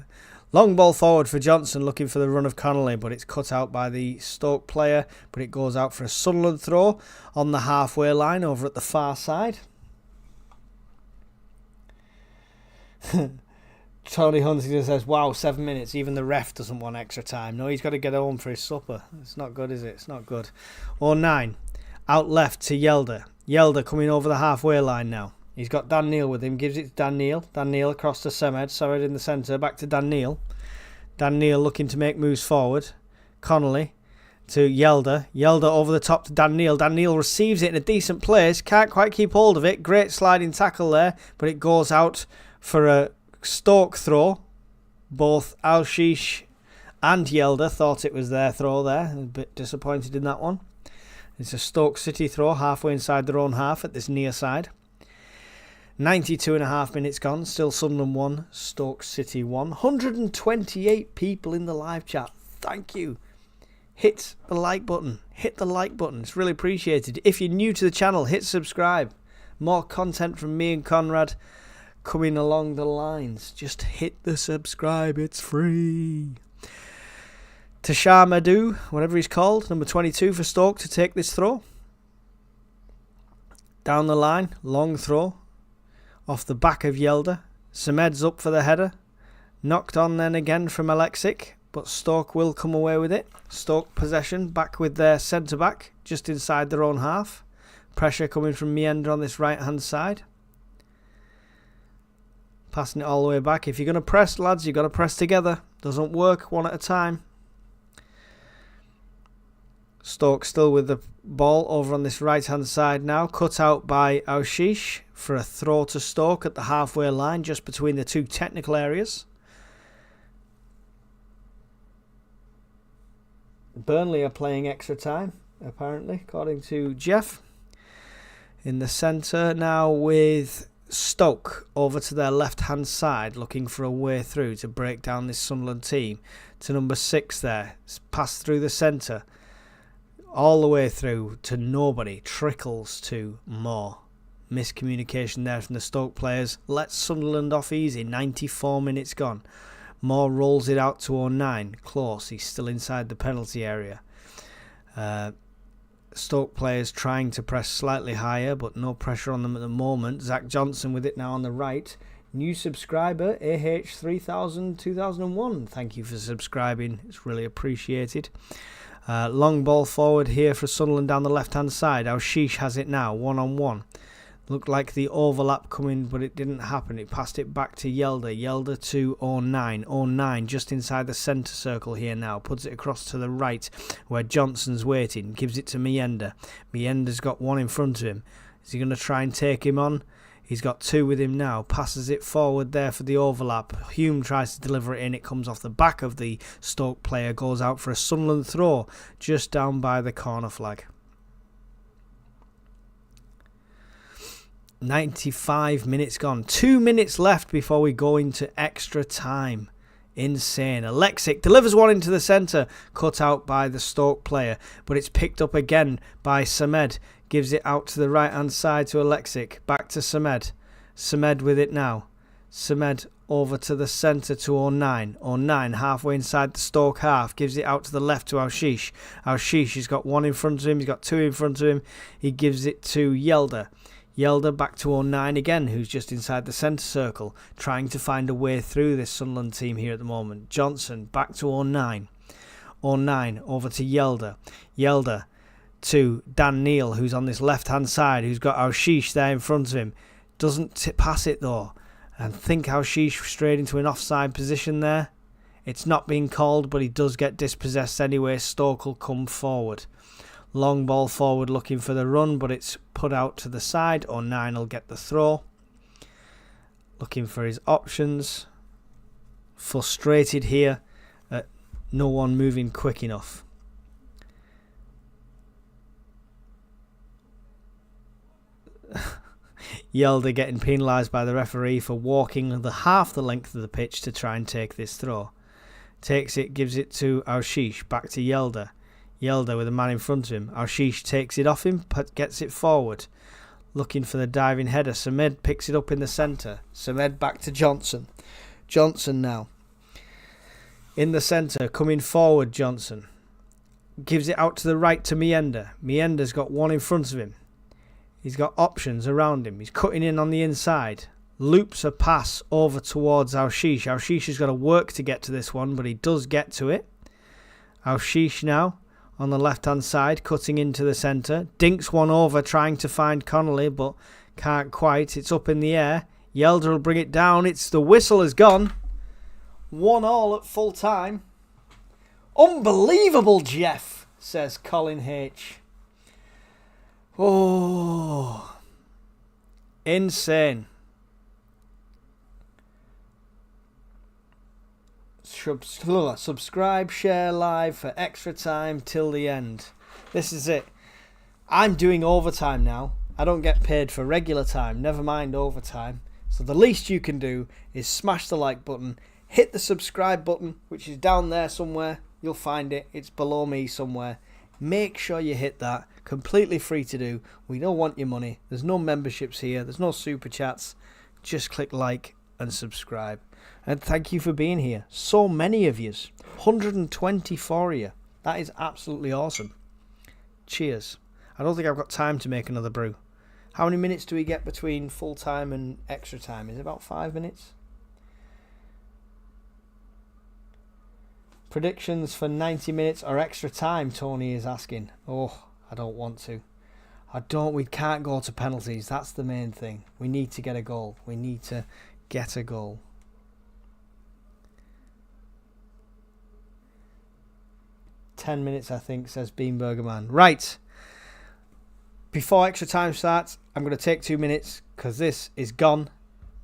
Long ball forward for Johnson, looking for the run of Connolly, but it's cut out by the Stoke player, but it goes out for a Sunderland throw on the halfway line over at the far side. Tony Huntington says, wow, 7 minutes, even the ref doesn't want extra time. No, he's got to get home for his supper. It's not good, is it? It's not good. 09, out left to Yelder. Yelder coming over the halfway line now. He's got Dan Neil with him, gives it to Dan Neil. Dan Neil across to Semed. Semed in the centre, back to Dan Neil. Dan Neil looking to make moves forward. Connolly to Yelder. Yelder over the top to Dan Neil. Dan Neil receives it in a decent place. Can't quite keep hold of it. Great sliding tackle there, but it goes out for a Stoke throw. Both Alshish and Yelder thought it was their throw there. A bit disappointed in that one. It's a Stoke City throw halfway inside their own half at this near side. 92.5 minutes gone. Still Sunderland 1, Stoke City 1. 128 people in the live chat. Thank you. Hit the like button. Hit the like button. It's really appreciated. If you're new to the channel, hit subscribe. More content from me and Conrad coming along the lines. Just hit the subscribe. It's free. Tashar Madhu, whatever he's called, number 22 for Stoke to take this throw. Down the line, long throw. Off the back of Yelder. Semed's up for the header. Knocked on then again from Alexic, but Stoke will come away with it. Stoke possession, back with their centre-back, just inside their own half. Pressure coming from Meander on this right-hand side. Passing it all the way back. If you're going to press, lads, you've got to press together. Doesn't work one at a time. Stoke still with the ball over on this right-hand side now. Cut out by Aushish for a throw to Stoke at the halfway line, just between the two technical areas. Burnley are playing extra time, apparently, according to Jeff. In the centre now with Stoke over to their left-hand side, looking for a way through to break down this Sunderland team. To number 6 there. It's passed through the centre. All the way through to nobody. Trickles to Moore. Miscommunication there from the Stoke players. Lets Sunderland off easy. 94 minutes gone. Moore rolls it out to 09. Close. He's still inside the penalty area. Stoke players trying to press slightly higher, but no pressure on them at the moment. Zach Johnson with it now on the right. New subscriber, AH30002001. Thank you for subscribing. It's really appreciated. Long ball forward here for Sunderland down the left-hand side. Aushish has it now, one-on-one. Looked like the overlap coming, but it didn't happen. It passed it back to Yelder. Yelder to 09. 09 just inside the centre circle here now. Puts it across to the right where Johnson's waiting. Gives it to Meander. Meander's got one in front of him. Is he going to try and take him on? He's got two with him now. Passes it forward there for the overlap. Hume tries to deliver it in. It comes off the back of the Stoke player. Goes out for a Sunderland throw just down by the corner flag. 95 minutes gone. 2 minutes left before we go into extra time. Insane. Alexic delivers one into the centre. Cut out by the Stoke player. But it's picked up again by Semed. Gives it out to the right-hand side to Alexic. Back to Semed. Semed with it now. Semed over to the centre to 09. 09 halfway inside the Stoke half. Gives it out to the left to Aushish. Aushish has got one in front of him. He's got two in front of him. He gives it to Yelder. Yelder back to 09 again, who's just inside the centre circle. Trying to find a way through this Sunderland team here at the moment. Johnson back to 09. 09 over to Yelder. Yelder to Dan Neil, who's on this left-hand side, who's got Aushish there in front of him. Doesn't pass it, though. And think Aushish straight into an offside position there. It's not being called, but he does get dispossessed anyway. Stoke will come forward. Long ball forward looking for the run, but it's put out to the side. 09 will get the throw. Looking for his options. Frustrated here at no one moving quick enough. Yelder getting penalised by the referee for walking half the length of the pitch to try and take this throw. Takes it, gives it to Aushish, back to Yelder. Yelder with a man in front of him. Aushish takes it off him, gets it forward. Looking for the diving header. Semed picks it up in the centre. Semed back to Johnson. Johnson now. In the centre, coming forward, Johnson. Gives it out to the right to Mienda. Mienda's got one in front of him. He's got options around him. He's cutting in on the inside. Loops a pass over towards Alshish. Alshish has got to work to get to this one, but he does get to it. Alshish now on the left-hand side, cutting into the centre. Dinks one over, trying to find Connolly, but can't quite. It's up in the air. Yelder will bring it down. The whistle has gone. 1-1 at full time. Unbelievable, Jeff, says Colin H. Oh, insane. Subscribe, share live for extra time till the end. This is it. I'm doing overtime now. I don't get paid for regular time, never mind overtime. So the least you can do is smash the like button, hit the subscribe button, which is down there somewhere. You'll find it. It's below me somewhere. Make sure you hit that. Completely free to do. We don't want your money. There's no memberships here. There's no super chats. Just click like and subscribe. And thank you for being here. So many of yous. 124 of you. That is absolutely awesome. Cheers. I don't think I've got time to make another brew. How many minutes do we get between full time and extra time? Is it about 5 minutes? Predictions for 90 minutes or extra time, Tony is asking. Oh, I don't want to. We can't go to penalties. That's the main thing. We need to get a goal. We need to get a goal. "10 minutes, I think," says Beanburger Man. Right. Before extra time starts, I'm going to take 2 minutes because this is gone,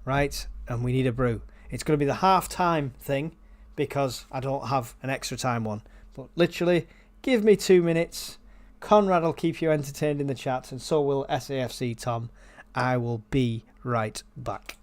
right? And we need a brew. It's going to be the half-time thing because I don't have an extra time one. But literally, give me 2 minutes. Conrad will keep you entertained in the chat, and so will SAFC Tom. I will be right back.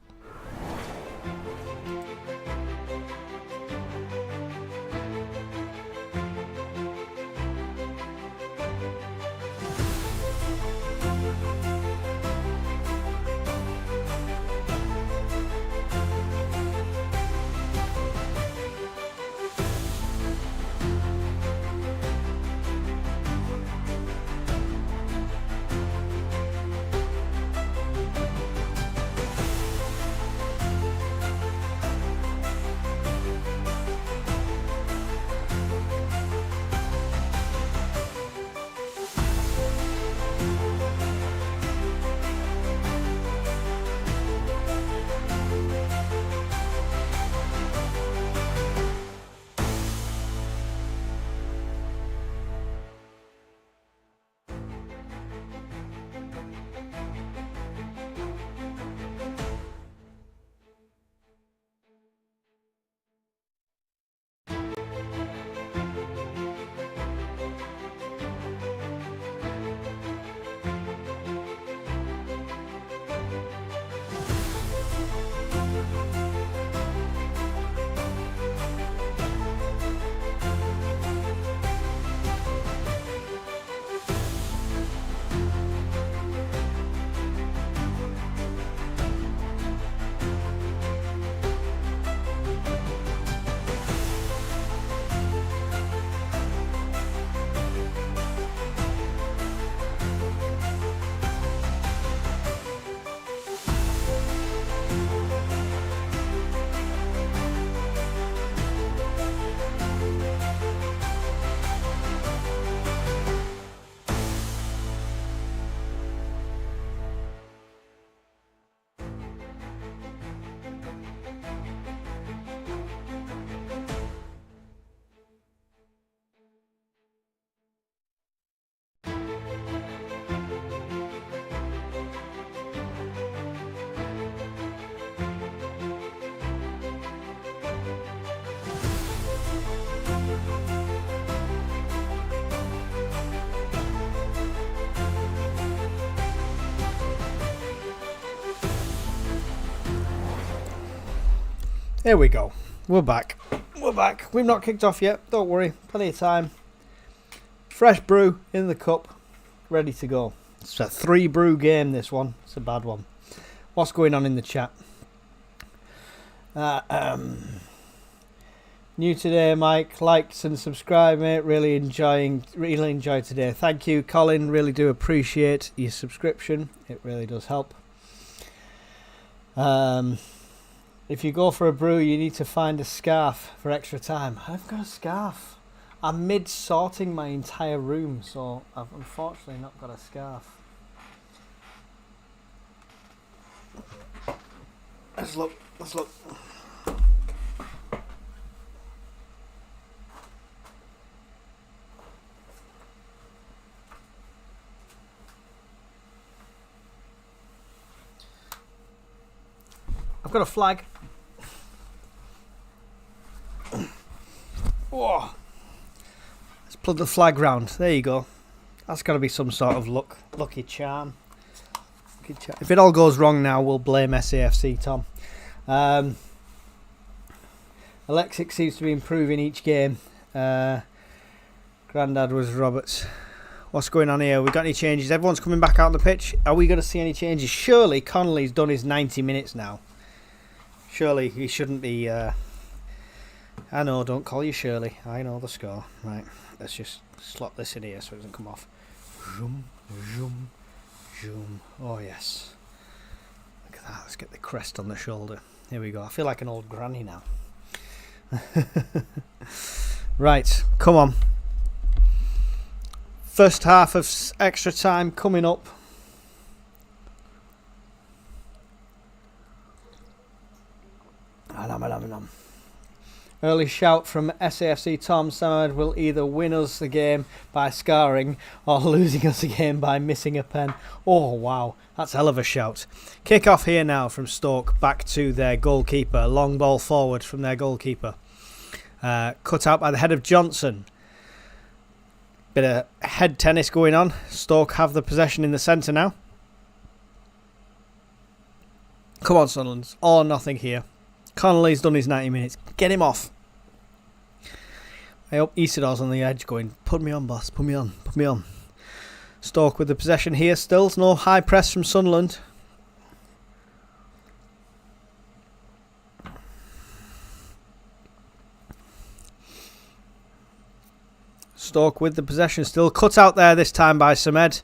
Here we go. We're back. We're back. We've not kicked off yet. Don't worry. Plenty of time. Fresh brew in the cup. Ready to go. It's a 3 brew game, this one. It's a bad one. What's going on in the chat? New today, Mike. Likes and subscribe, mate. Really enjoyed today. Thank you, Colin. Really do appreciate your subscription. It really does help. If you go for a brew, you need to find a scarf for extra time. I've got a scarf. I'm mid-sorting my entire room, so I've unfortunately not got a scarf. Let's look. I've got a flag. Whoa. Let's plug the flag round. There you go. That's got to be some sort of lucky charm. If it all goes wrong now, we'll blame SAFC, Tom. Alexic seems to be improving each game. Grandad was Roberts. What's going on here? We got any changes? Everyone's coming back out on the pitch. Are we going to see any changes? Surely Connolly's done his 90 minutes now. Surely he shouldn't be... I know, don't call you Shirley. I know the score. Right, let's just slot this in here so it doesn't come off. Zoom, zoom, zoom. Oh, yes. Look at that. Let's get the crest on the shoulder. Here we go. I feel like an old granny now. Right, come on. First half of extra time coming up. Early shout from SAFC Tom Samad will either win us the game by scarring or losing us the game by missing a pen. Oh wow, that's a hell of a shout. Kick off here now from Stoke back to their goalkeeper. Long ball forward from their goalkeeper. Cut out by the head of Johnson. Bit of head tennis going on. Stoke have the possession in the centre now. Come on, Sunderland. All or nothing here. Connolly's done his 90 minutes. Get him off. I hope Isidor's on the edge going, put me on, boss. Put me on. Put me on. Stoke with the possession here still. No high press from Sunderland. Stoke with the possession still. Cut out there this time by Samed.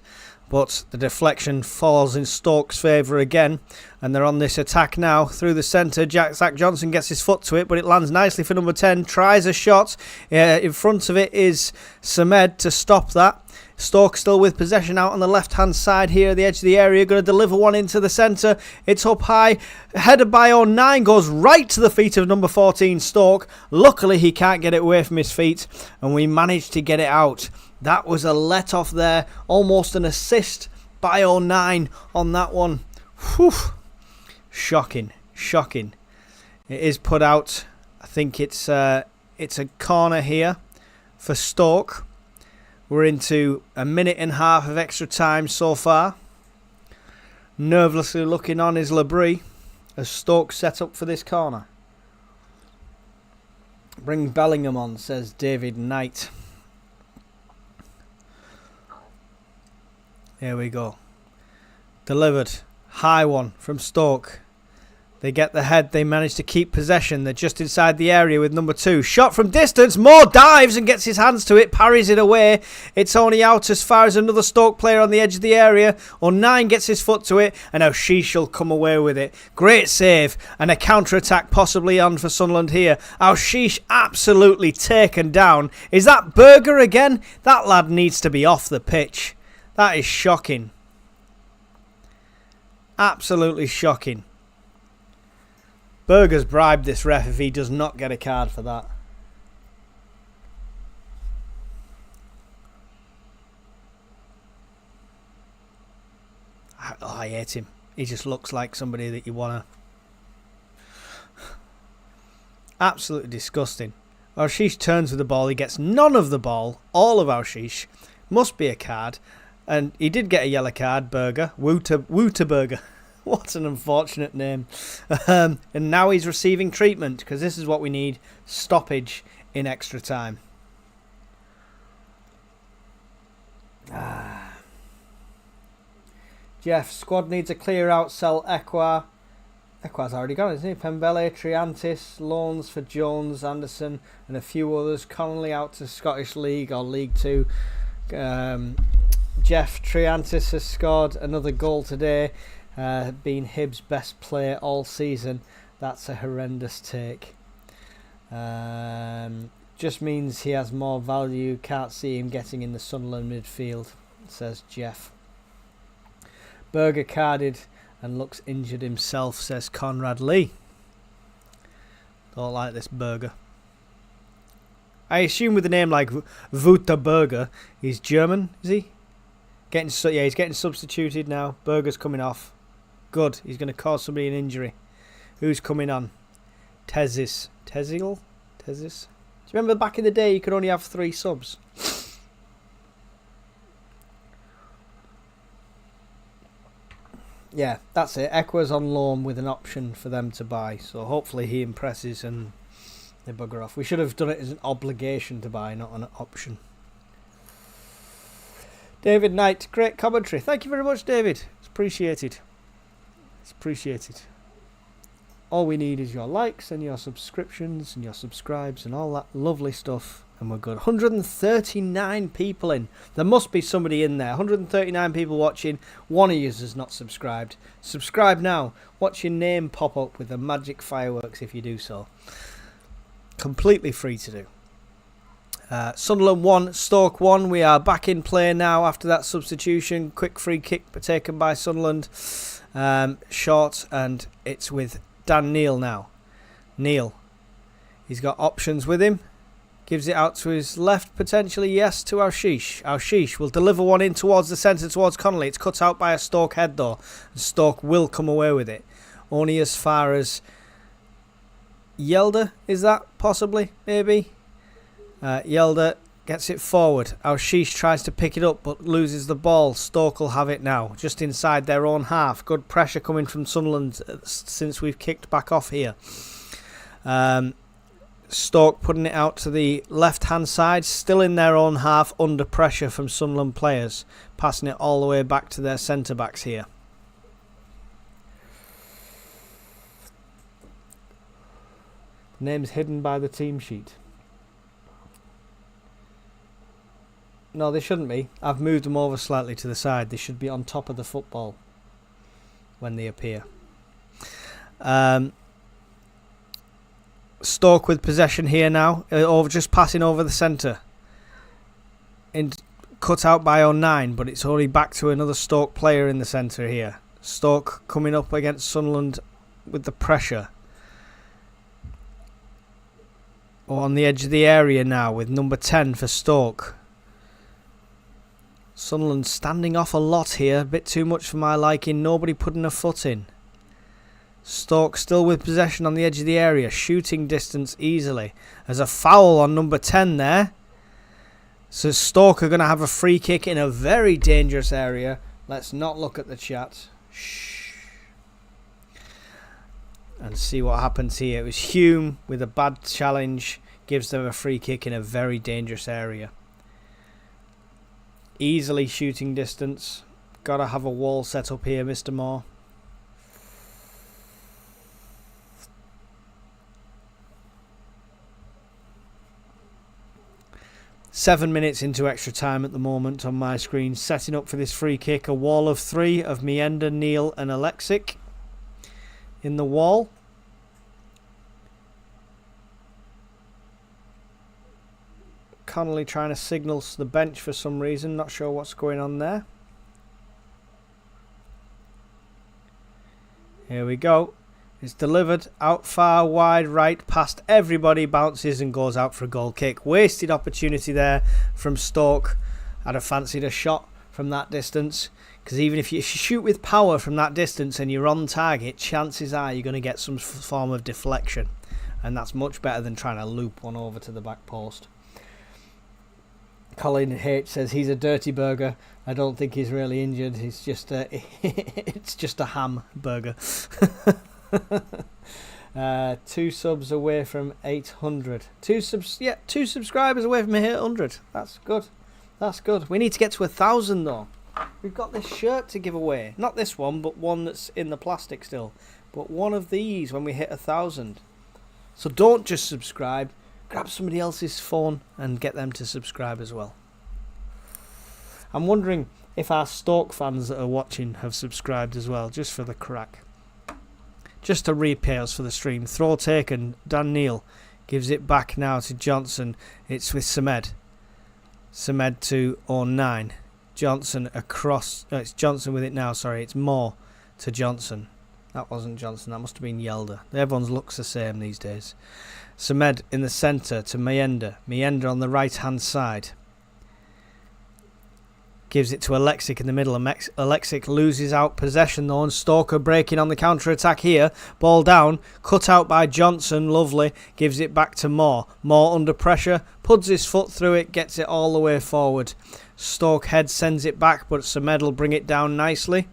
But the deflection falls in Stoke's favour again. And they're on this attack now through the centre. Zach Johnson gets his foot to it, but it lands nicely for number 10. Tries a shot. In front of it is Samed to stop that. Stoke still with possession out on the left-hand side here at the edge of the area. Going to deliver one into the centre. It's up high. Headed by 09. Goes right to the feet of number 14, Stoke. Luckily, he can't get it away from his feet. And we managed to get it out. That was a let-off there. Almost an assist by 09 on that one. Whew. Shocking. Shocking. It is put out. I think it's a corner here for Stoke. We're into a minute and a half of extra time so far. Nervously looking on is Labrie as Stoke set up for this corner. Bring Bellingham on, says David Knight. Here we go. Delivered. High one from Stoke. They get the head. They manage to keep possession. They're just inside the area with number 2. Shot from distance. Moore dives and gets his hands to it. Parries it away. It's only out as far as another Stoke player on the edge of the area. 09 gets his foot to it. And now Sheesh will come away with it. Great save. And a counter-attack possibly on for Sunderland here. Sheesh absolutely taken down. Is that Berger again? That lad needs to be off the pitch. That is shocking. Absolutely shocking. Berger's bribed this ref if he does not get a card for that. I hate him. He just looks like somebody that you want to... Absolutely disgusting. Arshish turns with the ball. He gets none of the ball. All of Arshish. Must be a card. And he did get a yellow card, Berger. Wouterberger. What an unfortunate name. And now he's receiving treatment because this is what we need. Stoppage in extra time. Jeff, squad needs a clear out, sell Equa. Equa's already gone, isn't he? Pembele, Triantis, loans for Jones, Anderson, and a few others. Connolly out to Scottish League or League Two. Jeff Triantis has scored another goal today, being Hibs' best player all season. That's a horrendous take. Just means he has more value. Can't see him getting in the Sunderland midfield, says Jeff. Berger carded and looks injured himself, says Conrad Lee. Don't like this Berger. I assume with a name like Wouter Berger, he's German, is he? He's getting substituted now. Berger's coming off. Good. He's going to cause somebody an injury. Who's coming on? Tezis. Tezil? Tezis? Do you remember back in the day you could only have 3 subs? Yeah, that's it. Equa's on loan with an option for them to buy. So hopefully he impresses and they bugger off. We should have done it as an obligation to buy, not an option. David Knight, great commentary. Thank you very much, David. It's appreciated. It's appreciated. All we need is your likes and your subscriptions and your subscribes and all that lovely stuff. And we're good. 139 people in. There must be somebody in there. 139 people watching. One of you has not subscribed. Subscribe now. Watch your name pop up with the magic fireworks if you do so. Completely free to do. Sunderland 1, Stoke 1. We are back in play now after that substitution. Quick free kick taken by Sunderland. Short, and it's with Dan Neil now. Neil. He's got options with him. Gives it out to his left, potentially, yes, to Aouchiche. Aouchiche will deliver one in towards the centre, towards Connolly. It's cut out by a Stoke head, though. And Stoke will come away with it. Only as far as Yelder, is that possibly? Maybe? Yelder gets it forward. Aouchiche tries to pick it up, but loses the ball. Stoke will have it now, just inside their own half. Good pressure coming from Sunderland since we've kicked back off here. Stoke putting it out to the left-hand side, still in their own half, under pressure from Sunderland players, passing it all the way back to their centre-backs here. The name's hidden by the team sheet. No, they shouldn't be. I've moved them over slightly to the side. They should be on top of the football when they appear. Stoke with possession here now, just passing over the centre. Cut out by 09, but it's only back to another Stoke player in the centre here. Stoke coming up against Sunderland with the pressure. On the edge of the area now with number 10 for Stoke. Sunderland standing off a lot here, a bit too much for my liking, nobody putting a foot in. Stoke still with possession on the edge of the area, shooting distance easily. There's a foul on number 10 there. So Stoke are going to have a free kick in a very dangerous area. Let's not look at the chat. Shh. And see what happens here. It was Hume with a bad challenge. Gives them a free kick in a very dangerous area. Easily shooting distance. Got to have a wall set up here, Mr. Moore. Seven minutes into extra time at the moment on my screen. Setting up for this free kick. A wall of 3 of Mienda, Neil and Alexic in the wall. Connolly trying to signal to the bench for some reason. Not sure what's going on there. Here we go. It's delivered out far wide right past everybody, bounces and goes out for a goal kick. Wasted opportunity there from Stoke. I'd have fancied a shot from that distance, because even if you shoot with power from that distance and you're on target, chances are you're going to get some form of deflection, and that's much better than trying to loop one over to the back post. Colin H says he's a dirty burger. I don't think he's really injured. He's just it's just a ham burger. 2 subs away from 800. 2 subscribers away from 800. That's good. That's good. We need to get to 1,000 though. We've got this shirt to give away. Not this one, but one that's in the plastic still. but one of these when we hit 1,000. So don't just subscribe. Grab somebody else's phone and get them to subscribe as well. I'm wondering if our Stoke fans that are watching have subscribed as well, just for the crack. Just to repay us for the stream. Throw taken. Dan Neal gives it back now to Johnson. It's with Samed. Samed to 09. Johnson across. It's Johnson with it now, sorry. It's Moore to Johnson. That wasn't Johnson. That must have been Yelder. Everyone's looks the same these days. Samed in the centre to Mayenda. Mayenda on the right-hand side. Gives it to Alexic in the middle. Alexic loses out possession though, and Stoker breaking on the counter-attack here. Ball down, cut out by Johnson, lovely. Gives it back to Moore. Moore under pressure, puts his foot through it, gets it all the way forward. Stoke head sends it back, but Samed will bring it down nicely.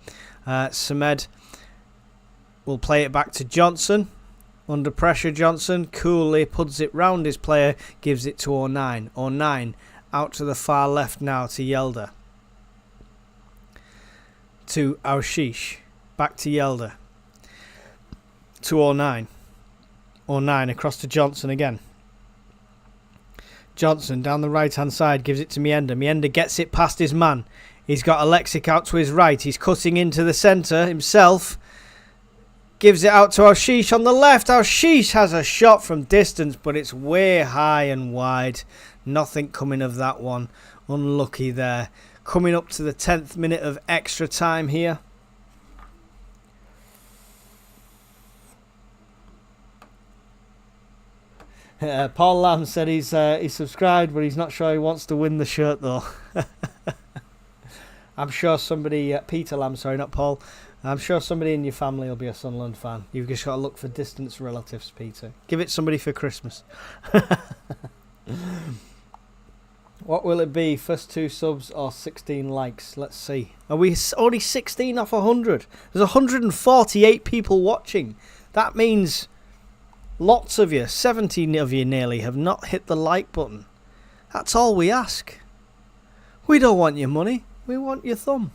Samed will play it back to Johnson. Under pressure, Johnson coolly puts it round his player, gives it to 09. 09 out to the far left now to Yelder. To Aushish, back to Yelder, to 09. 09 across to Johnson again. Johnson down the right hand side gives it to Mayenda. Mayenda gets it past his man. He's got Alexic out to his right. He's cutting into the centre himself. Gives it out to Aushish on the left. Aushish has a shot from distance, but it's way high and wide. Nothing coming of that one. Unlucky there. Coming up to the 10th minute of extra time here. Paul Lamb said he's subscribed, but he's not sure he wants to win the shirt though. I'm sure somebody, Peter Lamb, sorry, not Paul. I'm sure somebody in your family will be a Sunderland fan. You've just got to look for distant relatives, Peter. Give it somebody for Christmas. What will it be? First 2 subs or 16 likes? Let's see. Are we only 16 off 100? There's 148 people watching. That means lots of you, 17 of you nearly, have not hit the like button. That's all we ask. We don't want your money. We want your thumb.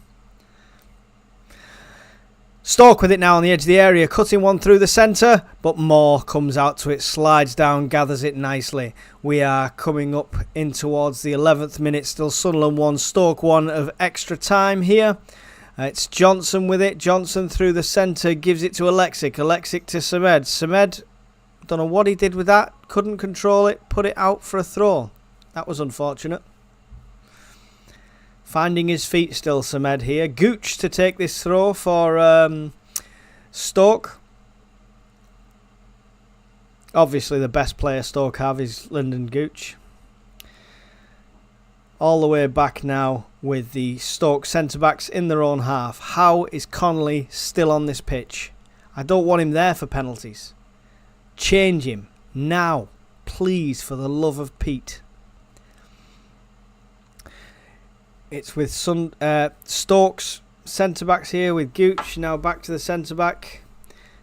Stoke with it now on the edge of the area, cutting one through the centre, but Moore comes out to it, slides down, gathers it nicely. We are coming up in towards the 11th minute, still Sunderland 1, Stoke 1 of extra time here. It's Johnson with it, Johnson through the centre, gives it to Alexic, Alexic to Samed. Samed, don't know what he did with that, couldn't control it, put it out for a throw. That was unfortunate. Finding his feet still, Samed here. Gooch to take this throw for Stoke. Obviously the best player Stoke have is Lyndon Gooch. All the way back now with the Stoke centre-backs in their own half. How is Connolly still on this pitch? I don't want him there for penalties. Change him now, please, for the love of Pete. It's with Stoke's centre-backs here with Gooch. Now back to the centre-back.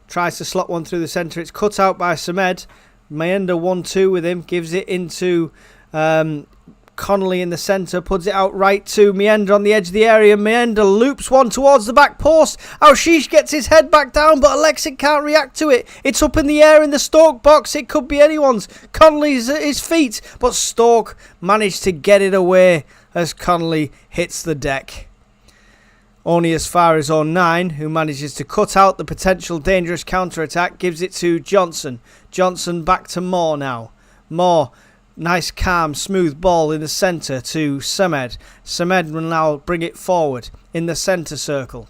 Tries to slot one through the centre. It's cut out by Samed. Mayenda 1-2 with him. Gives it into Connolly in the centre. Puts it out right to Mayenda on the edge of the area. Mayenda loops one towards the back post. Aushish gets his head back down, but Alexic can't react to it. It's up in the air in the Stoke box. It could be anyone's. Connolly's at his feet, but Stoke managed to get it away as Connolly hits the deck. Only as far as 09, who manages to cut out the potential dangerous counter-attack, gives it to Johnson. Johnson back to Moore now. Moore, nice calm, smooth ball in the centre to Samed. Samed will now bring it forward in the centre circle.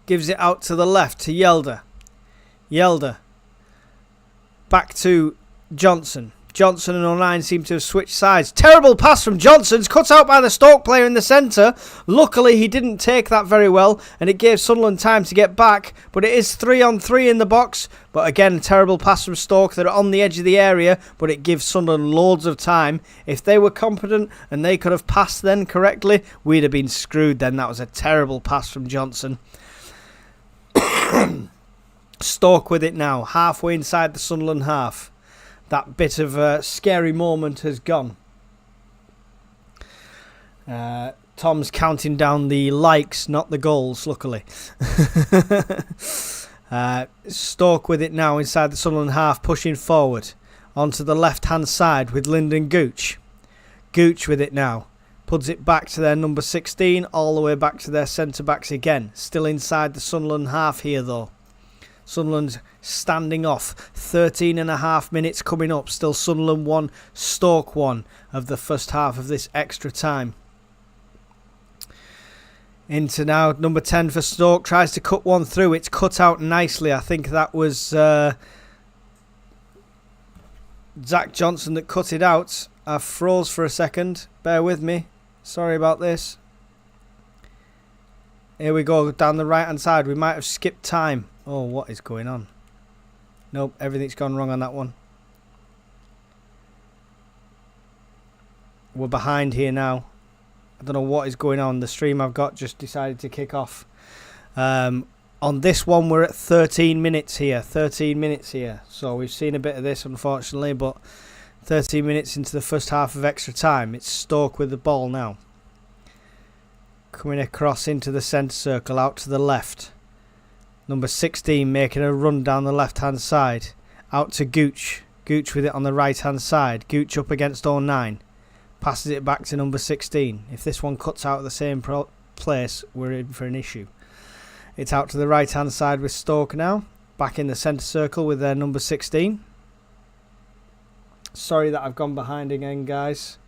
Gives it out to the left to Yelder. Yelder back to Johnson. Johnson and 09 seem to have switched sides. Terrible pass from Johnson. It's cut out by the Stoke player in the centre. Luckily, he didn't take that very well, and it gave Sunderland time to get back. But it is 3-on-3 in the box. But again, terrible pass from Stoke. They're on the edge of the area, but it gives Sunderland loads of time. If they were competent and they could have passed then correctly, we'd have been screwed then. That was a terrible pass from Johnson. Stoke with it now, halfway inside the Sunderland half. That bit of a scary moment has gone. Tom's counting down the likes, not the goals, luckily. Stoke with it now inside the Sunderland half, pushing forward onto the left-hand side with Lyndon Gooch. Gooch with it now. Puts it back to their number 16, all the way back to their centre-backs again. Still inside the Sunderland half here, though. Sunderland standing off. 13.5 minutes coming up. Still Sunderland 1, Stoke 1 of the first half of this extra time. Into now number 10 for Stoke. Tries to cut one through. It's cut out nicely. I think that was Zach Johnson that cut it out. I froze for a second. Bear with me. Sorry about this. Here we go. Down the right-hand side. We might have skipped time. Oh, what is going on? Nope, everything's gone wrong on that one. We're behind here now. I don't know what is going on. The stream I've got just decided to kick off. On this one, we're at 13 minutes here. 13 minutes here. So we've seen a bit of this, unfortunately, but 13 minutes into the first half of extra time. It's Stoke with the ball now. Coming across into the centre circle, out to the left. Number 16 making a run down the left-hand side. Out to Gooch. Gooch with it on the right-hand side. Gooch up against 09. Passes it back to number 16. If this one cuts out at the same place, we're in for an issue. It's out to the right-hand side with Stoke now. Back in the centre circle with their number 16. Sorry that I've gone behind again, guys.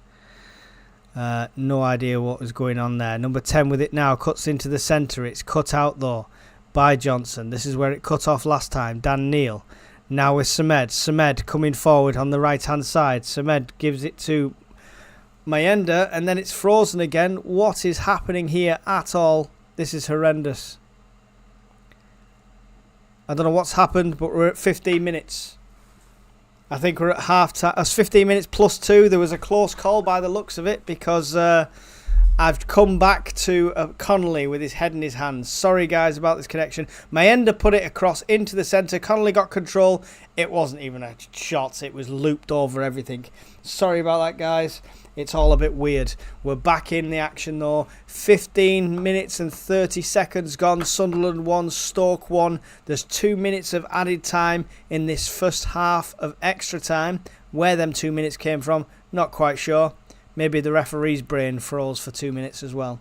No idea what was going on there. Number 10 with it now. Cuts into the centre. It's cut out, though, by Johnson. This is where it cut off last time. Dan Neil. Now with Samed. Samed coming forward on the right-hand side. Samed gives it to Mayenda, and then it's frozen again. What is happening here at all? This is horrendous. I don't know what's happened, but we're at 15 minutes. I think we're at half time. That's 15 minutes plus 2. There was a close call by the looks of it, because I've come back to Connolly with his head in his hands. Sorry, guys, about this connection. Mayenda put it across into the centre. Connolly got control. It wasn't even a shot. It was looped over everything. Sorry about that, guys. It's all a bit weird. We're back in the action, though. 15 minutes and 30 seconds gone. Sunderland 1, Stoke 1. There's 2 minutes of added time in this first half of extra time. Where them 2 minutes came from, not quite sure. Maybe the referee's brain froze for 2 minutes as well.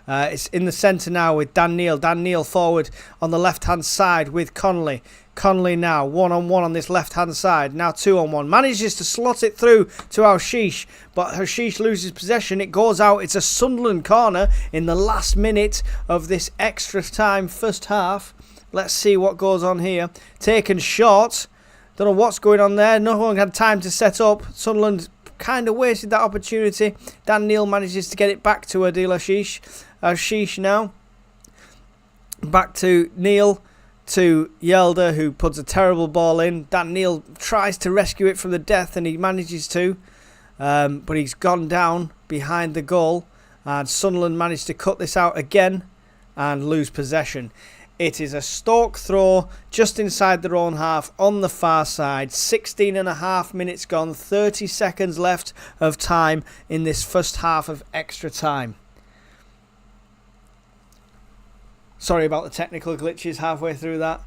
It's in the centre now with Dan Neil. Dan Neil forward on the left-hand side with Connolly. Connolly now one-on-one on this left-hand side. Now 2-on-1. Manages to slot it through to Hashish, but Hashish loses possession. It goes out. It's a Sunderland corner in the last minute of this extra time first half. Let's see what goes on here. Taken short. Don't know what's going on there. No one had time to set up. Sunderland kind of wasted that opportunity. Dan Neil manages to get it back to Adil Hashish. Hashish now. Back to Neil. To Yelder, who puts a terrible ball in. Dan Neil tries to rescue it from the death, and he manages to. But he's gone down behind the goal. And Sunderland managed to cut this out again and lose possession. It is a Stoke throw just inside their own half on the far side. 16.5 minutes gone. 30 seconds left of time in this first half of extra time. Sorry about the technical glitches halfway through that.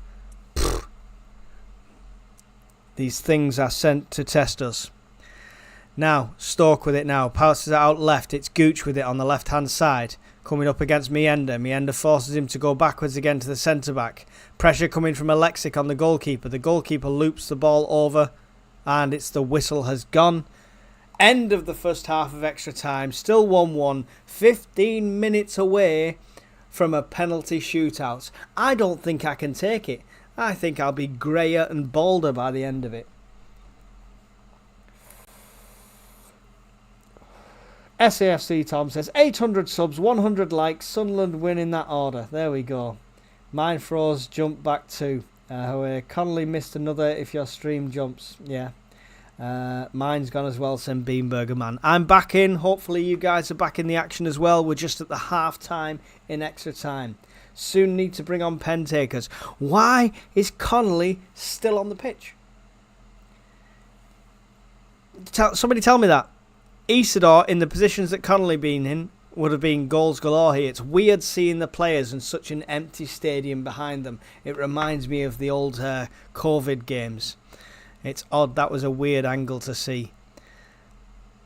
These things are sent to test us. Now, Stoke with it now. Passes it out left. It's Gooch with it on the left-hand side. Coming up against Mayenda. Mayenda forces him to go backwards again to the centre-back. Pressure coming from Alexic on the goalkeeper. The goalkeeper loops the ball over. And it's the whistle has gone. End of the first half of extra time. Still 1-1. 15 minutes away from a penalty shootout. I don't think I can take it. I think I'll be greyer and bolder by the end of it. SAFC Tom says 800 subs, 100 likes, Sunderland win in that order. There we go. Mine froze, jump back to. Connolly missed another if your stream jumps. Yeah. Mine's gone as well, saying Beanburger Man. I'm back in. Hopefully you guys are back in the action as well. We're just at the half time in extra time. Soon need to bring on pen takers. Why is Connolly still on the pitch? Somebody tell me that. Isidore, in the positions that Connolly been in, would have been goals galore here. It's weird seeing the players and such an empty stadium behind them. It reminds me of the old COVID games. It's odd. That was a weird angle to see.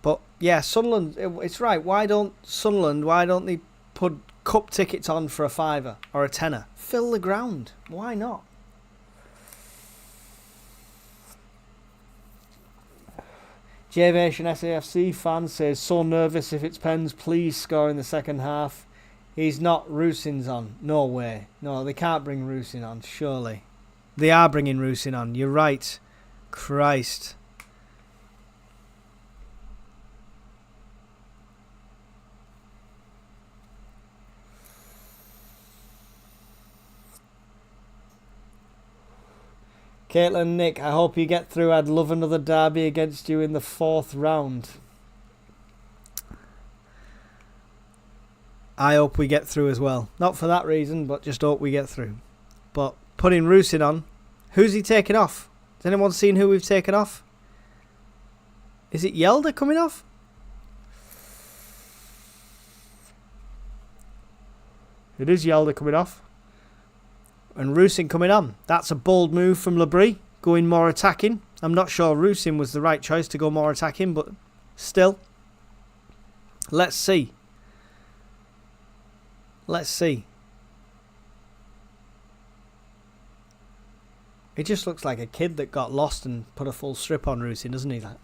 But yeah, Sunderland, it's right. Why don't they put cup tickets on for a £5 or a £10? Fill the ground. Why not? Javation SAFC fan says, so nervous if it's pens, please score in the second half. He's not. Rusin's on. No way. No, they can't bring Rusin on, surely. They are bringing Rusin on. You're right. Christ. Caitlin, Nick, I hope you get through. I'd love another derby against you in the 4th round. I hope we get through as well. Not for that reason, but just hope we get through. But putting Rusin on, who's he taking off? Has anyone seen who we've taken off? Is it Yelda coming off? It is Yelda coming off. And Rusin coming on. That's a bold move from Labrie, going more attacking. I'm not sure Rusin was the right choice to go more attacking, but still. Let's see. Let's see. It just looks like a kid that got lost and put a full strip on Rusin, doesn't he? Like,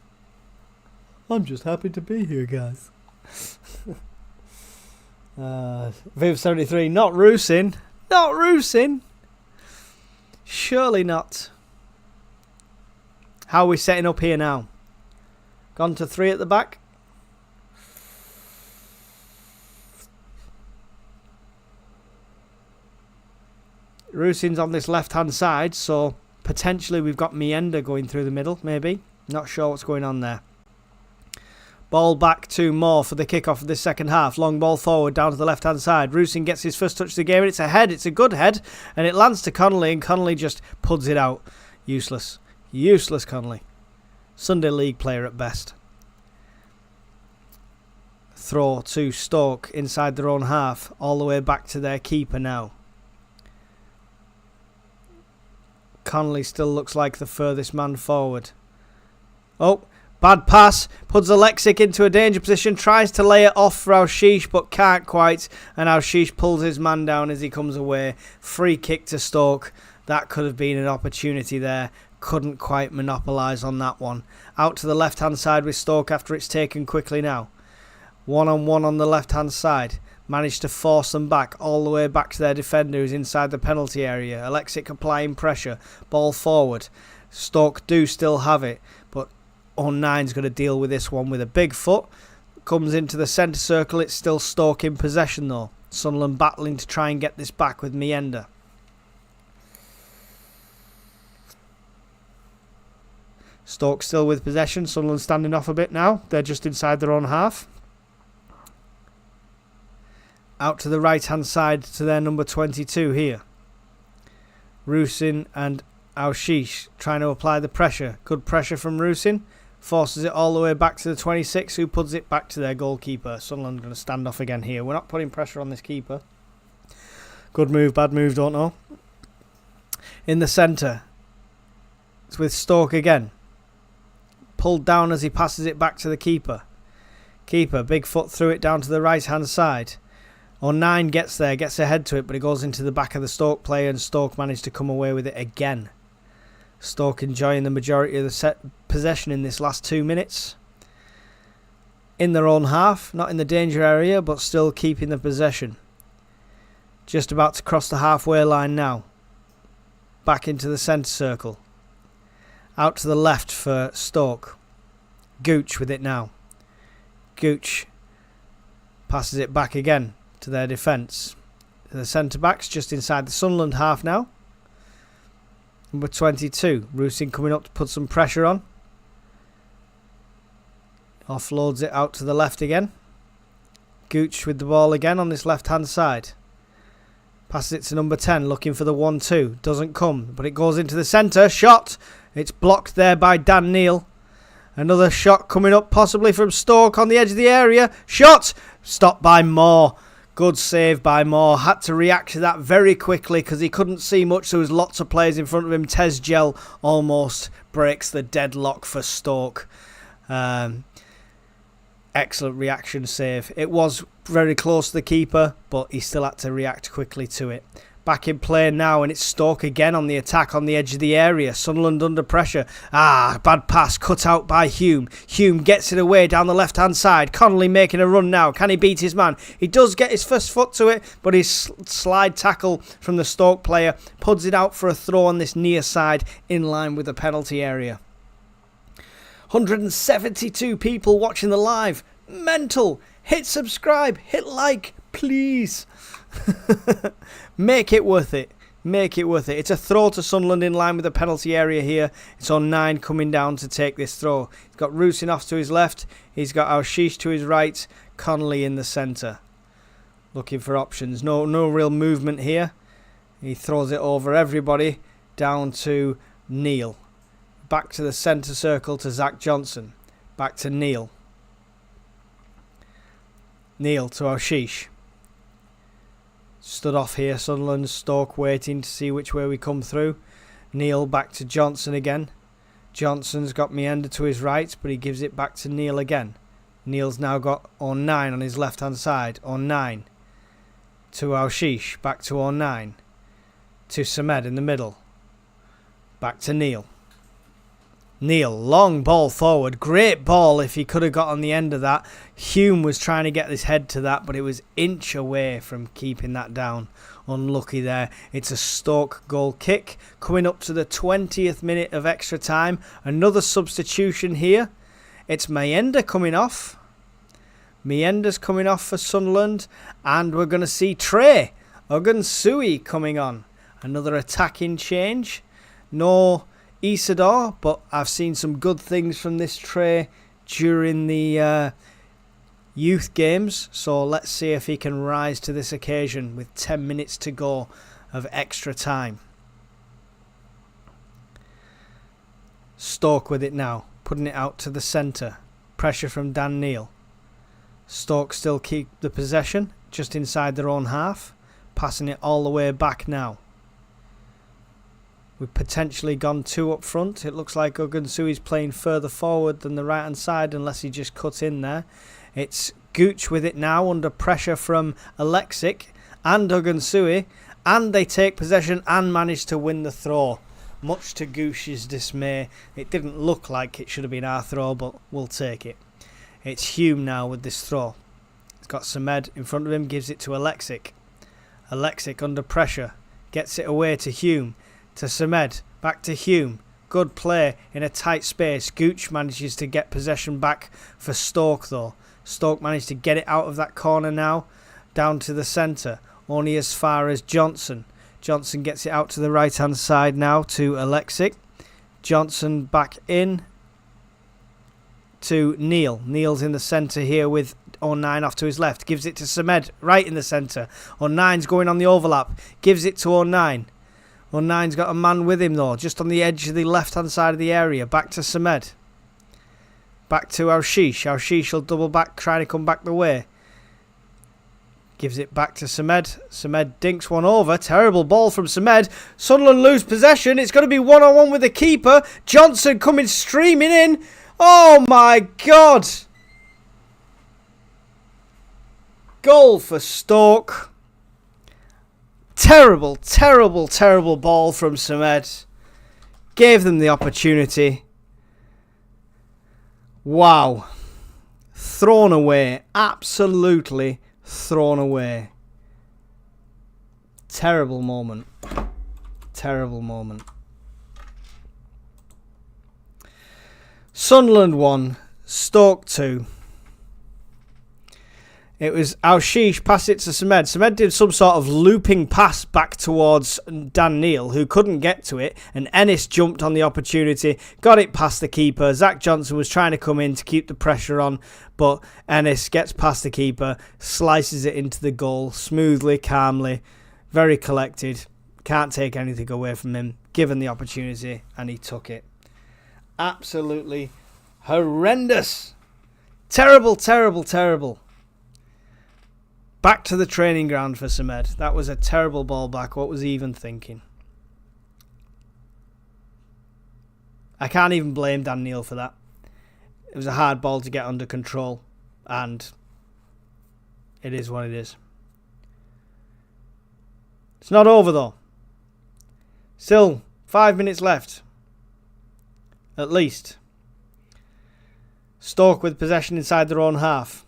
I'm just happy to be here, guys. Viv73, not Rusin. Not Rusin. Surely not. How are we setting up here now? Gone to 3 at the back. Rusin's on this left-hand side, so potentially we've got Mienda going through the middle, maybe. Not sure what's going on there. Ball back to Moore for the kickoff of this second half. Long ball forward down to the left-hand side. Rusin gets his first touch of the game, and it's a head. It's a good head, and it lands to Connolly, and Connolly just puds it out. Useless. Useless Connolly. Sunday League player at best. Throw to Stoke inside their own half, all the way back to their keeper now. Connolly still looks like the furthest man forward. Oh, bad pass. Puts Alexic into a danger position. Tries to lay it off for Alshish, but can't quite. And Alshish pulls his man down as he comes away. Free kick to Stoke. That could have been an opportunity there. Couldn't quite monopolise on that one. Out to the left-hand side with Stoke after it's taken quickly now. One-on-one on the left-hand side. Managed to force them back all the way back to their defender who's inside the penalty area. Alexic applying pressure. Ball forward. Stoke do still have it, but 09's going to deal with this one with a big foot. Comes into the centre circle. It's still Stoke in possession though. Sunderland battling to try and get this back with Mienda. Stoke still with possession. Sunderland standing off a bit now. They're just inside their own half. Out to the right hand side to their number 22 here. Rusin and Alshish trying to apply the pressure. Good pressure from Rusin. Forces it all the way back to the 26 who puts it back to their goalkeeper. Sunderland going to stand off again here. We're not putting pressure on this keeper. Good move, bad move, don't know. In the centre. It's with Stoke again. Pulled down as he passes it back to the keeper. Keeper, big foot through it down to the right hand side. 09 gets there, gets ahead to it, but it goes into the back of the Stoke player and Stoke managed to come away with it again. Stoke enjoying the majority of the set possession in this last 2 minutes. In their own half, not in the danger area, but still keeping the possession. Just about to cross the halfway line now. Back into the centre circle. Out to the left for Stoke. Gooch with it now. Gooch passes it back again to their defence. The centre-backs just inside the Sunderland half now. Number 22. Rusin coming up to put some pressure on. Offloads it out to the left again. Gooch with the ball again on this left-hand side. Passes it to number 10, looking for the 1-2. Doesn't come, but it goes into the centre. Shot! It's blocked there by Dan Neal. Another shot coming up, possibly from Stoke on the edge of the area. Shot! Stopped by Moore. Good save by Moore. Had to react to that very quickly because he couldn't see much. There was lots of players in front of him. Tezgel almost breaks the deadlock for Stoke. Excellent reaction save. It was very close to the keeper, but he still had to react quickly to it. Back in play now, and it's Stoke again on the attack on the edge of the area. Sunderland under pressure. Bad pass cut out by Hume. Hume gets it away down the left-hand side. Connolly making a run now. Can he beat his man? He does get his first foot to it, but his slide tackle from the Stoke player puts it out for a throw on this near side in line with the penalty area. 172 people watching the live. Mental. Hit subscribe. Hit like, please. Make it worth it. Make it worth it. It's a throw to Sunderland in line with the penalty area here. It's on 9 coming down to take this throw. He's got Rusinoff to his left. He's got Alshish to his right. Connolly in the centre. Looking for options. No real movement here. He throws it over everybody down to Neil. Back to the centre circle to Zach Johnson. Back to Neil. Neil to Alshish. Stood off here, Sunderland, Stoke waiting to see which way we come through. Neil back to Johnson again. Johnson's got Meander to his right, but he gives it back to Neil again. Neil's now got O'Nine on his left-hand side. O'Nine to Alshish, back to O'Nine. To Samed in the middle. Back to Neil. Neil, long ball forward. Great ball if he could have got on the end of that. Hume was trying to get his head to that, but it was inch away from keeping that down. Unlucky there. It's a Stoke goal kick. Coming up to the 20th minute of extra time. Another substitution here. It's Meander coming off. Meander's coming off for Sunderland. And we're going to see Trey Ogunsui coming on. Another attacking change. No Isidore, but I've seen some good things from this Trey during the youth games, so let's see if he can rise to this occasion with 10 minutes to go of extra time. Stoke with it now, putting it out to the centre. Pressure from Dan Neil. Stoke still keep the possession just inside their own half, passing it all the way back now. We've potentially gone 2 up front. It looks like Ogunsui's playing further forward than the right hand side unless he just cut in there. It's Gooch with it now under pressure from Alexic and Ogunsui, and they take possession and manage to win the throw. Much to Gooch's dismay. It didn't look like it should have been our throw, but we'll take it. It's Hume now with this throw. He's got Samed in front of him, gives it to Alexic. Alexic under pressure, gets it away to Hume. To Samed, back to Hume. Good play in a tight space. Gooch manages to get possession back for Stoke though. Stoke managed to get it out of that corner now. Down to the centre. Only as far as Johnson. Johnson gets it out to the right hand side now to Alexic. Johnson back in to Neil. Neil's in the centre here with O'Nine off to his left. Gives it to Samed right in the centre. O'Nine's going on the overlap. Gives it to O'Nine. O'Nine's got a man with him though, just on the edge of the left-hand side of the area. Back to Samed. Back to Alshish. Alshish will double back, trying to come back the way. Gives it back to Samed. Samed dinks one over. Terrible ball from Samed. Sunderland lose possession. It's going to be one-on-one with the keeper. Johnson coming streaming in. Oh my God. Goal for Stoke. Terrible, terrible, terrible ball from Samed. Gave them the opportunity. Wow. Thrown away. Absolutely thrown away. Terrible moment. Terrible moment. Sunderland 1, Stoke 2. It was Alshish passed it to Samed. Samed did some sort of looping pass back towards Dan Neil, who couldn't get to it. And Ennis jumped on the opportunity, got it past the keeper. Zach Johnson was trying to come in to keep the pressure on, but Ennis gets past the keeper, slices it into the goal smoothly, calmly, very collected. Can't take anything away from him, given the opportunity, and he took it. Absolutely Horrendous. Terrible, terrible, terrible. Back to the training ground for Samed. That was a terrible ball back. What was he even thinking? I can't even blame Dan Neil for that. It was a hard ball to get under control. And it is what it is. It's not over though. Still 5 minutes left. At least. Stoke with possession inside their own half.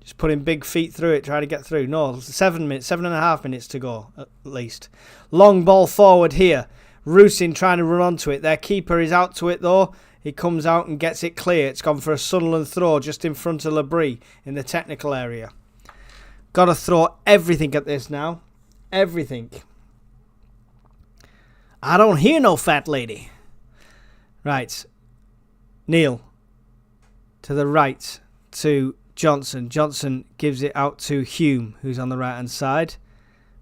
Just putting big feet through it, trying to get through. No, 7.5 minutes to go, at least. Long ball forward here. Rusin trying to run onto it. Their keeper is out to it, though. He comes out and gets it clear. It's gone for a Sunderland throw just in front of Labrie in the technical area. Got to throw everything at this now. Everything. I don't hear no fat lady. Right. Neil. To the right to Johnson. Johnson gives it out to Hume, who's on the right-hand side.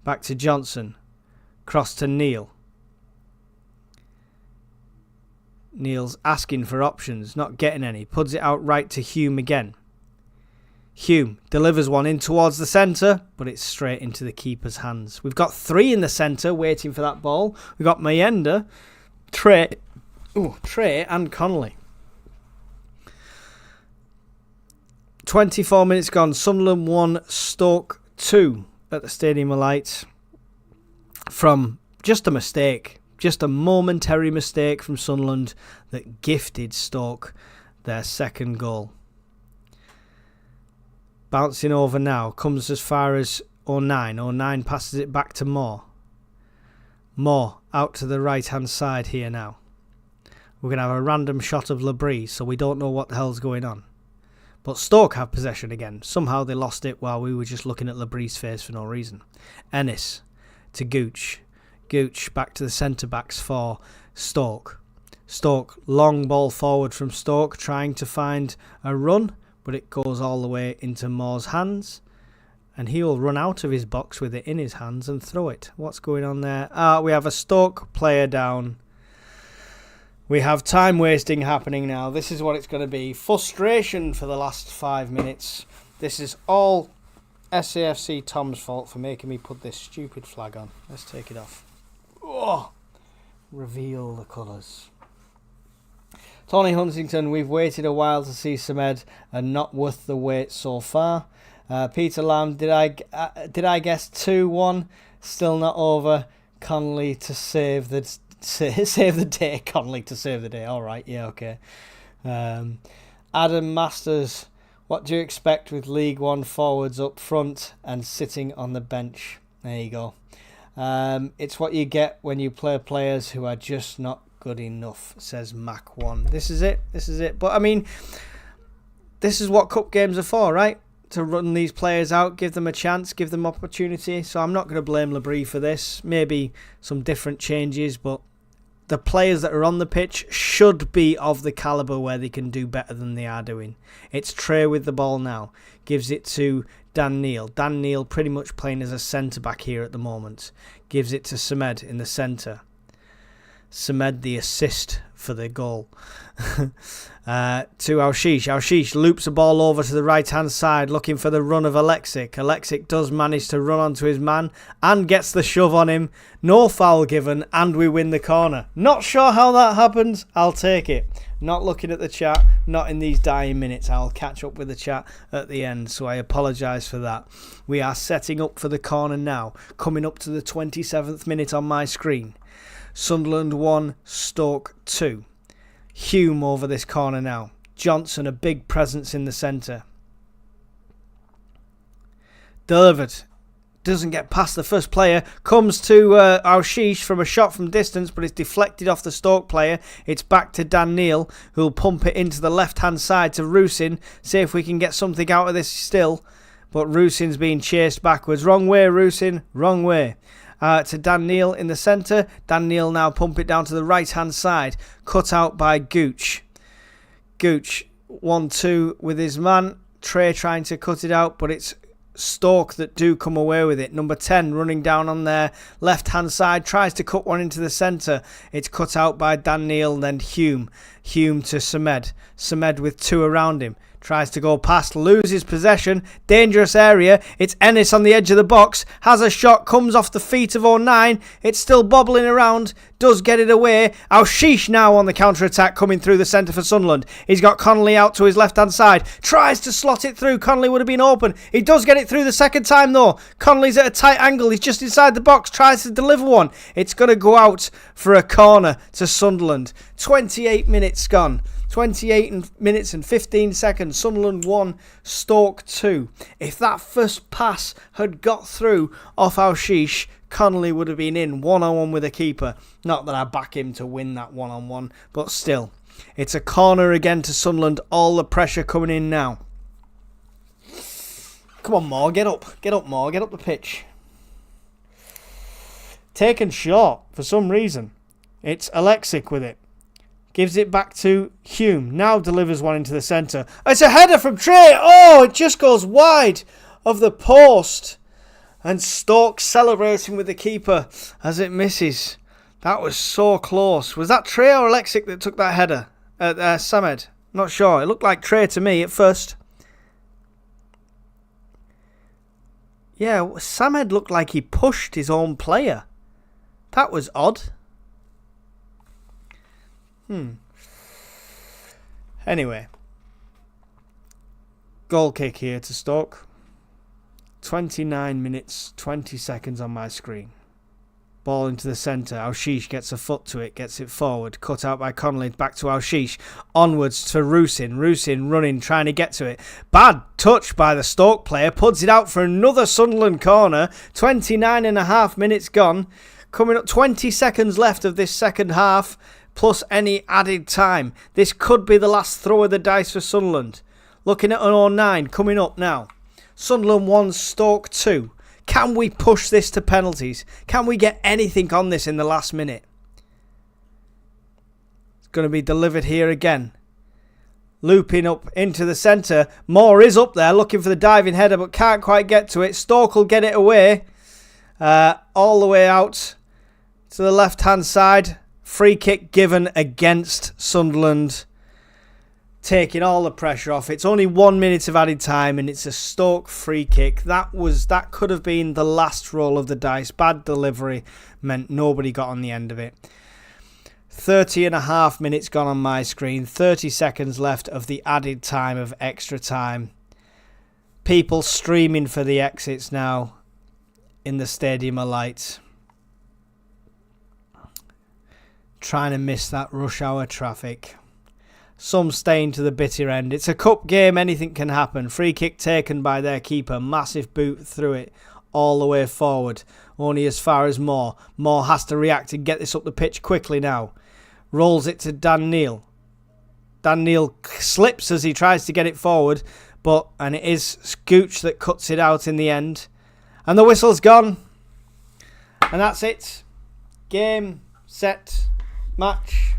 Back to Johnson. Cross to Neil. Neil's asking for options, not getting any. Puts it out right to Hume again. Hume delivers one in towards the centre, but it's straight into the keeper's hands. We've got 3 in the centre waiting for that ball. We've got Mayenda, Trey and Connolly. 24 minutes gone. Sunderland 1, Stoke 2 at the Stadium of Light from just a mistake. Just a momentary mistake from Sunderland that gifted Stoke their second goal. Bouncing over now. Comes as far as 09. 09 passes it back to Moore. Moore out to the right-hand side here now. We're going to have a random shot of Labrie, so we don't know what the hell's going on. But Stoke have possession again. Somehow they lost it while we were just looking at Labrie's face for no reason. Ennis to Gooch. Gooch back to the centre-backs for Stoke. Stoke, long ball forward from Stoke, trying to find a run, but it goes all the way into Moore's hands. And he will run out of his box with it in his hands and throw it. What's going on there? We have a Stoke player down. We have time wasting happening now. This is what it's going to be. Frustration for the last 5 minutes. This is all SAFC Tom's fault for making me put this stupid flag on. Let's take it off. Oh, reveal the colours. Tony Huntington, we've waited a while to see Samed and not worth the wait so far. Peter Lamb, did I guess 2-1? Still not over. Connolly to save the day. Connolly to save the day. All right, yeah, okay. Adam Masters, what do you expect with League One forwards up front and sitting on the bench? There you go. It's what you get when you play players who are just not good enough, says Mac1. This is it. But I mean, this is what cup games are for, right? To run these players out, give them a chance, give them opportunity. So I'm not going to blame Labrie for this. Maybe some different changes, but the players that are on the pitch should be of the calibre where they can do better than they are doing. It's Trey with the ball now. Gives it to Dan Neil. Dan Neil pretty much playing as a centre-back here at the moment. Gives it to Samed in the centre. Samed the assist for the goal. To Alshish. Alshish loops the ball over to the right-hand side looking for the run of Alexic. Alexic does manage to run onto his man and gets the shove on him. No foul given and we win the corner. Not sure how that happens. I'll take it. Not looking at the chat. Not in these dying minutes. I'll catch up with the chat at the end, so I apologise for that. We are setting up for the corner now. Coming up to the 27th minute on my screen. Sunderland 1, Stoke 2. Hume over this corner now. Johnson, a big presence in the centre. Delivered. Doesn't get past the first player. Comes to Alshish from a shot from distance, but it's deflected off the Stoke player. It's back to Dan Neil, who'll pump it into the left-hand side to Rusin. See if we can get something out of this still. But Rusin's being chased backwards. Wrong way, Rusin. Wrong way. To Dan Neil in the centre. Dan Neil now pump it down to the right-hand side. Cut out by Gooch. Gooch 1-2 with his man. Trey trying to cut it out, but it's Stoke that do come away with it. Number 10 running down on their left-hand side, tries to cut one into the centre. It's cut out by Dan Neil and then Hume. Hume to Samed. Samed with 2 around him. Tries to go past, loses possession, dangerous area. It's Ennis on the edge of the box, has a shot, comes off the feet of 09. It's still bobbling around, does get it away. Al-Shish now on the counter-attack coming through the centre for Sunderland. He's got Connolly out to his left-hand side, tries to slot it through. Connolly would have been open. He does get it through the second time though. Connolly's at a tight angle, he's just inside the box, tries to deliver one. It's going to go out for a corner to Sunderland. 28 minutes gone. 28 minutes and 15 seconds. Sunderland 1, Stoke 2. If that first pass had got through off Al-Shish, Connolly would have been in one-on-one with a keeper. Not that I back him to win that one-on-one, but still. It's a corner again to Sunderland. All the pressure coming in now. Come on, Moore. Get up. Get up, Moore. Get up the pitch. Taken short for some reason. It's Alexic with it. Gives it back to Hume. Now delivers one into the centre. It's a header from Trey. Oh, it just goes wide of the post. And Stoke celebrating with the keeper as it misses. That was so close. Was that Trey or Alexic that took that header? Samed. Not sure. It looked like Trey to me at first. Yeah, Samed looked like he pushed his own player. That was odd. Anyway, goal kick here to Stoke. 29 minutes, 20 seconds on my screen. Ball into the centre. Al-Shish gets a foot to it, gets it forward. Cut out by Connolly, back to Al-Shish. Onwards to Rusin. Rusin running, trying to get to it. Bad touch by the Stoke player. Puts it out for another Sunderland corner. 29 and a half minutes gone. Coming up 20 seconds left of this second half. Plus any added time. This could be the last throw of the dice for Sunderland. Looking at an 09 coming up now. Sunderland 1, Stoke 2. Can we push this to penalties? Can we get anything on this in the last minute? It's going to be delivered here again. Looping up into the centre. Moore is up there looking for the diving header but can't quite get to it. Stoke will get it away. All the way out to the left-hand side. Free kick given against Sunderland, taking all the pressure off. It's only 1 minute of added time and it's a Stoke free kick. That could have been the last roll of the dice. Bad delivery meant nobody got on the end of it. 30 and a half minutes gone on my screen. 30 seconds left of the added time of extra time. People streaming for the exits now in the Stadium of Light. Trying to miss that rush hour traffic. Some staying to the bitter end. It's a cup game, anything can happen. Free kick taken by their keeper. Massive boot through it all the way forward. Only as far as Moore. Moore has to react and get this up the pitch quickly now. Rolls it to Dan Neil. Dan Neil slips as he tries to get it forward. And it is Scooch that cuts it out in the end. And the whistle's gone. And that's it. Game, set, match.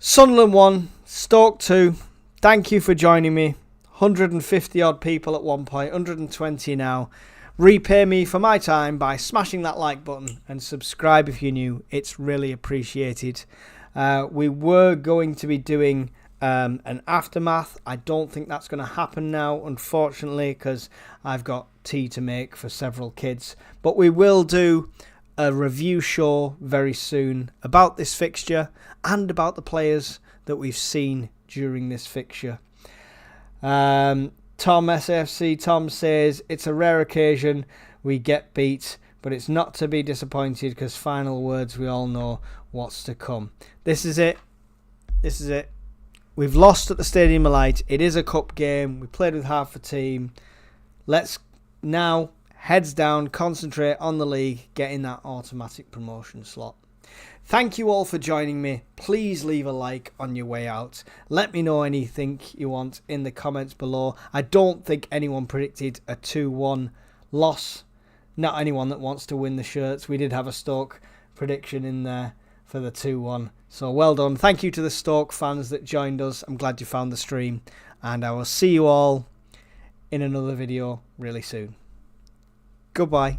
Sunderland 1, Stoke 2. Thank you for joining me. 150 odd people at one point, 120 now. Repay me for my time by smashing that like button and subscribe if you're new. It's really appreciated. We were going to be doing an aftermath. I don't think that's going to happen now, unfortunately, because I've got tea to make for several kids. But we will do a review show very soon about this fixture and about the players that we've seen during this fixture. Tom SAFC, Tom says, it's a rare occasion we get beat, but it's not to be disappointed because final words, we all know what's to come. This is it. This is it. We've lost at the Stadium of Light. It is a cup game. We played with half a team. Let's now heads down, concentrate on the league, getting that automatic promotion slot. Thank you all for joining me. Please leave a like on your way out. Let me know anything you want in the comments below. I don't think anyone predicted a 2-1 loss. Not anyone that wants to win the shirts. We did have a Stoke prediction in there for the 2-1. So well done. Thank you to the Stoke fans that joined us. I'm glad you found the stream. And I will see you all in another video really soon. Goodbye.